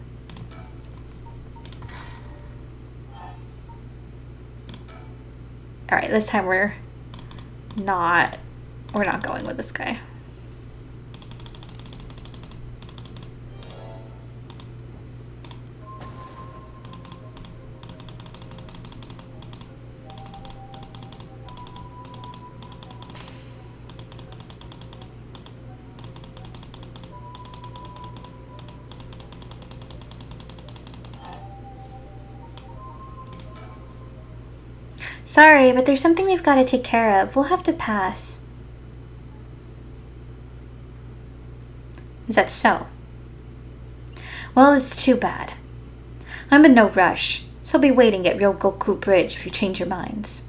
A: Alright, this time we're not going with this guy. Sorry, but there's something we've got to take care of. We'll have to pass. Is that so? Well, it's too bad. I'm in no rush, so I'll be waiting at Ryogoku Bridge if you change your minds.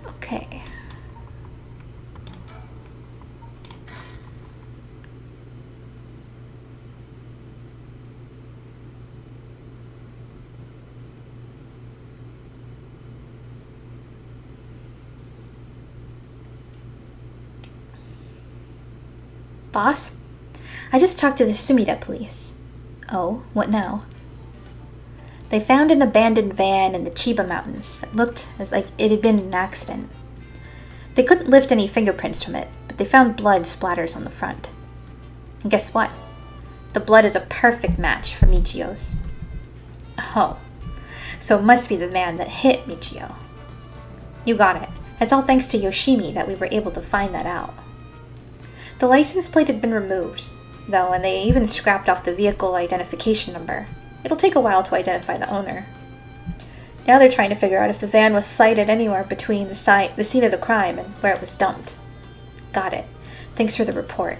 A: Okay. Boss? I just talked to the Sumida police. Oh, what now? They found an abandoned van in the Chiba Mountains that looked as like it had been an accident. They couldn't lift any fingerprints from it, but they found blood splatters on the front. And guess what? The blood is a perfect match for Michio's. Oh, so it must be the man that hit Michio. You got it. It's all thanks to Yoshimi that we were able to find that out. The license plate had been removed, though, and they even scrapped off the vehicle identification number. It'll take a while to identify the owner. Now they're trying to figure out if the van was sighted anywhere between the scene of the crime and where it was dumped. Got it. Thanks for the report.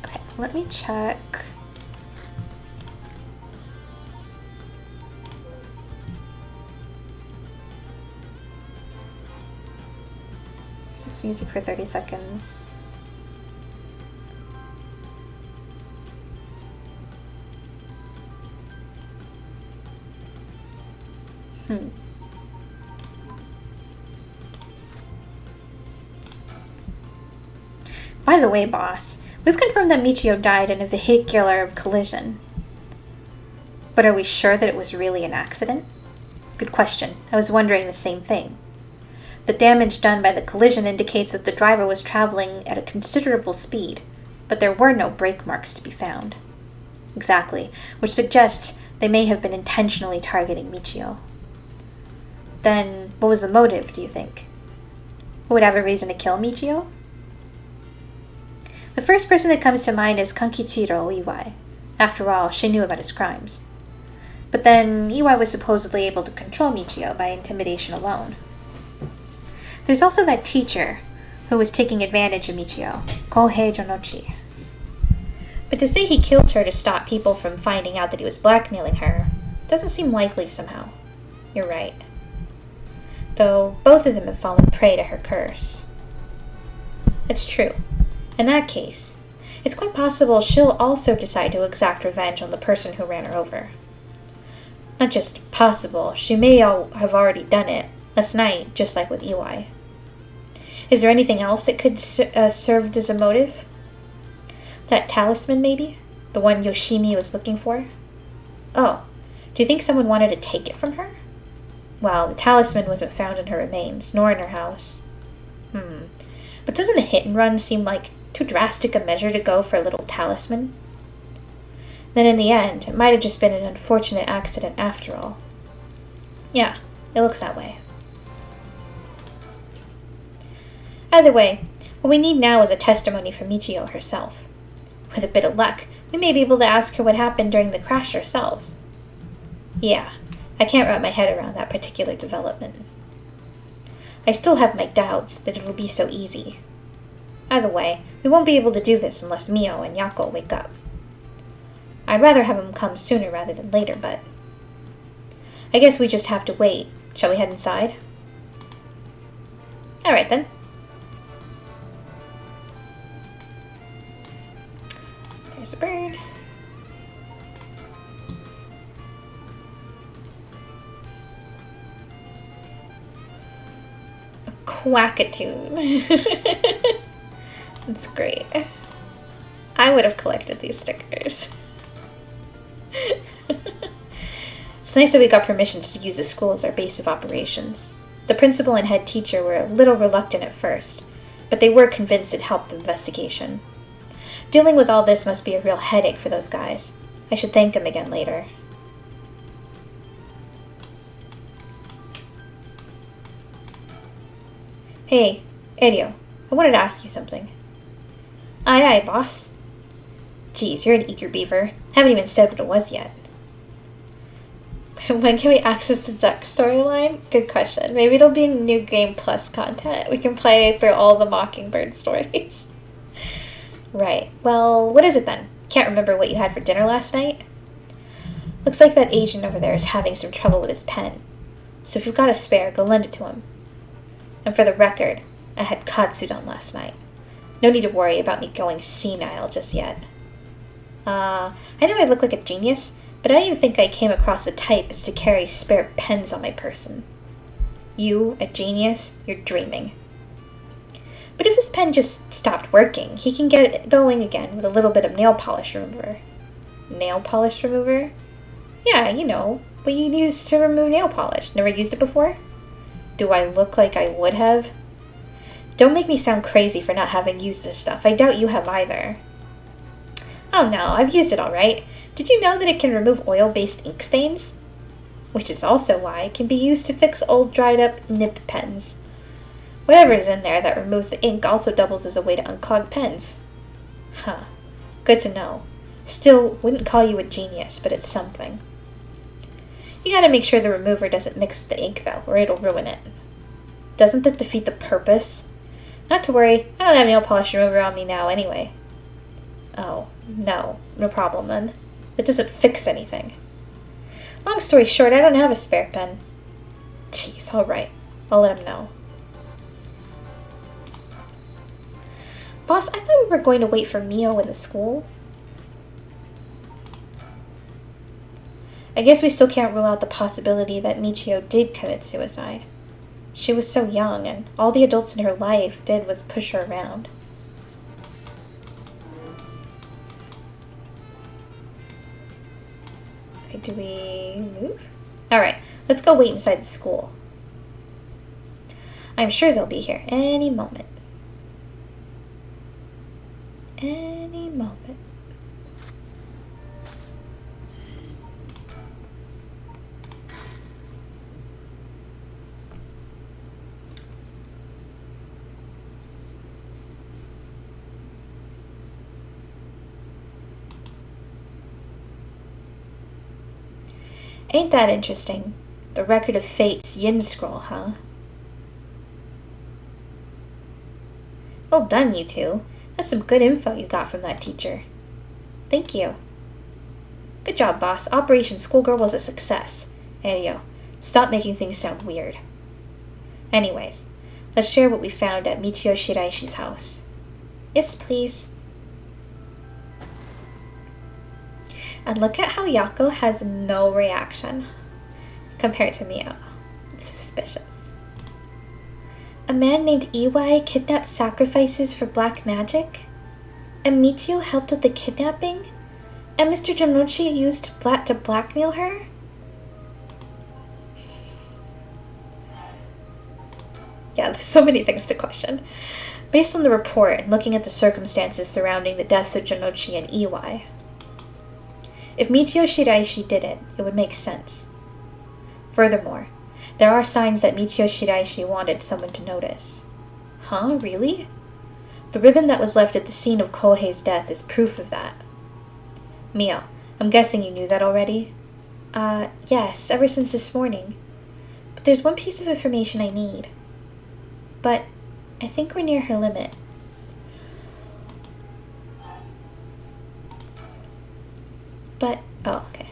A: Okay, let me check. It's music for 30 seconds. By the way, boss, we've confirmed that Michio died in a vehicular collision. But are we sure that it was really an accident? Good question. I was wondering the same thing. The damage done by the collision indicates that the driver was traveling at a considerable speed, but there were no brake marks to be found. Exactly, which suggests they may have been intentionally targeting Michio. Then, what was the motive, do you think? Who would have a reason to kill Michio? The first person that comes to mind is Kankichiro Iwai. After all, she knew about his crimes. But then, Iwai was supposedly able to control Michio by intimidation alone. There's also that teacher who was taking advantage of Michio, Kohei Jonochi. But to say he killed her to stop people from finding out that he was blackmailing her doesn't seem likely somehow. You're right. Though both of them have fallen prey to her curse. It's true. In that case, it's quite possible she'll also decide to exact revenge on the person who ran her over. Not just possible, she may have already done it last night, just like with Iwai. Is there anything else that could serve as a motive? That talisman, maybe? The one Yoshimi was looking for? Oh, do you think someone wanted to take it from her? Well, the talisman wasn't found in her remains, nor in her house. But doesn't a hit and run seem like
B: Too drastic a measure to go for a little talisman? Then in the end, it might have just been an unfortunate accident after all. Yeah, it looks that way. Either way, what we need now is a testimony from Michio herself. With a bit of luck, we may be able to ask her what happened during the crash ourselves. Yeah, I can't wrap my head around that particular development. I still have my doubts that it'll be so easy. Either way, we won't be able to do this unless Mio and Yako wake up. I'd rather have them come sooner rather than later, but I guess we just have to wait. Shall we head inside? Alright then. There's a bird. A quackatoon. That's great. I would have collected these stickers. It's nice that we got permission to use the school as our base of operations. The principal and head teacher were a little reluctant at first, but they were convinced it helped the investigation. Dealing with all this must be a real headache for those guys. I should thank them again later. Hey, Erio, I wanted to ask you something. Aye aye, boss. Geez, you're an eager beaver. Haven't even said what it was yet. When can we access the Duck storyline? Good question. Maybe it'll be New Game Plus content. We can play through all the Mockingbird stories. Right. Well, what is it then? Can't remember what you had for dinner last night? Looks like that agent over there is having some trouble with his pen. So if you've got a spare, go lend it to him. And for the record, I had katsudon last night. No need to worry about me going senile just yet. I know I look like a genius, but I didn't even think I came across the type as to carry spare pens on my person. You, a genius, you're dreaming. But if his pen just stopped working, he can get it going again with a little bit of nail polish remover. Nail polish remover? Yeah, you know, what you use to remove nail polish. Never used it before? Do I look like I would have? Don't make me sound crazy for not having used this stuff. I doubt you have either. Oh no, I've used it all right. Did you know that it can remove oil-based ink stains? Which is also why it can be used to fix old dried-up nib pens. Whatever is in there that removes the ink also doubles as a way to unclog pens. Huh. Good to know. Still, wouldn't call you a genius, but it's something. You gotta make sure the remover doesn't mix with the ink, though, or it'll ruin it. Doesn't that defeat the purpose? Not to worry, I don't have nail polish remover on me now anyway. Oh, no problem then. It doesn't fix anything. Long story short, I don't have a spare pen. Jeez, alright. I'll let him know. Boss, I thought we were going to wait for Mio in the school. I guess we still can't rule out the possibility that Michio did commit suicide. She was so young, and all the adults in her life did was push her around. Okay, do we move? Alright, let's go wait inside the school. I'm sure they'll be here any moment. Any moment. Ain't that interesting? The Record of Fate's Yin Scroll, huh? Well done, you two. That's some good info you got from that teacher. Thank you. Good job, boss. Operation Schoolgirl was a success. Erio, stop making things sound weird. Anyways, let's share what we found at Michio Shiraishi's house. Yes, please. And look at how Yako has no reaction compared to Mio. It's suspicious. A man named Iwai kidnapped sacrifices for black magic? And Michio helped with the kidnapping? And Mr. Janochi used to blackmail her? Yeah, there's so many things to question. Based on the report and looking at the circumstances surrounding the deaths of Jonochi and Iwai, if Michio Shiraishi did it, it would make sense. Furthermore, there are signs that Michio Shiraishi wanted someone to notice. Huh? Really? The ribbon that was left at the scene of Kohei's death is proof of that. Mio, I'm guessing you knew that already? Yes, ever since this morning. But there's one piece of information I need. But I think we're near her limit. Okay.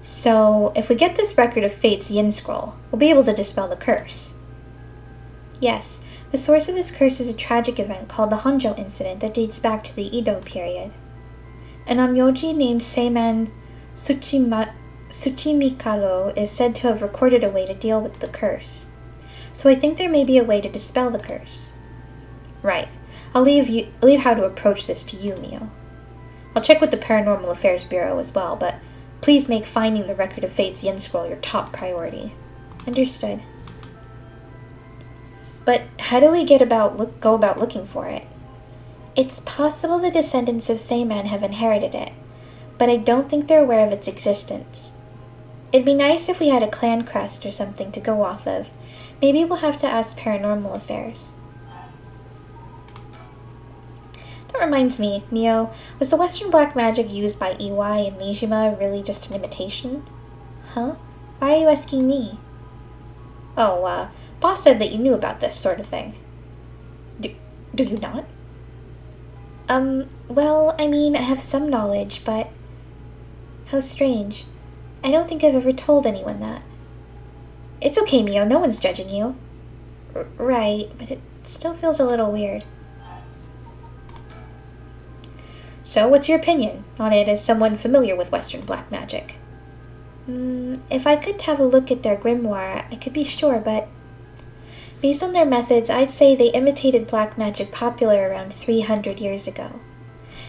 B: So, if we get this record of Fate's Yin Scroll, we'll be able to dispel the curse. Yes, the source of this curse is a tragic event called the Honjo incident that dates back to the Edo period. An onmyoji named Seiman Tsuchimikaro is said to have recorded a way to deal with the curse. So I think there may be a way to dispel the curse. Right. I'll leave how to approach this to you, Mio. I'll check with the Paranormal Affairs Bureau as well, but please make finding the record of Fate's Yin Scroll your top priority. Understood. But how do we go about looking for it? It's possible the descendants of Seiman have inherited it, but I don't think they're aware of its existence. It'd be nice if we had a clan crest or something to go off of. Maybe we'll have to ask Paranormal Affairs. That reminds me, Mio, was the Western black magic used by Iwai and Nijima really just an imitation? Huh? Why are you asking me? Oh, Boss said that you knew about this sort of thing. Do you not? Well, I mean, I have some knowledge, but... How strange. I don't think I've ever told anyone that. It's okay, Mio, no one's judging you. Right, but it still feels a little weird. So, what's your opinion on it as someone familiar with Western black magic? If I could have a look at their grimoire, I could be sure, but... Based on their methods, I'd say they imitated black magic popular around 300 years ago.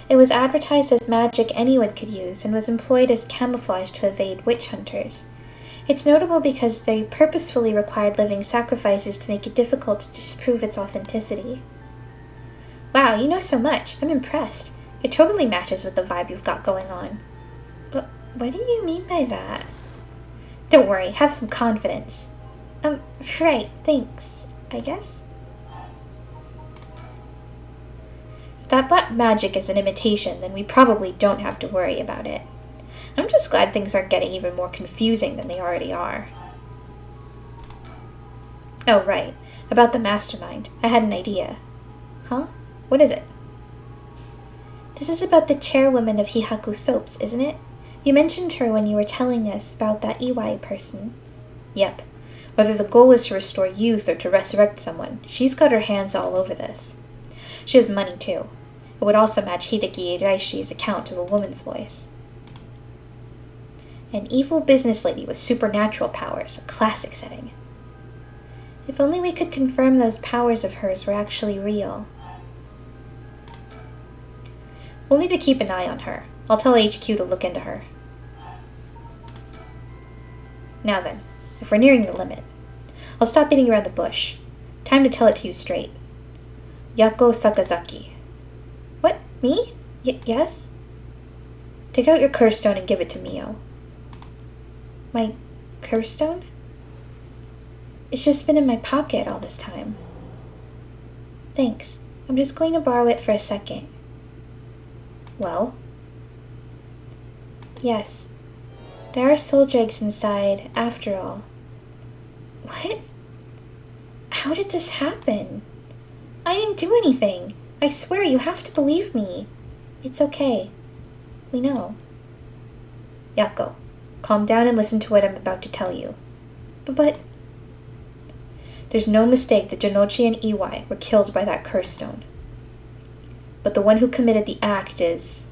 B: It was advertised as magic anyone could use and was employed as camouflage to evade witch hunters. It's notable because they purposefully required living sacrifices to make it difficult to disprove its authenticity. Wow, you know so much. I'm impressed. It totally matches with the vibe you've got going on. What do you mean by that? Don't worry, have some confidence. Right, thanks, I guess. If that black magic is an imitation, then we probably don't have to worry about it. I'm just glad things aren't getting even more confusing than they already are. Oh, right. About the mastermind. I had an idea. Huh? What is it? This is about the chairwoman of Hihaku Soaps, isn't it? You mentioned her when you were telling us about that Iwai person. Yep. Whether the goal is to restore youth or to resurrect someone, she's got her hands all over this. She has money, too. It would also match Hideki Iraishi's account of a woman's voice. An evil business lady with supernatural powers, a classic setting. If only we could confirm those powers of hers were actually real. We'll need to keep an eye on her. I'll tell HQ to look into her. Now then, if we're nearing the limit, I'll stop beating around the bush. Time to tell it to you straight. Yako Sakazaki. What? Me? Yes? Take out your curse stone and give it to Mio. My curse stone? It's just been in my pocket all this time. Thanks. I'm just going to borrow it for a second. Well? Yes. There are soul dregs inside, after all. What? How did this happen? I didn't do anything. I swear you have to believe me. It's okay. We know. Yako, calm down and listen to what I'm about to tell you. But... There's no mistake that Jonochi and Iwai were killed by that curse stone. But the one who committed the act is...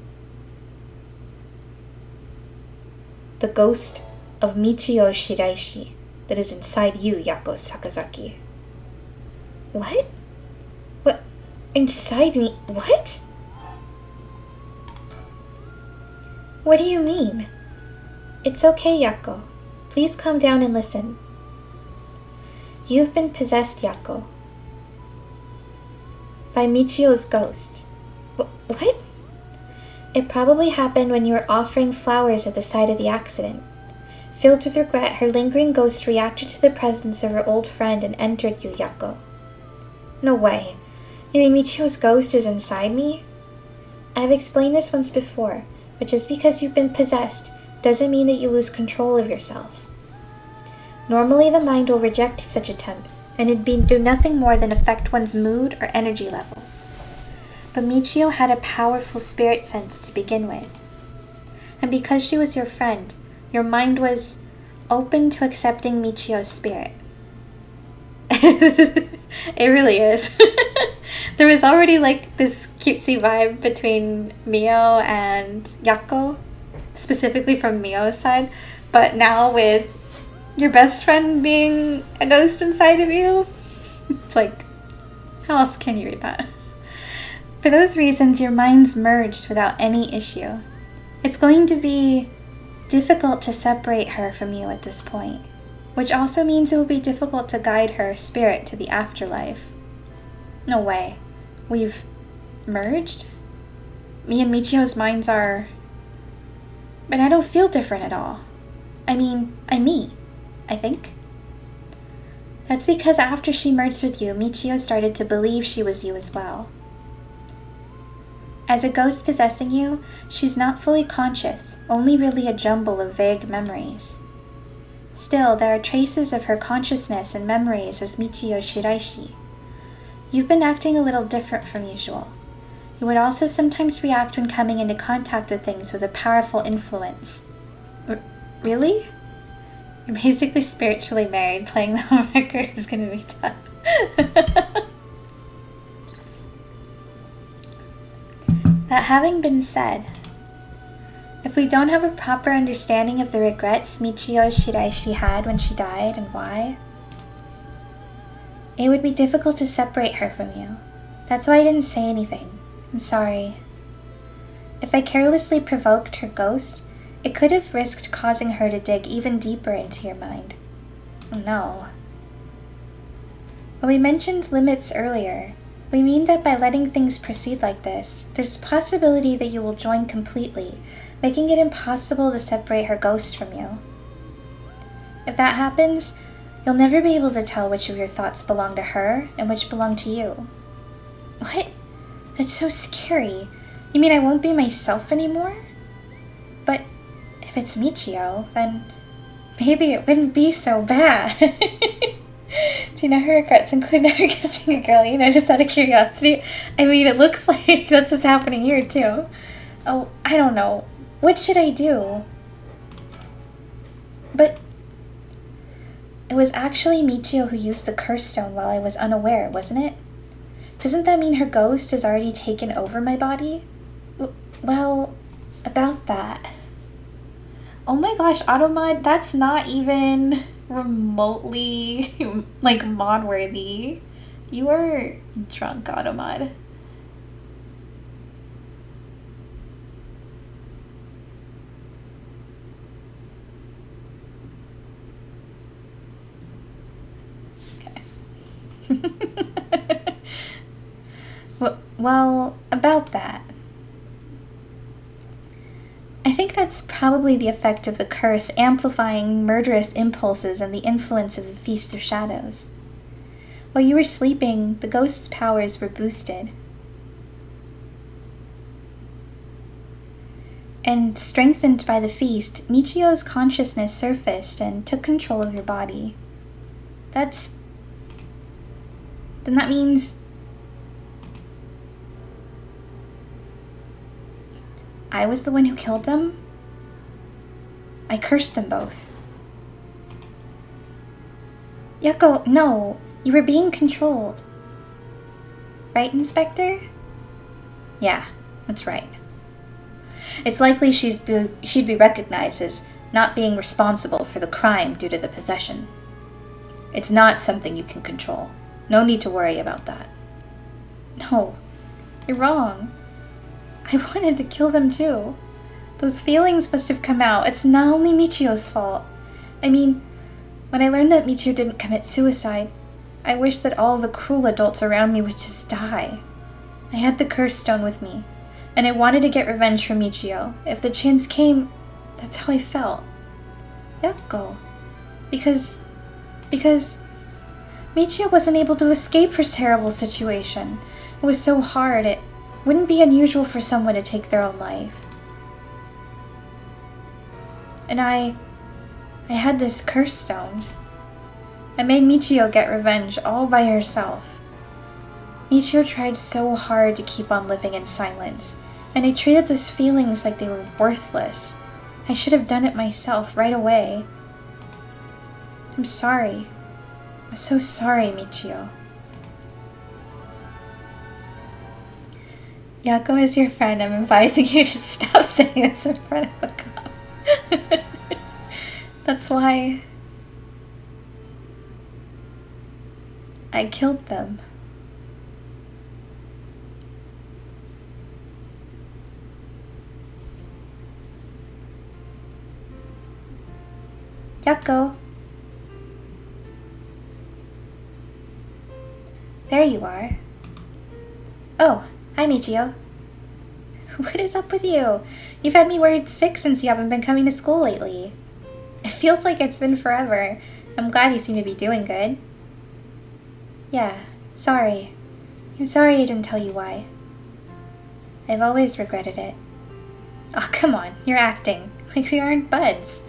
B: the ghost of Michio Shiraishi that is inside you, Yako Sakazaki. What? What? Inside me? What? What do you mean? It's okay, Yako. Please calm down and listen.
A: You've been possessed, Yako, by Michio's ghost. What? It probably happened when you were offering flowers at the site of the accident. Filled with regret, her lingering ghost reacted to the presence of her old friend and entered you, Yako. No way. You mean Michio's ghost is inside me? I've explained this once before, but just because you've been possessed doesn't mean that you lose control of yourself. Normally, the mind will reject such attempts, and it'd do nothing more than affect one's mood or energy levels. But Michio had a powerful spirit sense to begin with. And because she was your friend, your mind was open to accepting Michio's spirit. It really is. There was already like this cutesy vibe between Mio and Yako, specifically from Mio's side, but now with your best friend being a ghost inside of you, it's like, how else can you read that? For those reasons, your minds merged without any issue. It's going to be difficult to separate her from you at this point, which also means it will be difficult to guide her spirit to the afterlife. No way. We've merged? Me and Michio's minds are... But I don't feel different at all. I mean, I'm me, I think. That's because after she merged with you, Michio started to believe she was you as well. As a ghost possessing you, she's not fully conscious, only really a jumble of vague memories. Still, there are traces of her consciousness and memories as Michio Shiraishi. You've been acting a little different from usual. You would also sometimes react when coming into contact with things with a powerful influence. Really? You're basically spiritually married. Playing the homewrecker is going to be tough. That having been said, if we don't have a proper understanding of the regrets Michio Shiraishi had when she died and why, it would be difficult to separate her from you. That's why I didn't say anything. I'm sorry. If I carelessly provoked her ghost, it could have risked causing her to dig even deeper into your mind. Oh no. When we mentioned limits earlier, we mean that by letting things proceed like this, there's a possibility that you will join completely, making it impossible to separate her ghost from you. If that happens, you'll never be able to tell which of your thoughts belong to her and which belong to you. What? That's so scary. You mean I won't be myself anymore? But if it's Michio, then maybe it wouldn't be so bad. Do you know her regrets include never kissing a girl, just out of curiosity? I mean, it looks like that's what's happening here, too. Oh, I don't know. What should I do? But it was actually Michio who used the curse stone while I was unaware, wasn't it? Doesn't that mean her ghost has already taken over my body? Well, about that. Oh my gosh, Automod, that's not even remotely, mod-worthy. You are drunk, Automod. Okay. Well, about that. I think that's probably the effect of the curse amplifying murderous impulses and the influence of the Feast of Shadows. While you were sleeping, the ghost's powers were boosted. And strengthened by the feast, Michio's consciousness surfaced and took control of your body. Then that means I was the one who killed them? I cursed them both. Yako, no, you were being controlled. Right, Inspector? Yeah, that's right. It's likely she'd be recognized as not being responsible for the crime due to the possession. It's not something you can control. No need to worry about that. No, you're wrong. I wanted to kill them too. Those feelings must have come out. It's not only Michio's fault. I mean,
B: When I learned that Michio didn't commit suicide, I wished that all the cruel adults around me would just die. I had the curse stone with me, and I wanted to get revenge for Michio. If the chance came, that's how I felt. Yako. Because Michio wasn't able to escape her terrible situation. It was so hard, it wouldn't be unusual for someone to take their own life. And I had this curse stone. I made Michio get revenge all by herself. Michio tried so hard to keep on living in silence, and I treated those feelings like they were worthless. I should have done it myself right away. I'm sorry. I'm so sorry, Michio. Yako is your friend. I'm advising you to stop saying this in front of a cop. That's why I killed them. Yako. There you are. Oh, hi Michio. What is up with you? You've had me worried sick since you haven't been coming to school lately. It feels like it's been forever. I'm glad you seem to be doing good. Yeah, sorry. I'm sorry I didn't tell you why. I've always regretted it. Oh, come on, you're acting like we aren't buds.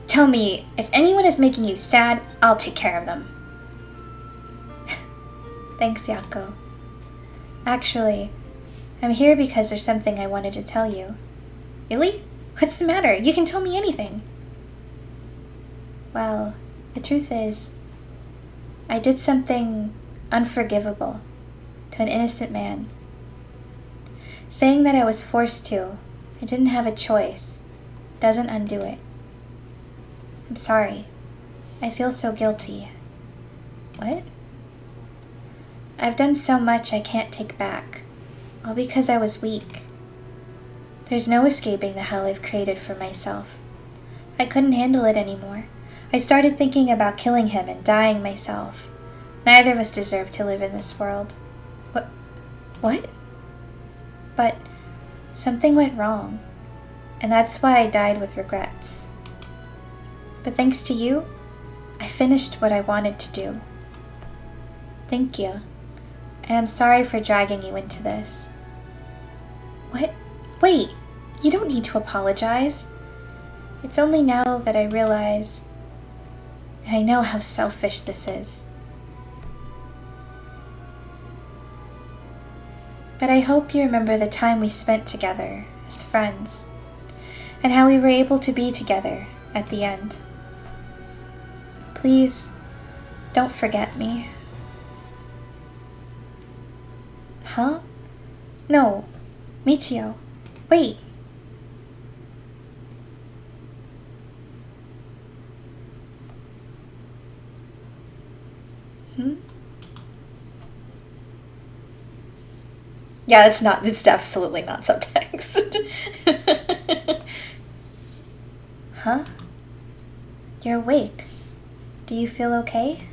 B: Tell me, if anyone is making you sad, I'll take care of them. Thanks, Yako. Actually, I'm here because there's something I wanted to tell you. Really? What's the matter? You can tell me anything. Well, the truth is, I did something unforgivable to an innocent man. Saying that I was forced to, I didn't have a choice, doesn't undo it. I'm sorry. I feel so guilty. What? I've done so much I can't take back, all because I was weak. There's no escaping the hell I've created for myself. I couldn't handle it anymore. I started thinking about killing him and dying myself. Neither of us deserve to live in this world. What? But something went wrong, and that's why I died with regrets. But thanks to you, I finished what I wanted to do. Thank you. And I'm sorry for dragging you into this. What? Wait, you don't need to apologize. It's only now that I realize, and I know how selfish this is. But I hope you remember the time we spent together as friends, and how we were able to be together at the end. Please, don't forget me. Huh? No, Michio, wait. Yeah, it's absolutely not subtext. Huh? You're awake. Do you feel okay?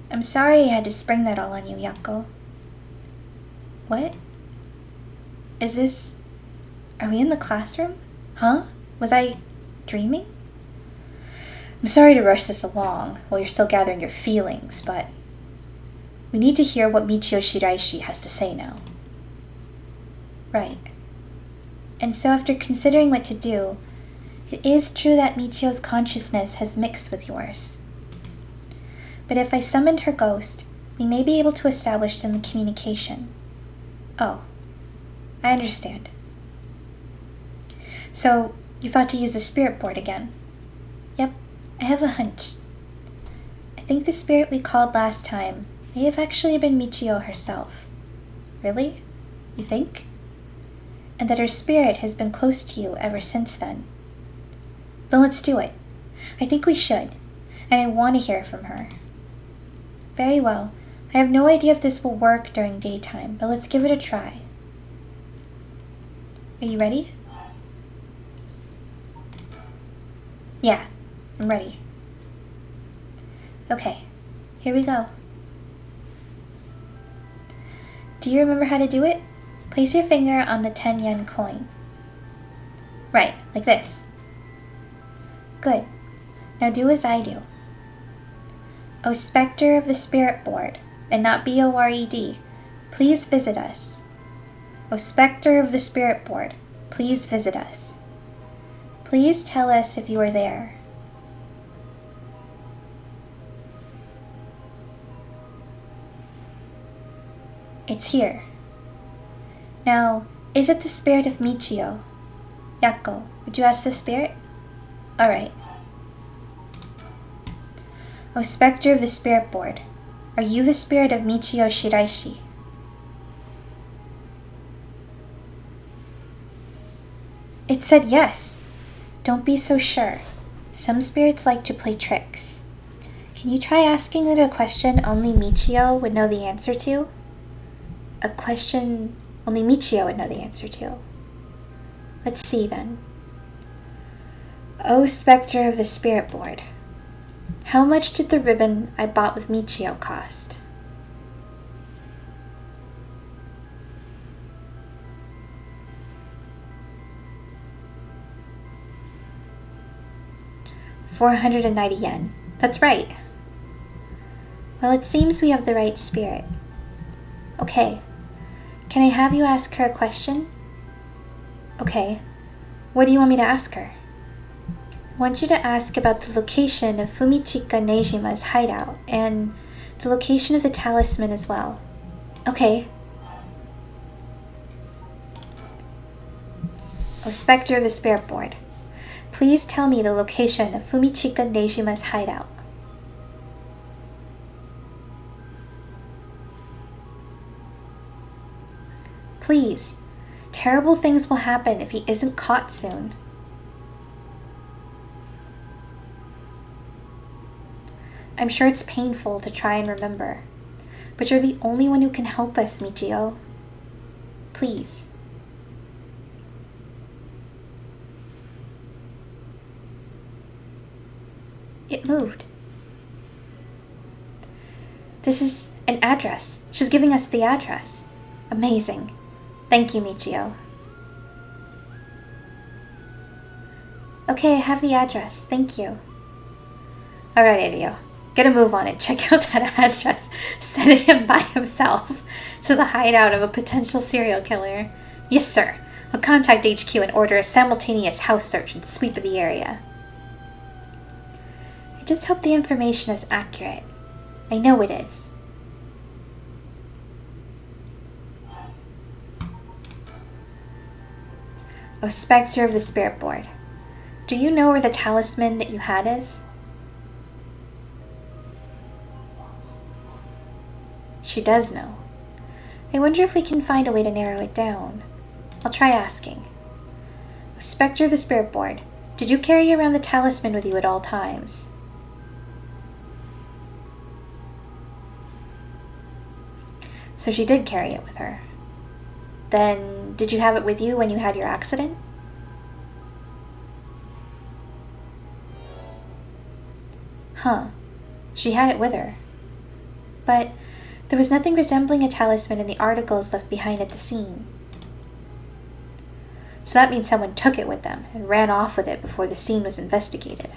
B: I'm sorry I had to spring that all on you, Yako. What? Are we in the classroom? Huh? Was I dreaming? I'm sorry to rush this along while you're still gathering your feelings, but we need to hear what Michio Shiraishi has to say now. Right. And so after considering what to do, it is true that Michio's consciousness has mixed with yours. But if I summoned her ghost, we may be able to establish some communication. Oh, I understand. So, you thought to use the spirit board again? Yep, I have a hunch. I think the spirit we called last time may have actually been Michio herself. Really? You think? And that her spirit has been close to you ever since then. Then let's do it. I think we should, and I want to hear from her. Very well. I have no idea if this will work during daytime, but let's give it a try. Are you ready? Yeah, I'm ready. Okay, here we go. Do you remember how to do it? Place your finger on the 10 yen coin. Right, like this. Good. Now do as I do. O specter of the spirit board, and not B-O-R-E-D, please visit us. O specter of the spirit board, please visit us. Please tell us if you are there. It's here. Now, is it the spirit of Michio? Yako, would you ask the spirit? Alright. O specter of the spirit board, are you the spirit of Michio Shiraishi? It said yes. Don't be so sure. Some spirits like to play tricks. Can you try asking it a question only Michio would know the answer to? A question only Michio would know the answer to. Let's see then. O specter of the spirit board, how much did the ribbon I bought with Michio cost? $490. That's right. Well, it seems we have the right spirit. Okay. Can I have you ask her a question? Okay. What do you want me to ask her? I want you to ask about the location of Fumichika Nejima's hideout and the location of the talisman as well. Okay. O specter of the spirit board, please tell me the location of Fumichika Nejima's hideout. Please. Terrible things will happen if he isn't caught soon. I'm sure it's painful to try and remember, but you're the only one who can help us, Michio. Please. It moved. This is an address. She's giving us the address. Amazing. Thank you, Michio. Okay, I have the address. Thank you. Alright, Adio. Get a move on it. Check out that address. Sending him by himself to the hideout of a potential serial killer. Yes, sir. I'll contact HQ and order a simultaneous house search and sweep of the area. I just hope the information is accurate. I know it is. O specter of the spirit board, do you know where the talisman that you had is? She does know. I wonder if we can find a way to narrow it down. I'll try asking. O specter of the spirit board, did you carry around the talisman with you at all times? So she did carry it with her. Then, did you have it with you when you had your accident? Huh. She had it with her. But there was nothing resembling a talisman in the articles left behind at the scene. So that means someone took it with them and ran off with it before the scene was investigated.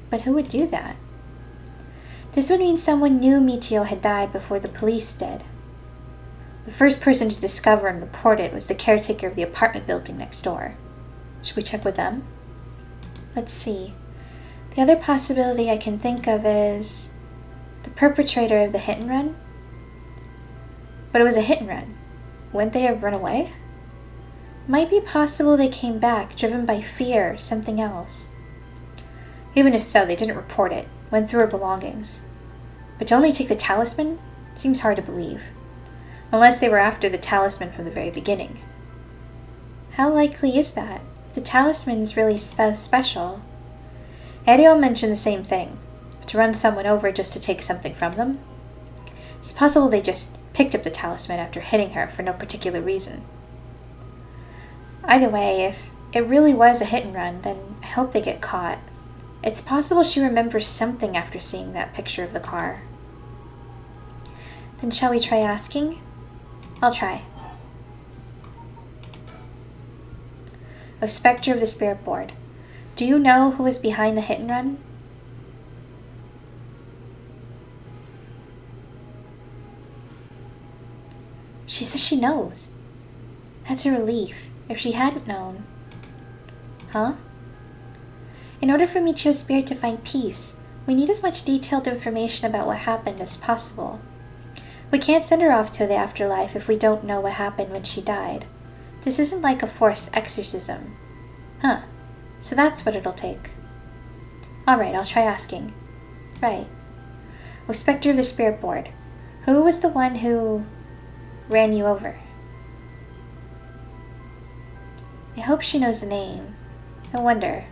B: But who would do that? This would mean someone knew Michio had died before the police did. The first person to discover and report it was the caretaker of the apartment building next door. Should we check with them? Let's see. The other possibility I can think of is the perpetrator of the hit and run. But it was a hit and run. Wouldn't they have run away? Might be possible they came back, driven by fear or something else. Even if so, they didn't report it, went through her belongings. But to only take the talisman seems hard to believe. Unless they were after the talisman from the very beginning. How likely is that? If the talisman is really special. Ario mentioned the same thing. To run someone over just to take something from them? It's possible they just picked up the talisman after hitting her for no particular reason. Either way, if it really was a hit and run, then I hope they get caught. It's possible she remembers something after seeing that picture of the car.
A: Then shall we try asking? I'll try.
B: O Spectre of the Spirit Board, do you know who was behind the hit and run?
A: She says she knows. That's a relief. If she hadn't known.
B: Huh?
A: In order for Michio's spirit to find peace, we need as much detailed information about what happened as possible. We can't send her off to the afterlife if we don't know what happened when she died. This isn't like a forced exorcism.
B: Huh. So that's what it'll take.
A: Alright, I'll try asking.
B: Right. O Spectre of the Spirit Board, who was the one who ran you over?
A: I hope she knows the name.
B: I wonder.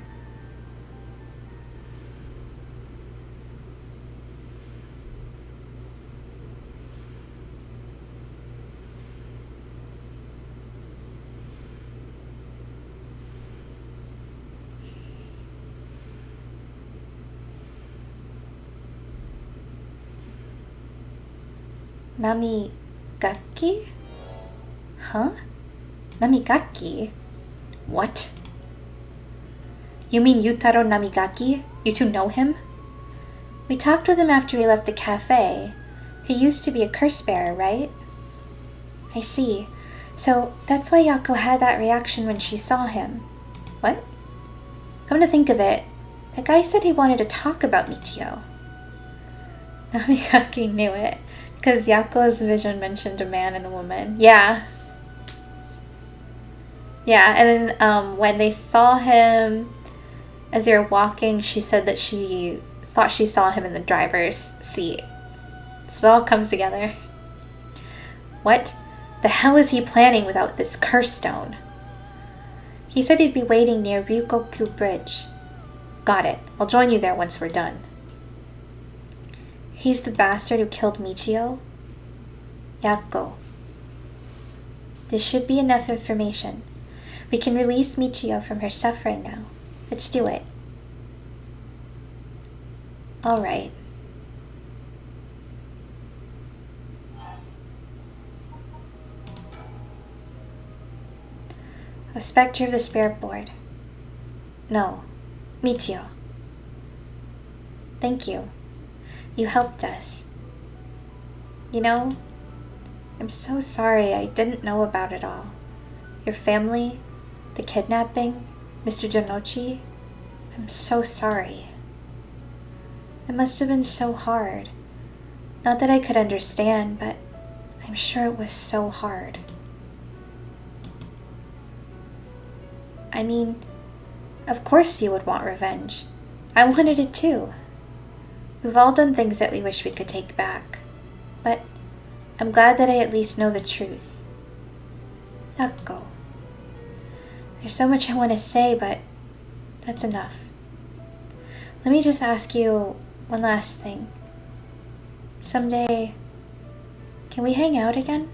A: Namigaki?
B: Huh? Namigaki? What?
A: You mean Yutaro Namigaki? You two know him? We talked with him after he left the cafe. He used to be a curse bearer, right? I see. So that's why Yako had that reaction when she saw him.
B: What?
A: Come to think of it, that guy said he wanted to talk about Michio.
B: Namigaki knew it, because Yako's vision mentioned a man and a woman.
A: Yeah.
B: Yeah, and then when they saw him as they were walking, she said that she thought she saw him in the driver's seat. So it all comes together.
A: What the hell is he planning without this curse stone?
B: He said he'd be waiting near Ryukoku Bridge.
A: Got it. I'll join you there once we're done.
B: He's the bastard who killed Michio?
A: Yako.
B: This should be enough information. We can release Michio from her suffering now. Let's do it.
A: All right.
B: O Spectre of the Spirit Board.
A: No, Michio.
B: Thank you. You helped us. You know, I'm so sorry I didn't know about it all. Your family, the kidnapping, Mr. Jonochi. I'm so sorry. It must have been so hard. Not that I could understand, but I'm sure it was so hard. I mean, of course you would want revenge. I wanted it too. We've all done things that we wish we could take back. But I'm glad that I at least know the truth. Yako. There's so much I want to say, but that's enough. Let me just ask you one last thing. Someday, can we hang out again?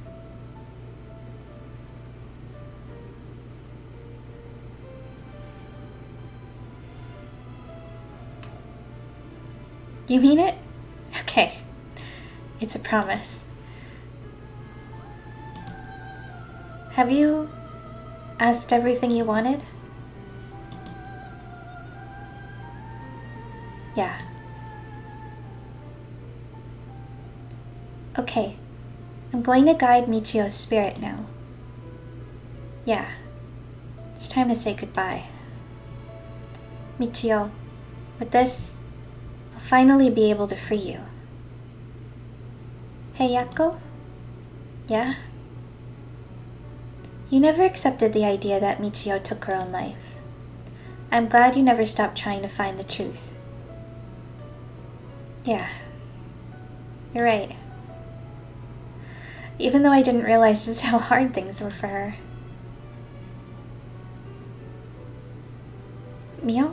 B: You mean it? Okay. It's a promise. Have you asked everything you wanted? Yeah. Okay. I'm going to guide Michio's spirit now. Yeah. It's time to say goodbye. Michio, with this, I'll finally be able to free you. Hey, Yako? Yeah? You never accepted the idea that Michio took her own life. I'm glad you never stopped trying to find the truth. Yeah. You're right. Even though I didn't realize just how hard things were for her. Mio?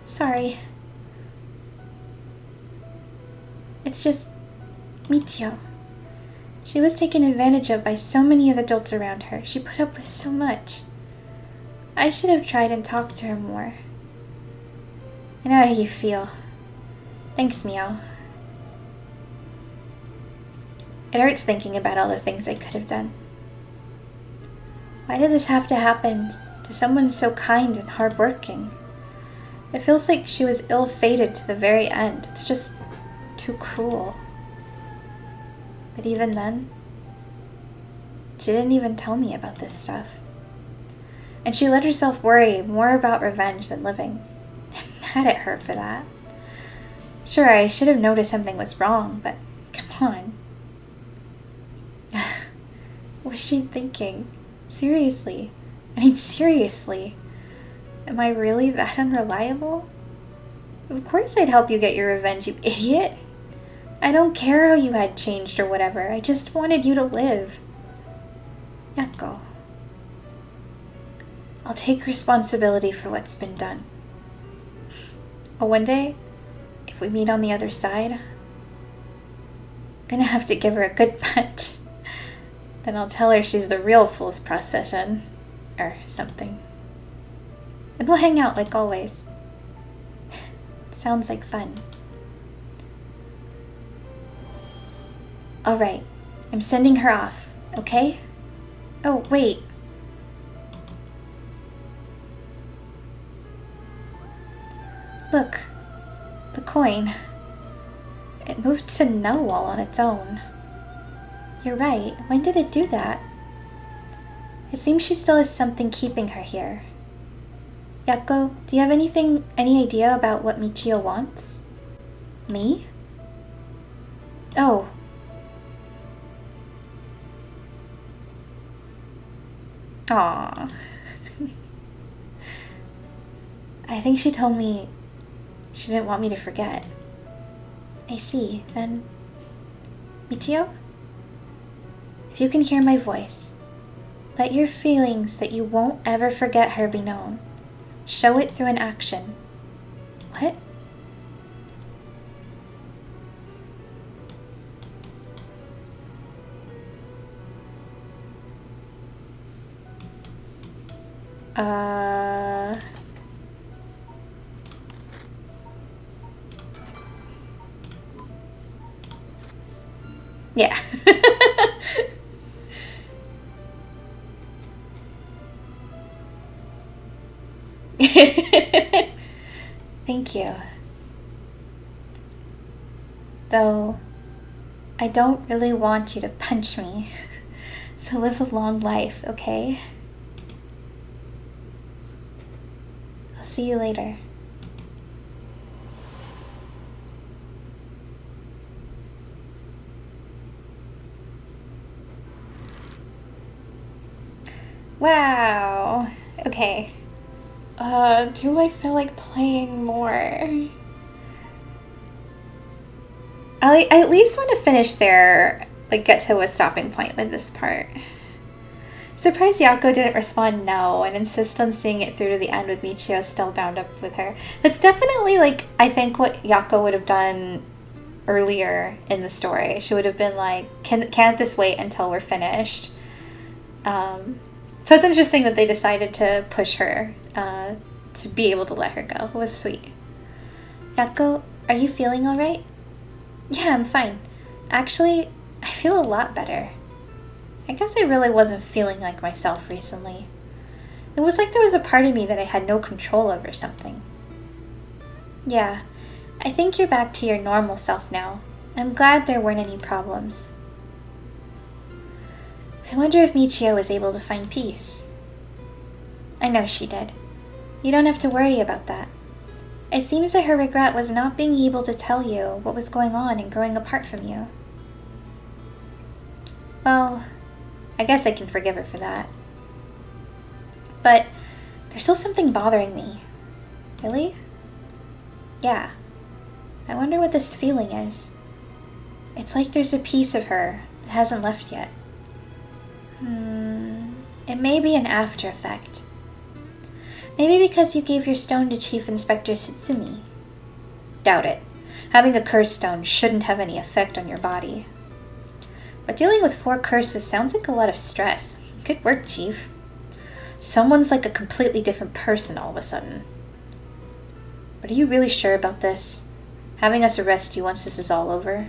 B: Sorry. It's just Michio. She was taken advantage of by so many other adults around her. She put up with so much. I should have tried and talked to her more.
A: I know how you feel. Thanks, Meow. It hurts thinking about all the things I could have done. Why did this have to happen to someone so kind and hardworking? It feels like she was ill-fated to the very end. It's just too cruel. But even then, she didn't even tell me about this stuff. And she let herself worry more about revenge than living. I'm mad at her for that. Sure, I should have noticed something was wrong, but come on. What was she thinking? Seriously. I mean, seriously. Am I really that unreliable? Of course I'd help you get your revenge, you idiot. I don't care how you had changed or whatever. I just wanted you to live. Yako. I'll take responsibility for what's been done. But one day, if we meet on the other side, I'm gonna have to give her a good punch. Then I'll tell her she's the real fool's procession. Or something. And we'll hang out like always. Sounds like fun. Alright, I'm sending her off, okay? Oh, wait. Look, the coin. It moved to no all on its own. You're right, when did it do that? It seems she still has something keeping her here. Yako, do you have any idea about what Michio wants? Me? Oh. Aww. I think she told me she didn't want me to forget. I see, then... Michio? If you can hear my voice, let your feelings that you won't ever forget her be known. Show it through an action. What? Yeah. Thank you. Though, I don't really want you to punch me. So live a long life, okay? I'll see you later. Wow. Okay. Do I feel like playing more? I at least want to finish there, like get to a stopping point with this part. Surprised Yako didn't respond no and insist on seeing it through to the end with Michio still bound up with her. That's definitely, like, I think what Yako would have done earlier in the story. She would have been like, can't this wait until we're finished? So it's interesting that they decided to push her to be able to let her go. It was sweet. Yako, are you feeling alright? Yeah, I'm fine. Actually, I feel a lot better. I guess I really wasn't feeling like myself recently. It was like there was a part of me that I had no control over something. Yeah, I think you're back to your normal self now. I'm glad there weren't any problems. I wonder if Michio was able to find peace. I know she did. You don't have to worry about that. It seems that her regret was not being able to tell you what was going on and growing apart from you. Well, I guess I can forgive her for that. But there's still something bothering me. Really? Yeah. I wonder what this feeling is. It's like there's a piece of her that hasn't left yet. It may be an after effect. Maybe because you gave your stone to Chief Inspector Tsutsumi. Doubt it. Having a curse stone shouldn't have any effect on your body. But dealing with 4 curses sounds like a lot of stress. Good work, Chief. Someone's like a completely different person all of a sudden.
B: But are you really sure about this? Having us arrest you once this is all over?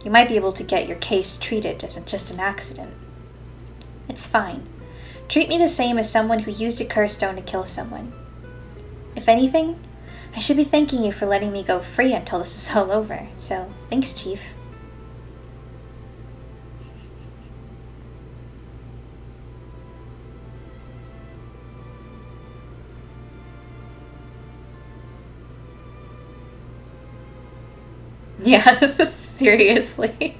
B: You might be able to get your case treated as just an accident. It's fine. Treat me the same as someone who used a curse stone to kill someone. If anything, I should be thanking you for letting me go free until this is all over. So, thanks, Chief.
A: Yeah, seriously.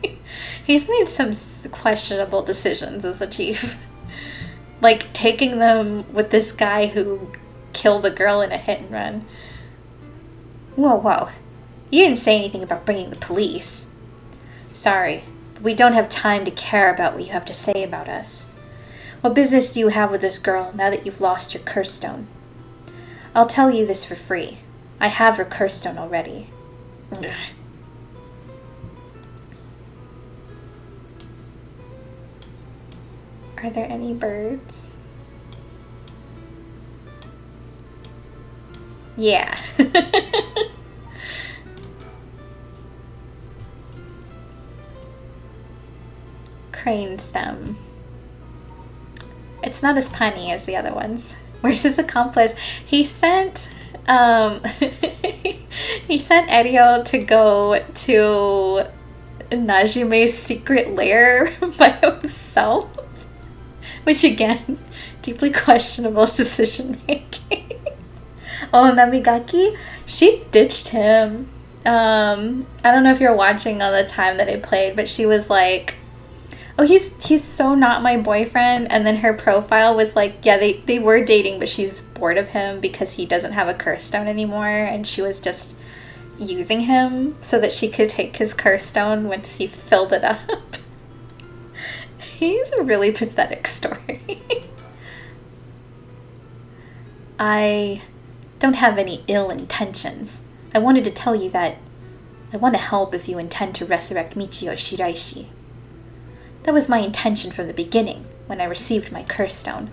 A: He's made some questionable decisions as a chief. Like taking them with this guy who killed a girl in a hit and run.
B: Whoa. You didn't say anything about bringing the police. Sorry, but we don't have time to care about what you have to say about us. What business do you have with this girl now that you've lost your curse stone? I'll tell you this for free. I have her curse stone already. Ugh.
A: Are there any birds?
B: Yeah.
A: Crane stem. It's not as punny as the other ones. Where's his accomplice? He sent he sent Erio to go to Najime's secret lair by himself. Which again, deeply questionable decision making. Oh, Namigaki, she ditched him. I don't know if you're watching on the time that I played, but she was like, oh, he's so not my boyfriend. And then her profile was like, yeah, they were dating, but she's bored of him because he doesn't have a curse stone anymore. And she was just using him so that she could take his curse stone once he filled it up. He's a really pathetic story.
B: I don't have any ill intentions. I wanted to tell you that I want to help if you intend to resurrect Michio Shiraishi. That was my intention from the beginning when I received my curse stone.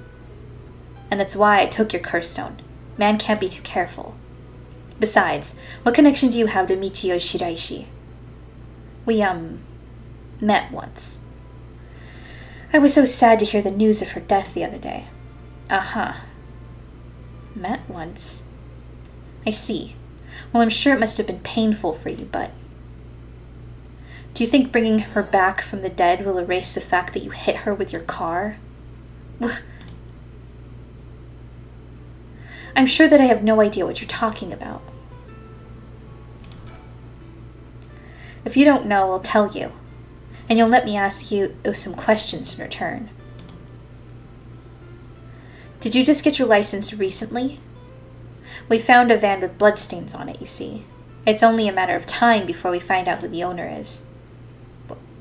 B: And that's why I took your curse stone. Man can't be too careful. Besides, what connection do you have to Michio Shiraishi? We, met once. I was so sad to hear the news of her death the other day. Met once. I see. Well, I'm sure it must have been painful for you, but... Do you think bringing her back from the dead will erase the fact that you hit her with your car? I'm sure that I have no idea what you're talking about. If you don't know, I'll tell you. And you'll let me ask you some questions in return. Did you just get your license recently? We found a van with bloodstains on it, you see. It's only a matter of time before we find out who the owner is.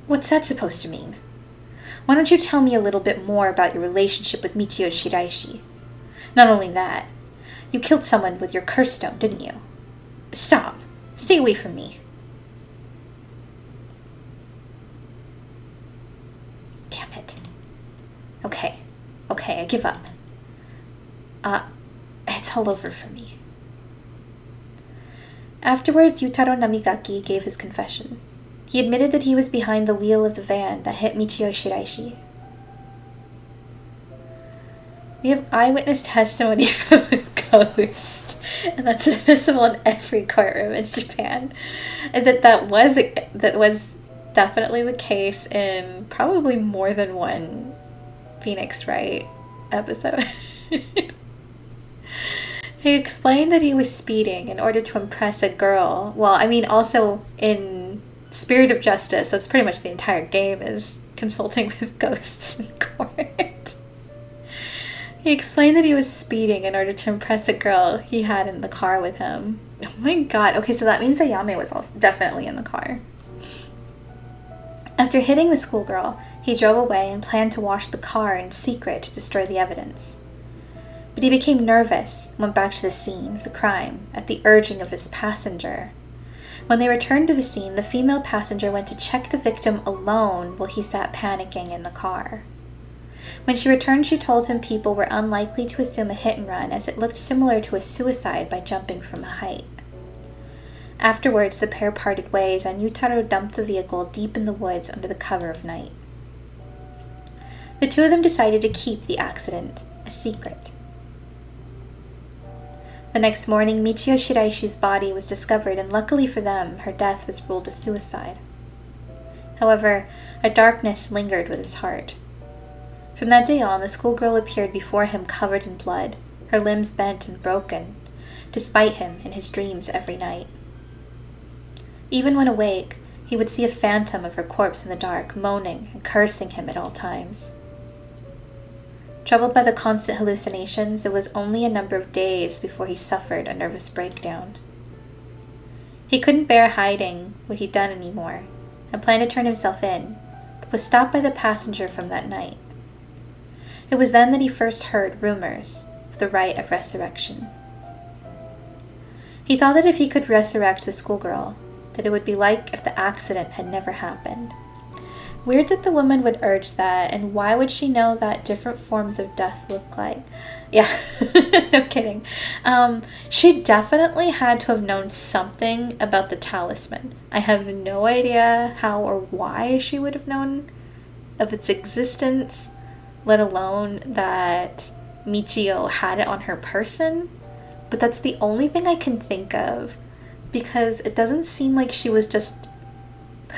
B: What's that supposed to mean? Why don't you tell me a little bit more about your relationship with Michio Shiraishi? Not only that, you killed someone with your curse stone, didn't you? Stop! Stay away from me. Damn it. Okay, I give up. It's all over for me. Afterwards, Yutaro Namigaki gave his confession. He admitted that he was behind the wheel of the van that hit Michio Shiraishi. We have eyewitness testimony from a ghost, and that's visible in every courtroom in Japan. And that was definitely the case in probably more than one Phoenix Wright episode. He explained that he was speeding in order to impress a girl. Well, I mean, also in Spirit of Justice, that's pretty much the entire game, is consulting with ghosts in court. He explained that he was speeding in order to impress a girl he had in the car with him. Oh my god. Okay, so that means Ayame was also definitely in the car. After hitting the schoolgirl, he drove away and planned to wash the car in secret to destroy the evidence. But he became nervous and went back to the scene of the crime at the urging of his passenger. When they returned to the scene, the female passenger went to check the victim alone while he sat panicking in the car. When she returned, she told him people were unlikely to assume a hit and run as it looked similar to a suicide by jumping from a height.
A: Afterwards, the pair parted ways, and Yutaro dumped the vehicle deep in the woods under the cover of night. The two of them decided to keep the accident a secret. The next morning, Michio Shiraishi's body was discovered, and luckily for them, her death was ruled a suicide. However, a darkness lingered with his heart. From that day on, the schoolgirl appeared before him covered in blood, her limbs bent and broken, despite him in his dreams every night. Even when awake, he would see a phantom of her corpse in the dark, moaning and cursing him at all times. Troubled by the constant hallucinations, it was only a number of days before he suffered a nervous breakdown. He couldn't bear hiding what he'd done anymore, and planned to turn himself in, but was stopped by the passenger from that night. It was then that he first heard rumors of the rite of resurrection. He thought that if he could resurrect the schoolgirl, that it would be like if the accident had never happened. Weird that the woman would urge that, and why would she know that different forms of death look like? Yeah, no kidding. She definitely had to have known something about the talisman. I have no idea how or why she would have known of its existence, let alone that Michio had it on her person. But that's the only thing I can think of, because it doesn't seem like she was just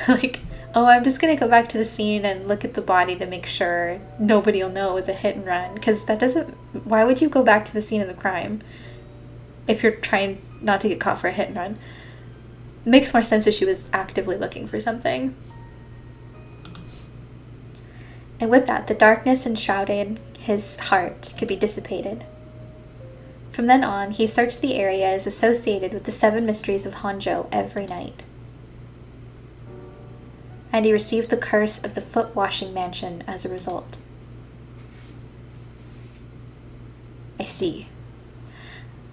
A: like, oh, I'm just going to go back to the scene and look at the body to make sure nobody will know it was a hit and run. Because that doesn't... Why would you go back to the scene of the crime if you're trying not to get caught for a hit and run? It makes more sense if she was actively looking for something. And with that, the darkness enshrouding his heart could be dissipated. From then on, he searched the areas associated with the 7 mysteries of Honjo every night. And he received the curse of the foot-washing mansion as a result. I see.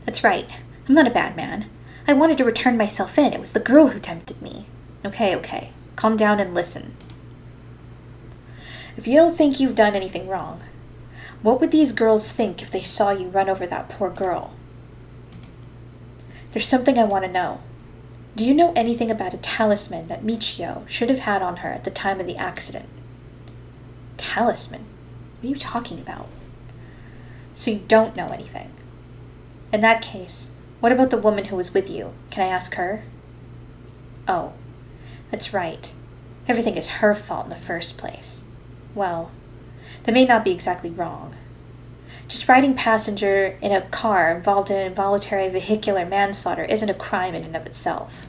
A: That's right. I'm not a bad man. I wanted to return myself in. It was the girl who tempted me. Okay. Calm down and listen. If you don't think you've done anything wrong, what would these girls think if they saw you run over that poor girl? There's something I want to know. Do you know anything about a talisman that Michio should have had on her at the time of the accident? Talisman? What are you talking about? So you don't know anything. In that case, what about the woman who was with you? Can I ask her? Oh, that's right. Everything is her fault in the first place. Well, that may not be exactly wrong. Just riding passenger in a car involved in involuntary vehicular manslaughter isn't a crime in and of itself.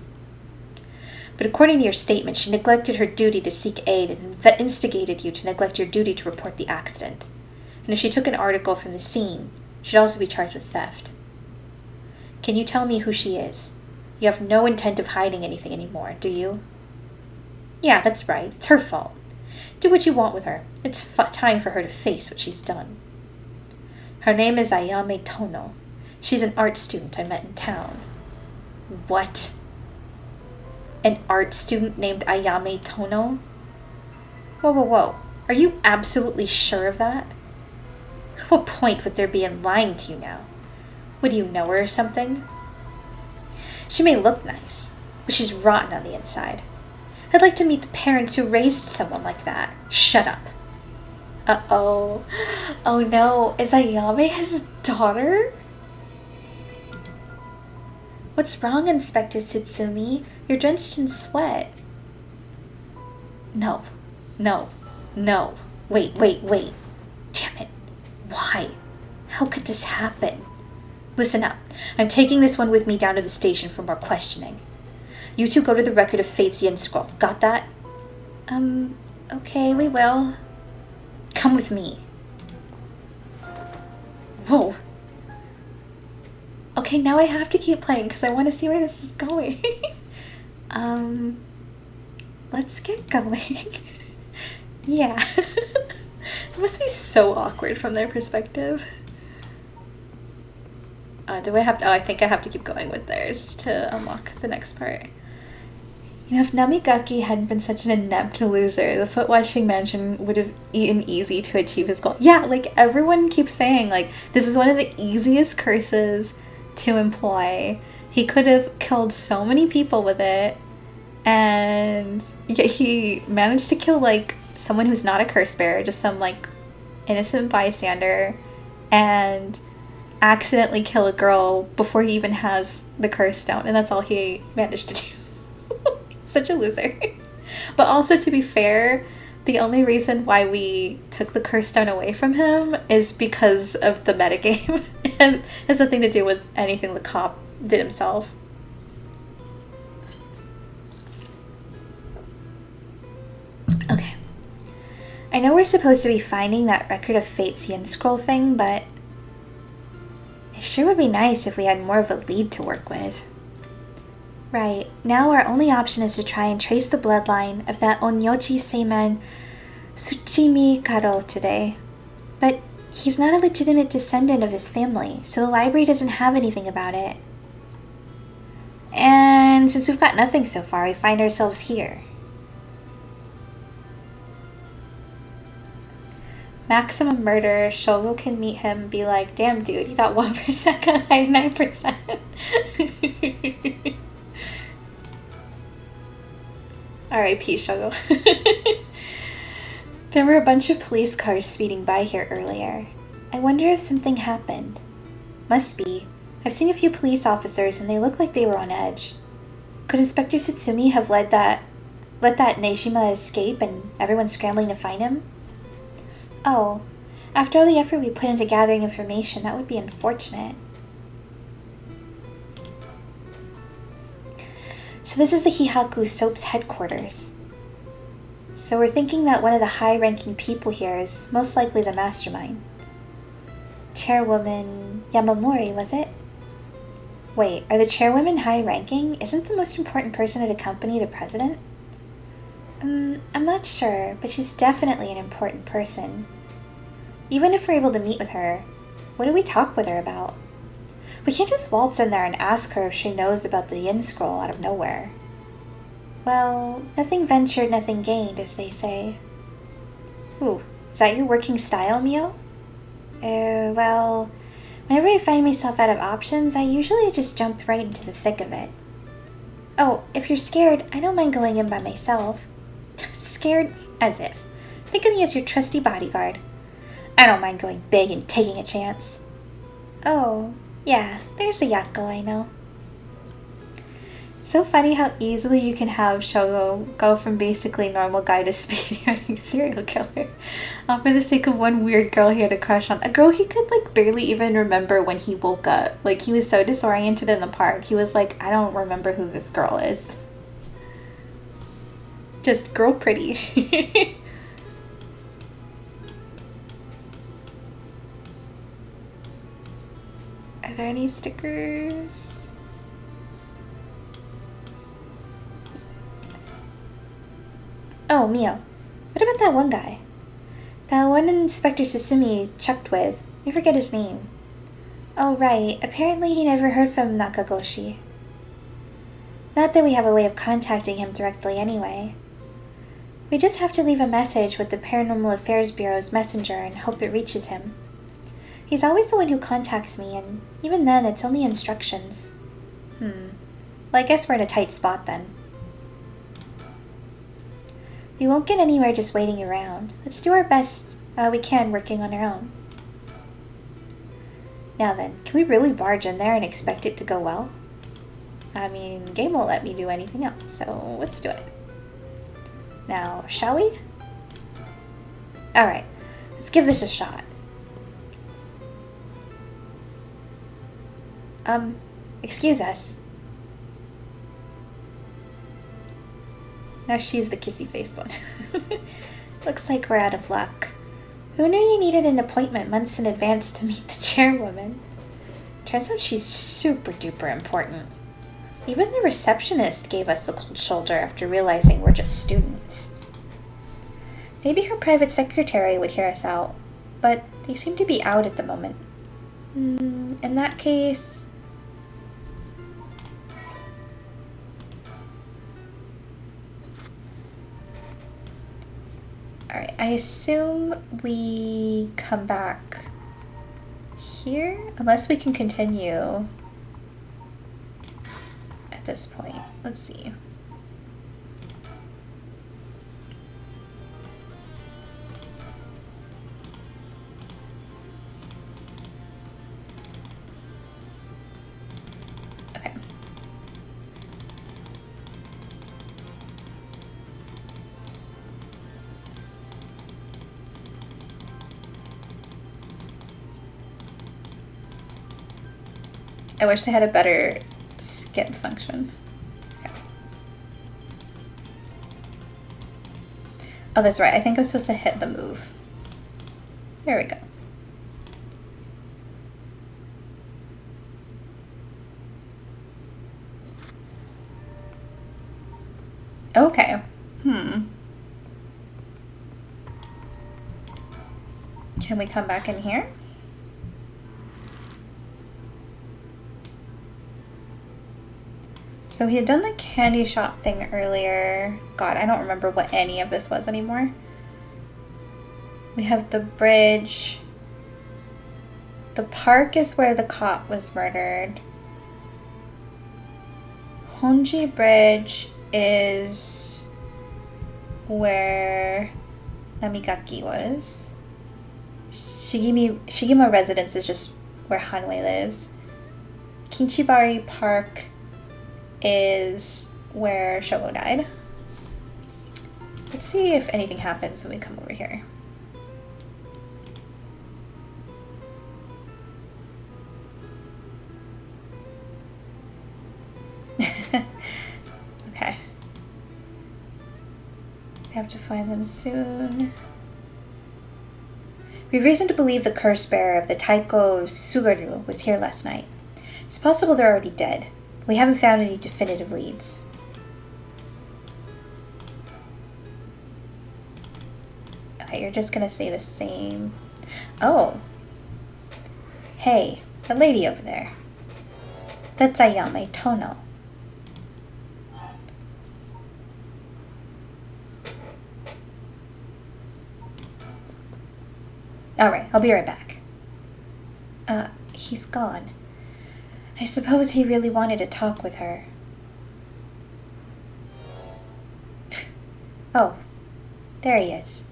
A: But according to your statement, she neglected her duty to seek aid and instigated you to neglect your duty to report the accident. And if she took an article from the scene, she'd also be charged with theft. Can you tell me who she is? You have no intent of hiding anything anymore, do you? Yeah, that's right. It's her fault. Do what you want with her. It's time for her to face what she's done. Her name is Ayame Tono. She's an art student I met in town. What? An art student named Ayame Tono? Whoa. Are you absolutely sure of that? What point would there be in lying to you now? Would you know her or something? She may look nice, but she's rotten on the inside. I'd like to meet the parents who raised someone like that. Shut up. Uh-oh. Oh no, is Ayame his daughter? What's wrong, Inspector Tsutsumi? You're drenched in sweat. No. Wait. Damn it. Why? How could this happen? Listen up. I'm taking this one with me down to the station for more questioning. You two go to the Record of Fates Yin Scroll. Got that? Okay, we will. Come with me. Whoa. Okay, now I have to keep playing because I want to see where this is going. Let's get going. Yeah. It must be so awkward from their perspective. Do I have to, I think I have to keep going with theirs to unlock the next part. You know, if Namigaki hadn't been such an inept loser, the foot-washing mansion would have been easy to achieve his goal. Yeah, like, everyone keeps saying, like, this is one of the easiest curses to employ. He could have killed so many people with it, and yet he managed to kill like someone who's not a curse bearer, just some like innocent bystander, and accidentally kill a girl before he even has the curse stone, and that's all he managed to do. Such a loser. But also, to be fair, the only reason why we took the curse stone away from him is because of the metagame. And it has nothing to do with anything the cop did himself. Okay. I know we're supposed to be finding that Record of Fate's Yin Scroll thing, but it sure would be nice if we had more of a lead to work with. Right, now our only option is to try and trace the bloodline of that Onyoji Seiman Tsuchimi Karo today. But he's not a legitimate descendant of his family, so the library doesn't have anything about it. And since we've got nothing so far, we find ourselves here. Maximum murder, Shogo can meet him and be like, damn dude, you got 1%, got 99%. R.I.P. Shogo. There were a bunch of police cars speeding by here earlier. I wonder if something happened. Must be. I've seen a few police officers and they look like they were on edge. Could Inspector Tsutsumi have let that Neishima escape and everyone's scrambling to find him? Oh, after all the effort we put into gathering information, that would be unfortunate. So this is the Hihaku Soap's headquarters. So we're thinking that one of the high-ranking people here is most likely the mastermind. Chairwoman Yamamori, was it? Wait, are the chairwomen high-ranking? Isn't the most important person at a company the president? I'm not sure, but she's definitely an important person. Even if we're able to meet with her, what do we talk with her about? We can't just waltz in there and ask her if she knows about the Yin Scroll out of nowhere. Well, nothing ventured, nothing gained, as they say. Ooh, is that your working style, Mio? Well, whenever I find myself out of options, I usually just jump right into the thick of it. Oh, if you're scared, I don't mind going in by myself. Scared? As if. Think of me as your trusty bodyguard. I don't mind going big and taking a chance. Oh, yeah, there's a Yako I know. So funny how easily you can have Shogo go from basically normal guy to speedrunning serial killer. All for the sake of one weird girl he had a crush on. A girl he could like barely even remember when he woke up. Like he was so disoriented in the park. He was like, I don't remember who this girl is. Just girl pretty. Are there any stickers? Oh, Mio. What about that one guy? That one Inspector Susumi checked with. I forget his name. Oh, right. Apparently he never heard from Nakagoshi. Not that we have a way of contacting him directly anyway. We just have to leave a message with the Paranormal Affairs Bureau's messenger and hope it reaches him. He's always the one who contacts me, and even then it's only instructions. Well, I guess we're in a tight spot then. We won't get anywhere just waiting around. Let's do our best we can working on our own. Now then, can we really barge in there and expect it to go well? I mean, the game won't let me do anything else, so let's do it. Now, shall we? Alright, let's give this a shot. Excuse us. Now she's the kissy-faced one. Looks like we're out of luck. Who knew you needed an appointment months in advance to meet the chairwoman? Turns out she's super duper important. Even the receptionist gave us the cold shoulder after realizing we're just students. Maybe her private secretary would hear us out, but they seem to be out at the moment. In that case... Alright, I assume we come back here? Unless we can continue.
B: at this point. Let's see. Okay. I wish they had a better skip function. Okay. Oh, that's right. I think I'm supposed to hit the move. There we go. Okay. Can we come back in here? So he had done the candy shop thing earlier. God, I don't remember what any of this was anymore. We have the bridge. The park is where the cop was murdered. Honji Bridge is where Namigaki was. Shigima Residence is just where Hanwei lives. Kinchibari Park is where Shogo died. Let's see if anything happens when we come over here. Okay. We have to find them soon. We have reason to believe the curse bearer of the Taiko Sugaru was here last night. It's possible they're already dead. We haven't found any definitive leads. Okay, you're just gonna say the same. Oh. Hey, the lady over there. That's Ayame Tono. Alright, I'll be right back. He's gone. I suppose he really wanted to talk with her. Oh, there he is.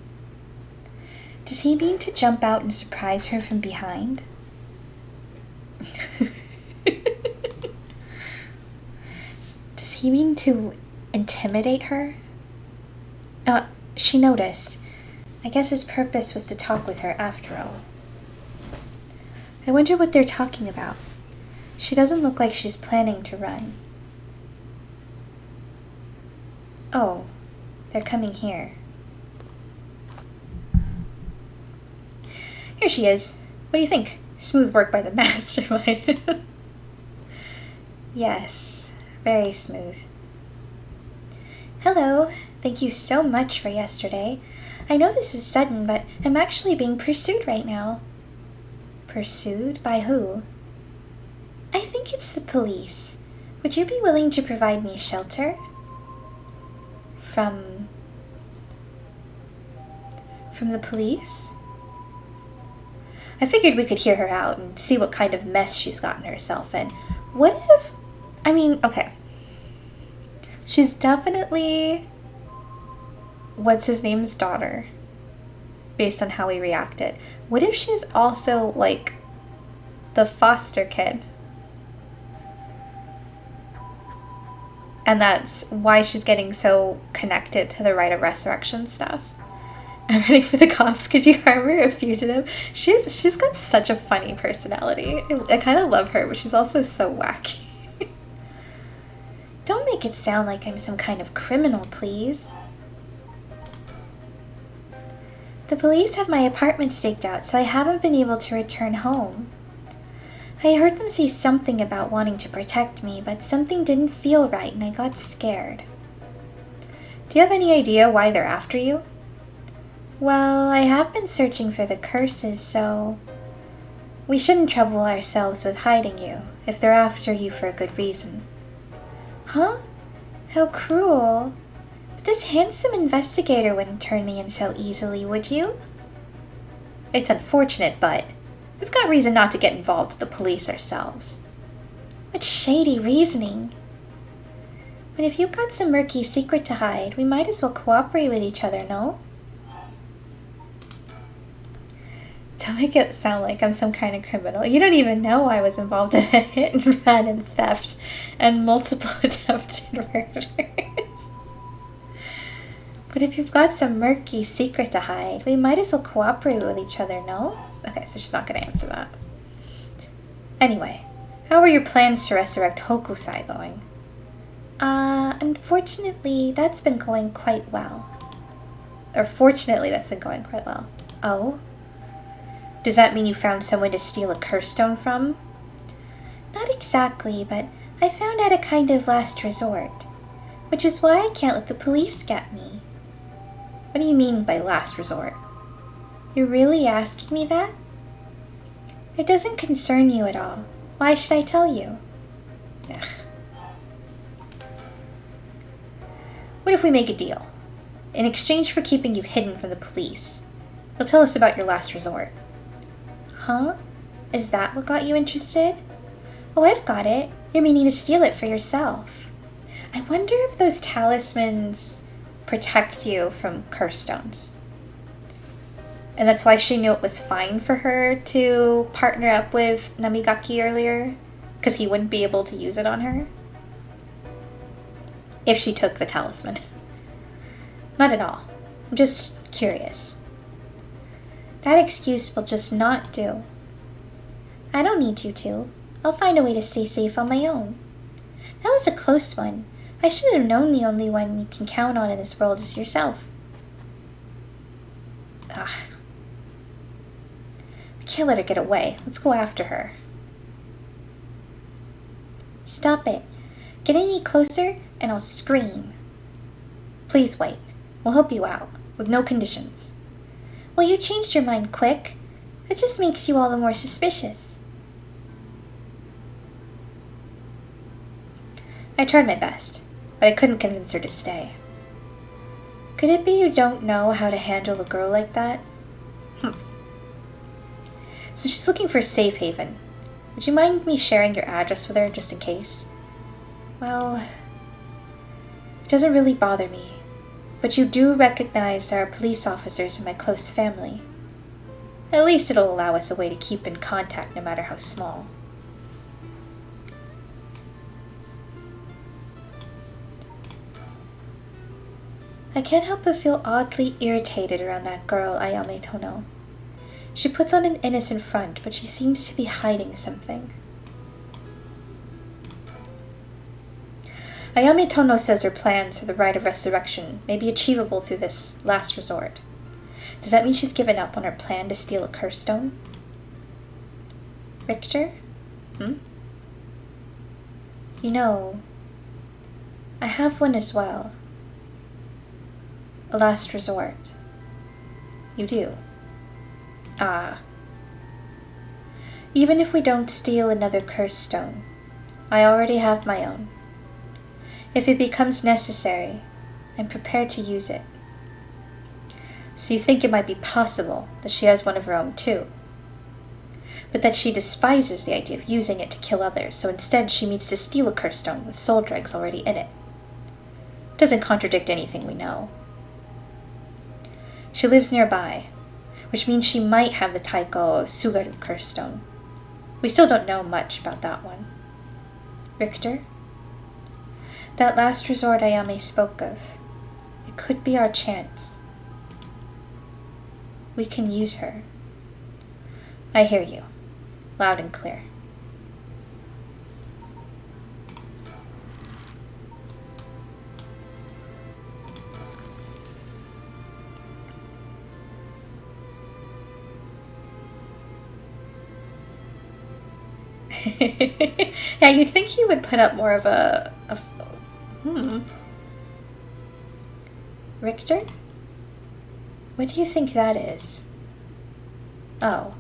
B: Does he mean to jump out and surprise her from behind? Does he mean to intimidate her? She noticed. I guess his purpose was to talk with her after all. I wonder what they're talking about. She doesn't look like she's planning to run. Oh, they're coming here. Here she is. What do you think? Smooth work by the mastermind. Yes, very smooth. Hello. Thank you so much for yesterday. I know this is sudden, but I'm actually being pursued right now. Pursued? By who? I think it's the police. Would you be willing to provide me shelter? From the police? I figured we could hear her out and see what kind of mess she's gotten herself in. What if... okay. She's definitely... what's-his-name's daughter, based on how he reacted. What if she's also, like, the foster kid? And that's why she's getting so connected to the Rite of Resurrection stuff. I'm ready for the cops. Could you harbor a fugitive? She's got such a funny personality. I kind of love her, but she's also so wacky. Don't make it sound like I'm some kind of criminal, please. The police have my apartment staked out, so I haven't been able to return home. I heard them say something about wanting to protect me, but something didn't feel right and I got scared. Do you have any idea why they're after you? Well, I have been searching for the curses, so... we shouldn't trouble ourselves with hiding you, if they're after you for a good reason. Huh? How cruel. But this handsome investigator wouldn't turn me in so easily, would you? It's unfortunate, but we've got reason not to get involved with the police ourselves. What shady reasoning. But if you've got some murky secret to hide, we might as well cooperate with each other, no?
A: Don't make it sound like I'm some kind of criminal. You don't even know I was involved in a hit and run and theft and multiple attempted murders.
B: But if you've got some murky secret to hide, we might as well cooperate with each other, no?
A: Okay, so she's not going to answer that.
B: Anyway, how are your plans to resurrect Hokusai going? Unfortunately, that's been going quite well.
A: Or fortunately, that's been going quite well.
B: Oh? Does that mean you found someone to steal a curse stone from? Not exactly, but I found out a kind of last resort. Which is why I can't let the police get me.
A: What do you mean by last resort?
B: You're really asking me that? It doesn't concern you at all. Why should I tell you?
A: Ugh. What if we make a deal? In exchange for keeping you hidden from the police, you'll tell us about your last resort.
B: Huh? Is that what got you interested? Oh, I've got it. You're meaning to steal it for yourself.
A: I wonder if those talismans protect you from curse stones. And that's why she knew it was fine for her to partner up with Namigaki earlier, because he wouldn't be able to use it on her if she took the talisman. Not at all. I'm just curious.
B: That excuse will just not do. I don't need you to. I'll find a way to stay safe on my own. That was a close one. I should have known the only one you can count on in this world is yourself.
A: Ugh. I can't let her get away. Let's go after her.
B: Stop it. Get any closer and I'll scream.
A: Please wait. We'll help you out, with no conditions.
B: Well, you changed your mind quick. That just makes you all the more suspicious.
A: I tried my best, but I couldn't convince her to stay.
B: Could it be you don't know how to handle a girl like that?
A: So she's looking for a safe haven. Would you mind me sharing your address with her just in case?
B: Well, it doesn't really bother me. But you do recognize there are police officers in my close family.
A: At least it'll allow us a way to keep in contact no matter how small.
B: I can't help but feel oddly irritated around that girl, Ayame Tono. She puts on an innocent front, but she seems to be hiding something.
A: Ayame Tono says her plans for the rite of resurrection may be achievable through this last resort. Does that mean she's given up on her plan to steal a curse stone?
B: Richter?
A: Hmm?
B: You know, I have one as well. A last resort.
A: You do?
B: Ah. Even if we don't steal another curse stone, I already have my own. If it becomes necessary, I'm prepared to use it.
A: So you think it might be possible that she has one of her own too? But that she despises the idea of using it to kill others, so instead she means to steal a curse stone with soul dregs already in it. Doesn't contradict anything we know. She lives nearby, which means she might have the Taiko of Sugaru curse stone. We still don't know much about that one.
B: Richter? That last resort Ayame spoke of, it could be our chance. We can use her.
A: I hear you, loud and clear. Yeah, you'd think he would put up more of a
B: Richter? What do you think that is?
A: Oh.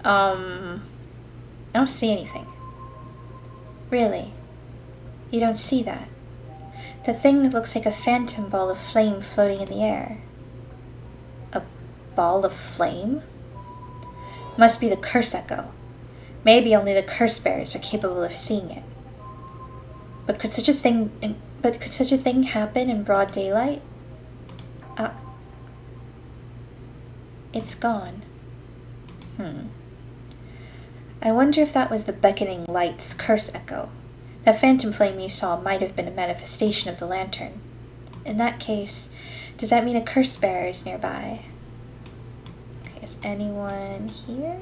A: I don't see anything.
B: Really? You don't see that? The thing that looks like a phantom ball of flame floating in the air.
A: A ball of flame? Must be the curse echo. Maybe only the curse bearers are capable of seeing it.
B: But could such a thing happen in broad daylight? Ah, it's gone. I wonder if that was the beckoning light's curse echo. That phantom flame you saw might have been a manifestation of the lantern. In that case, does that mean a curse bearer is nearby? Okay, is anyone here?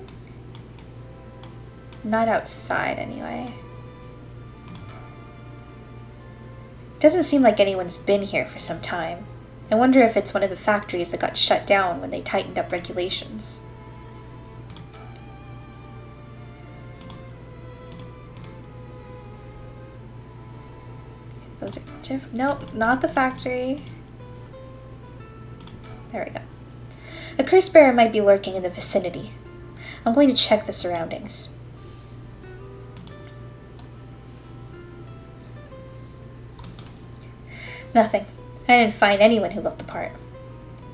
B: Not outside, anyway. Doesn't seem like anyone's been here for some time. I wonder if it's one of the factories that got shut down when they tightened up regulations. Those are different. Nope, not the factory. There we go. A curse bearer might be lurking in the vicinity. I'm going to check the surroundings. Nothing. I didn't find anyone who looked the part.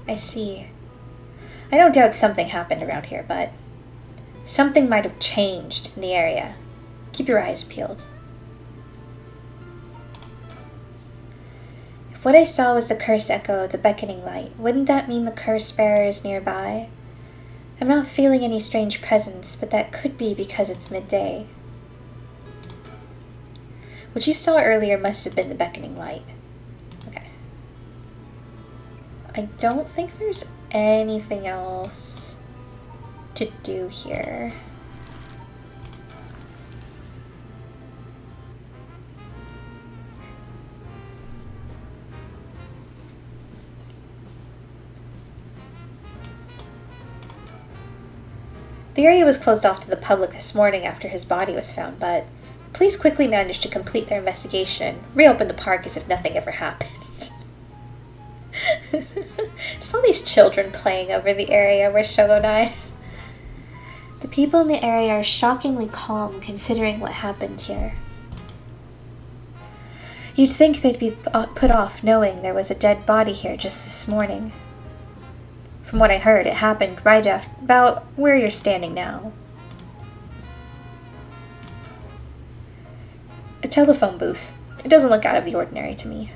B: I see. I don't doubt something happened around here, but something might have changed in the area. Keep your eyes peeled. If what I saw was the curse echo of the beckoning light, wouldn't that mean the curse bearer is nearby? I'm not feeling any strange presence, but that could be because it's midday. What you saw earlier must have been the beckoning light. I don't think there's anything else to do here. The area was closed off to the public this morning after his body was found, but police quickly managed to complete their investigation and reopen the park as if nothing ever happened. Just all these children playing over the area where Shogo died. The people in the area are shockingly calm considering what happened here. You'd think they'd be put off knowing there was a dead body here just this morning. From what I heard, it happened right about where you're standing now. A telephone booth. It doesn't look out of the ordinary to me.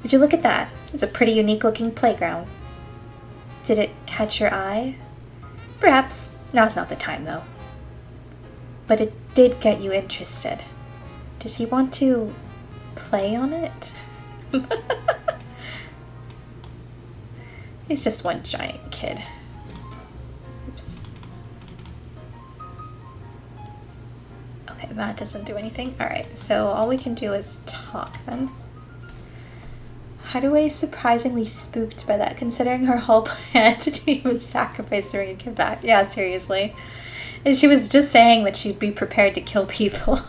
B: Would you look at that? It's a pretty unique looking playground. Did it catch your eye? Perhaps. Now's not the time, though. But it did get you interested. Does he want to play on it? He's just one giant kid. Oops. Okay, that doesn't do anything. Alright, so all we can do is talk then. Hadaway is surprisingly spooked by that, considering her whole plan to even sacrifice her and get back. Yeah, seriously. And she was just saying that she'd be prepared to kill people.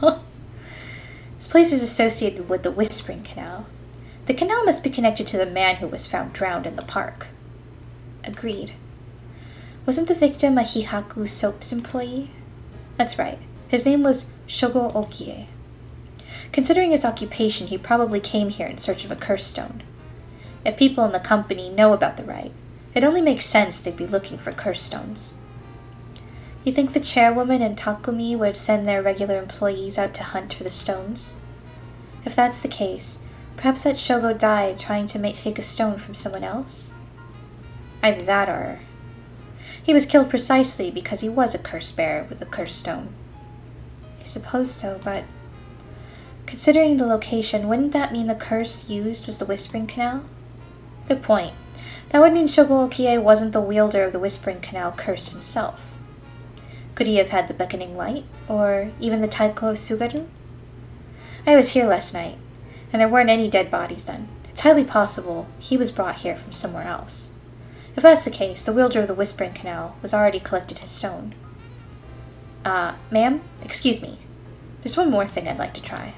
B: This place is associated with the Whispering Canal. The canal must be connected to the man who was found drowned in the park. Agreed. Wasn't the victim a Hihaku Soaps employee? That's right. His name was Shogo Okie. Considering his occupation, he probably came here in search of a curse stone. If people in the company know about the rite, it only makes sense they'd be looking for curse stones. You think the chairwoman and Takumi would send their regular employees out to hunt for the stones? If that's the case, perhaps that Shogo died trying to take a stone from someone else? Either that or he was killed precisely because he was a curse bearer with a curse stone. I suppose so, but considering the location, wouldn't that mean the curse used was the Whispering Canal? Good point. That would mean Shogo Okie wasn't the wielder of the Whispering Canal curse himself. Could he have had the Beckoning Light, or even the Taiko of Sugaru? I was here last night, and there weren't any dead bodies then. It's highly possible he was brought here from somewhere else. If that's the case, the wielder of the Whispering Canal was already collected his stone. Ma'am? Excuse me. There's one more thing I'd like to try.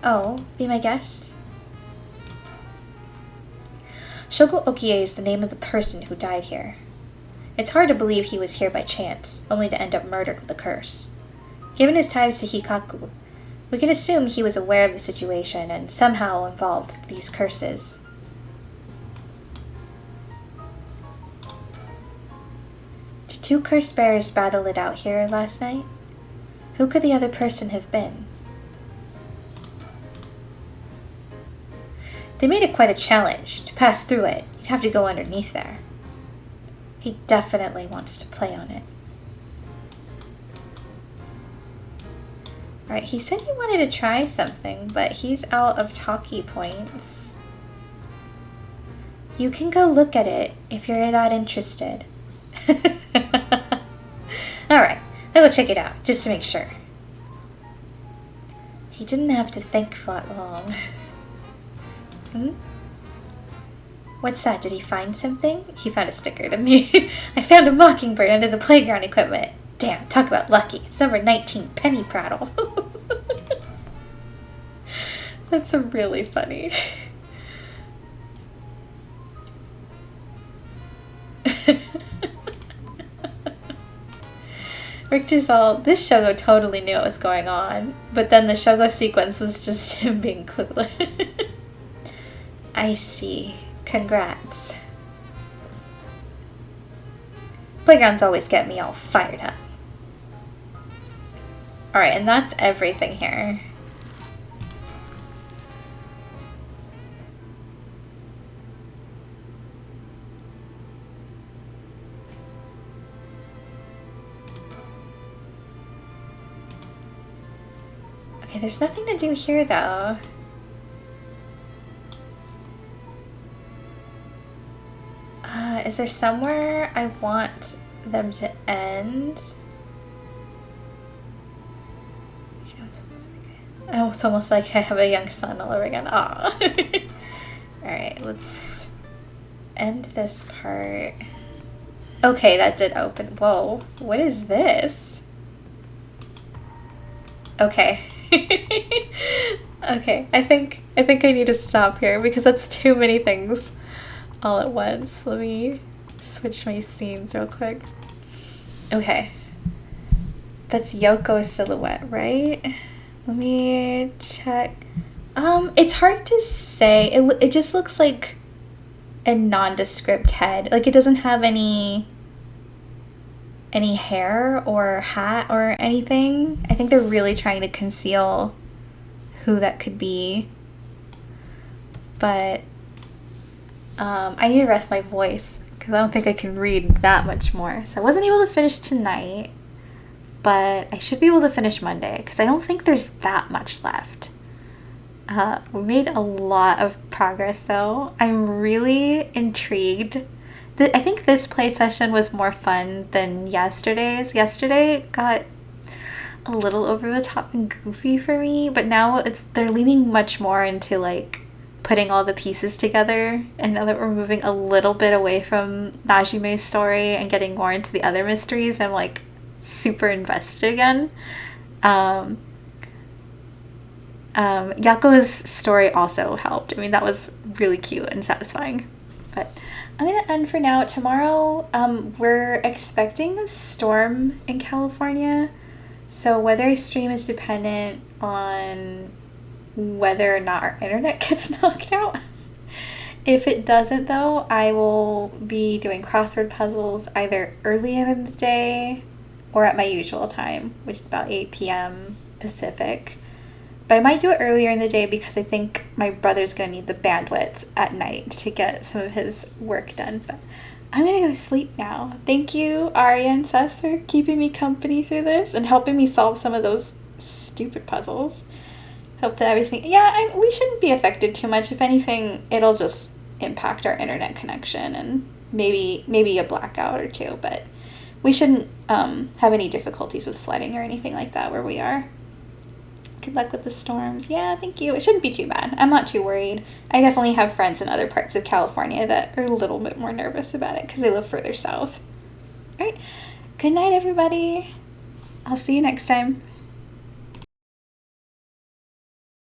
B: Oh, be my guest? Shogo Okie is the name of the person who died here. It's hard to believe he was here by chance, only to end up murdered with a curse. Given his ties to Hikaku, we can assume he was aware of the situation and somehow involved with these curses. 2 cursed bears battled it out here last night. Who could the other person have been? They made it quite a challenge. To pass through it, you'd have to go underneath there. He definitely wants to play on it. Alright, he said he wanted to try something, but he's out of talkie points. You can go look at it if you're that interested. Alright, I'll go check it out, just to make sure. He didn't have to think for that long. What's that? Did he find something? He found a sticker, didn't he? I found a mockingbird under the playground equipment. Damn, talk about lucky. It's number 19, Penny Prattle. That's really funny. Richter's all, this Shogo totally knew what was going on, but then the Shogo sequence was just him being clueless. I see. Congrats. Playgrounds always get me all fired up. Alright, and that's everything here. Okay, there's nothing to do here though. Is there somewhere I want them to end? You know, it's almost like I have a young son all over again. Aw. Alright, let's end this part. Okay, that did open. Whoa, what is this? Okay. Okay, I think I need to stop here because that's too many things all at once. Let me switch my scenes real quick. Okay. That's Yoko's silhouette, right? Let me check. It's hard to say. It just looks like a nondescript head. Like it doesn't have any hair or hat or anything. I think they're really trying to conceal who that could be. But I need to rest my voice because I don't think I can read that much more. So I wasn't able to finish tonight, but I should be able to finish Monday because I don't think there's that much left. We made a lot of progress though. I'm really intrigued. I think this play session was more fun than yesterday's. Yesterday got a little over the top and goofy for me, but now they're leaning much more into like putting all the pieces together, and now that we're moving a little bit away from Najime's story and getting more into the other mysteries, I'm like super invested again. Yako's story also helped. I mean, that was really cute and satisfying. But I'm gonna end for now. Tomorrow, we're expecting a storm in California, so whether I stream is dependent on whether or not our internet gets knocked out. If it doesn't though, I will be doing crossword puzzles either earlier in the day or at my usual time, which is about 8 p.m. Pacific. But I might do it earlier in the day because I think my brother's going to need the bandwidth at night to get some of his work done. But I'm going to go sleep now. Thank you, Arya and Sess, for keeping me company through this and helping me solve some of those stupid puzzles. Hope that everything... Yeah, we shouldn't be affected too much. If anything, it'll just impact our internet connection and maybe a blackout or two. But we shouldn't have any difficulties with flooding or anything like that where we are. Good luck with the storms. Yeah, thank you. It shouldn't be too bad. I'm not too worried. I definitely have friends in other parts of California that are a little bit more nervous about it because they live further south. All right. Good night, everybody. I'll see you next time.